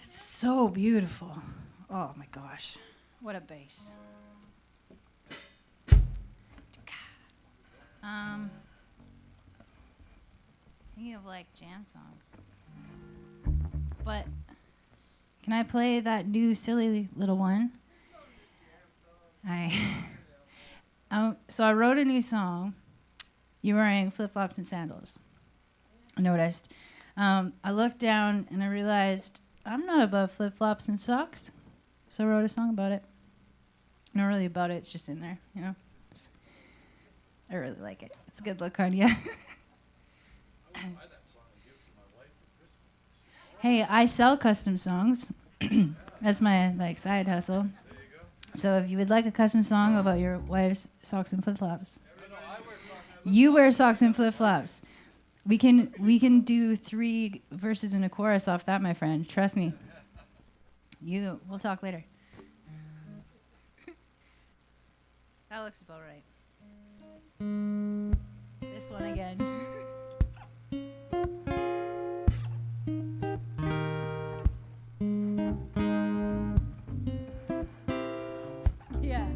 It's so beautiful. Oh my gosh. What a bass. Thinking of like jam songs. But can I play that new silly little one? So I wrote a new song. You're wearing flip-flops and sandals. I noticed. I looked down and I realized I'm not above flip-flops and socks. So I wrote a song about it. Not really about it, it's just in there, you know? I really like it. It's a good look on you. Hey, I sell custom songs. That's my side hustle. So if you would like a custom song about your wife's socks and flip-flops. You wear socks and flip-flops. We can do 3 verses and a chorus off that, my friend. Trust me. We'll talk later. That looks about right. This one again. Yeah.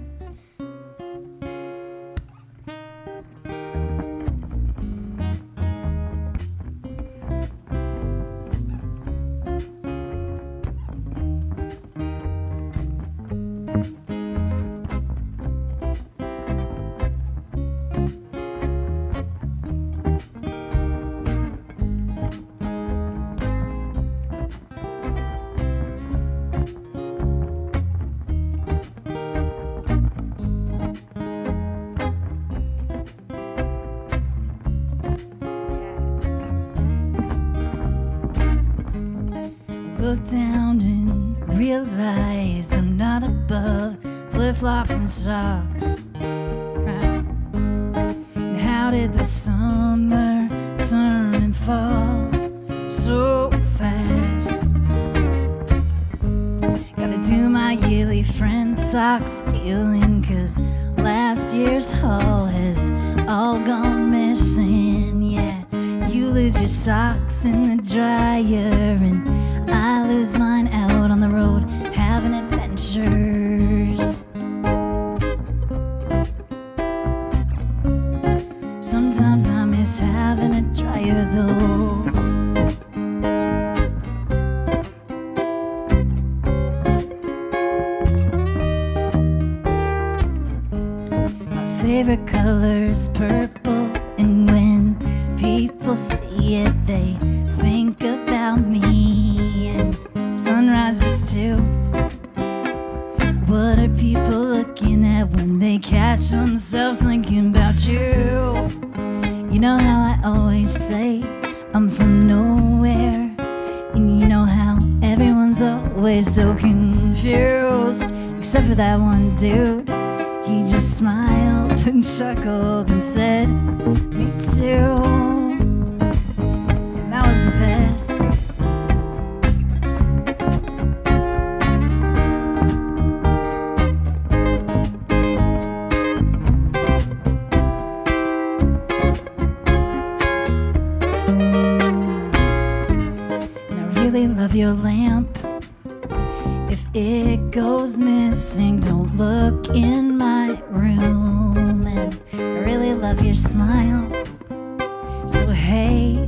Look down and realize I'm not above flip-flops and socks. And how did the summer turn and fall so fast? Gotta do my yearly friend sock stealing, 'cause last year's haul has all gone missing. Yeah, you lose your socks in the dryer and I lose mine out on the road having adventures. Sometimes I miss having a dryer though. My favorite color's purple, and when people see it they think about me. Sunrises too. What are people looking at when they catch themselves thinking about you? You know how I always say I'm from nowhere, and you know how everyone's always so confused, except for that one dude. He just smiled and chuckled and said, me too. And that was the best. Love your lamp. If it goes missing, don't look in my room. And I really love your smile. So hey,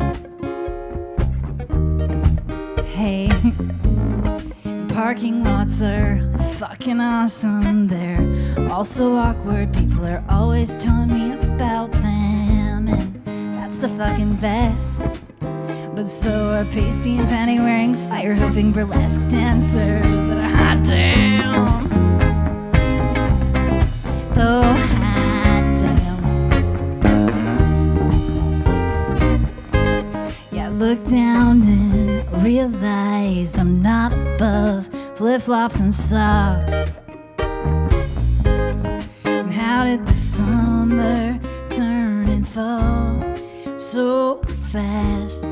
parking lots are fucking awesome. They're also awkward. People are always telling me about them, and that's the fucking best. But so are pasty and panty wearing, fire hoping burlesque dancers that are hot damn. Oh, hot damn. Yeah, look down and realize I'm not above flip-flops and socks. And how did the summer turn and fall so fast?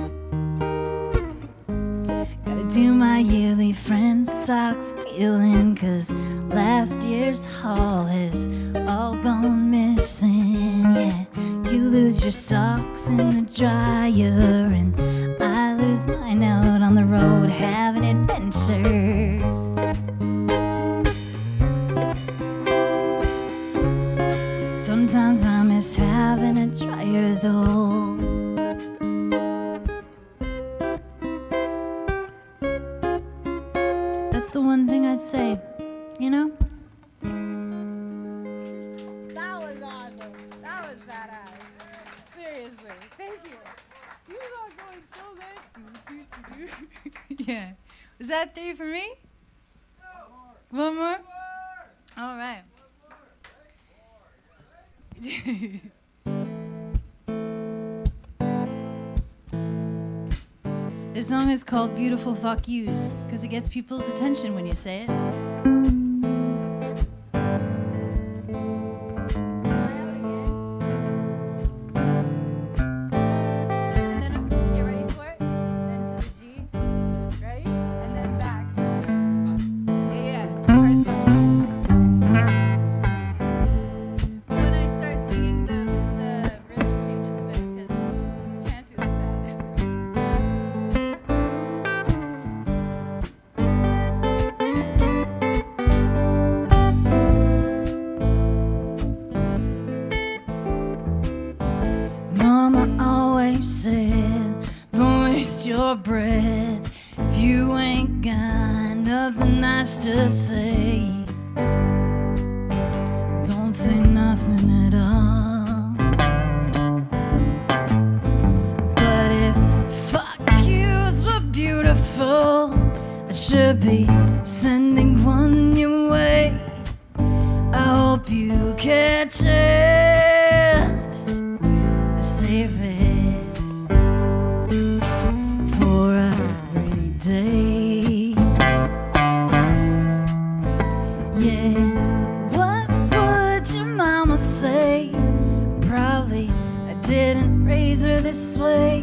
Do my yearly friend sock stealing, 'cause last year's haul has all gone missing. Yeah, you lose your socks in the dryer and I lose mine out on the road having adventures. Sometimes I miss having a dryer though. That's the one thing I'd say, you know? That was awesome. That was badass. Seriously. Thank you. You are going so good. Yeah. Is that 3 for me? One more? All right. This song is called Beautiful Fuck Yous because it gets people's attention when you say it. Your breath if you ain't got nothing nice to say. Don't say nothing at all. But if fuck yous were beautiful, I should be sending one your way. I hope you catch it. Save it. This way,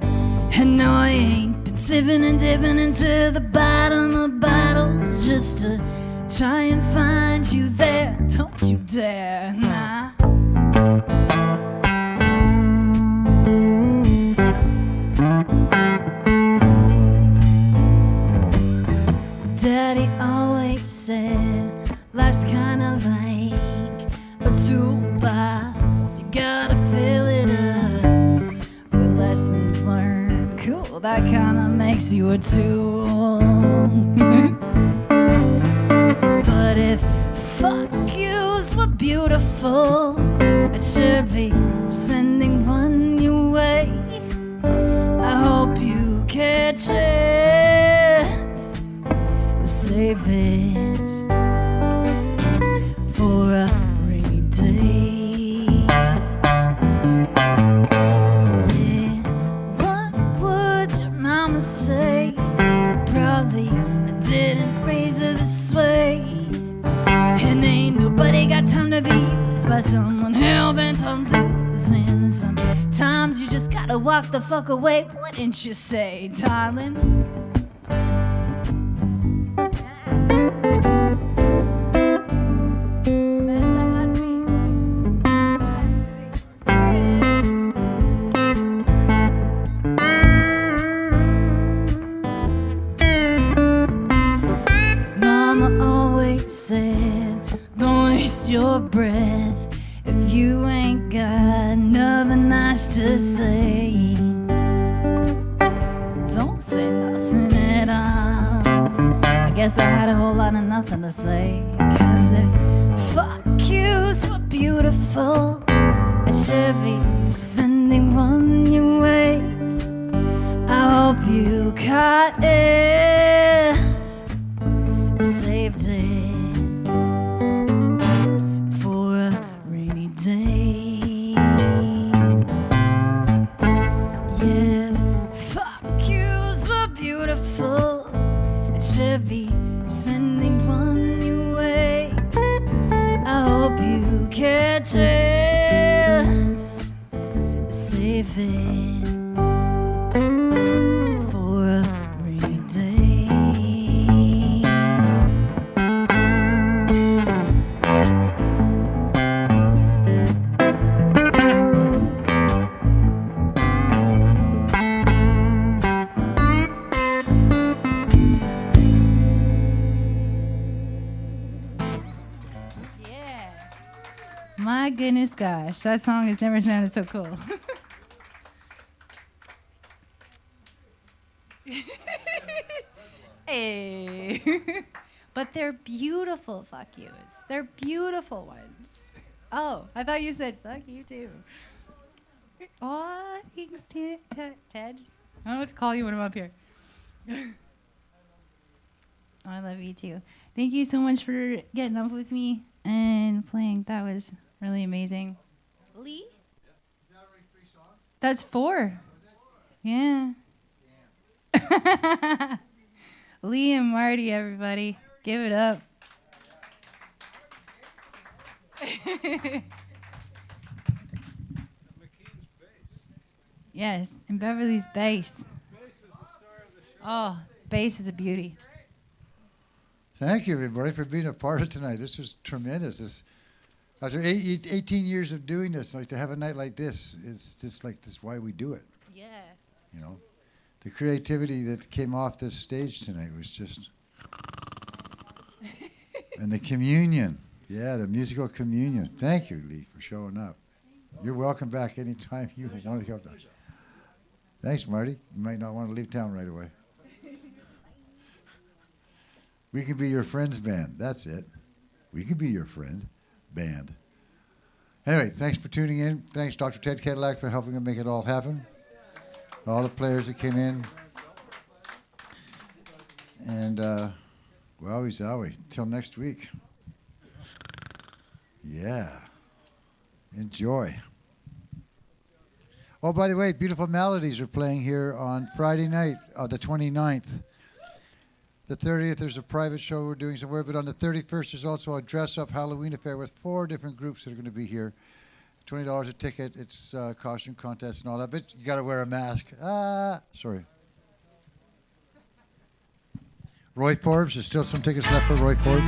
and no, I ain't been sipping and dipping into the bottom of bottles just to try and find you there. Don't you dare, nah. Daddy always said life's kinda like a toolbox. You gotta fill it up. Lessons learned, cool, that kinda makes you a tool. But if fuck yous were beautiful, I should be sending one your way. I hope you catch it, save it for a rainy day. Say, probably I didn't raise her this way. And ain't nobody got time to be used by someone hell-bent on losing. Sometimes you just gotta walk the fuck away, wouldn't you say, darling? Your breath if you ain't got nothing nice to say. Don't say nothing at all. I guess I had a whole lot of nothing to say. Cause if fuck yous were beautiful, I should be sending one your way. I hope you caught it, saved it. Be sending one your way. I hope you catch it, save it for a rainy day. My goodness gosh, that song has never sounded so cool. Hey. But they're beautiful fuck yous. They're beautiful ones. Oh, I thought you said fuck you too. Aw, thanks, Ted. I don't know what to call you when I'm up here. Oh, I love you too. Thank you so much for getting up with me and playing. That was really amazing. Lee? That's 4. Yeah. Lee and Marty, everybody. Give it up. Yes, and Beverly's bass. Oh, bass is a beauty. Thank you, everybody, for being a part of tonight. This is tremendous. After 18 years of doing this, like to have a night like this is just like this. Why we do it. Yeah. You know, the creativity that came off this stage tonight was just, and the communion. Yeah, the musical communion. Thank you, Lee, for showing up. You're welcome back anytime you want to come down. Thanks, Marty. You might not want to leave town right away. We can be your friend's band. That's it. We can be your friend band. Anyway, thanks for tuning in. Thanks, Dr. Ted Cadillac, for helping to make it all happen. All the players that came in. And, wowie zowie. Till next week. Yeah. Enjoy. Oh, by the way, Beautiful Melodies are playing here on Friday night, the 29th. The 30th, there's a private show we're doing somewhere, but on the 31st, there's also a dress-up Halloween affair with 4 different groups that are going to be here. $20 a ticket. It's costume contest and all that, but you got to wear a mask. Sorry. Roy Forbes, there's still some tickets left for Roy Forbes.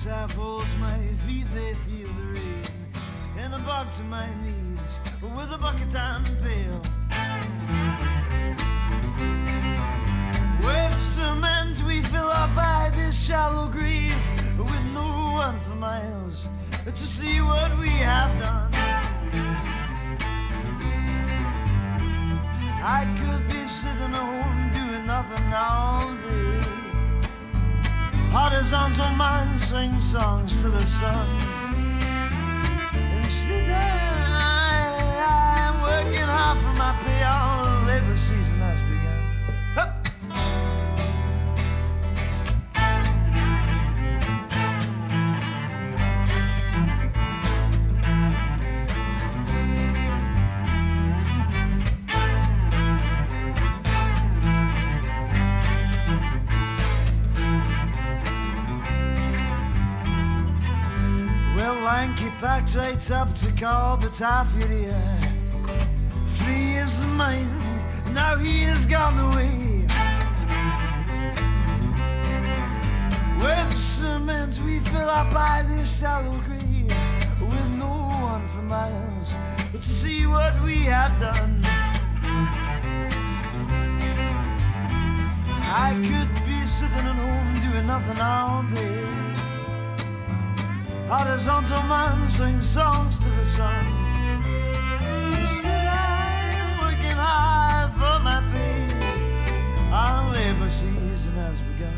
I force my feet, they feel the rain, and I bog to my knees with a bucket and pail. With cement we fill up by this shallow grave, with no one for miles to see what we have done. I could be sitting home doing nothing all day. Horizontal man sing songs to the sun. Instead I'm working hard for my pay. All the labor season has begun. Hup. Lanky packed right up to call, but half idiot. Free is the mind, now he has gone away. With cement we fill up by this shallow grave, with no one for miles but to see what we have done. I could be sitting at home doing nothing all day. Horizontal man sings songs to the sun. Instead I'm working hard for my pay. Our labor season has begun.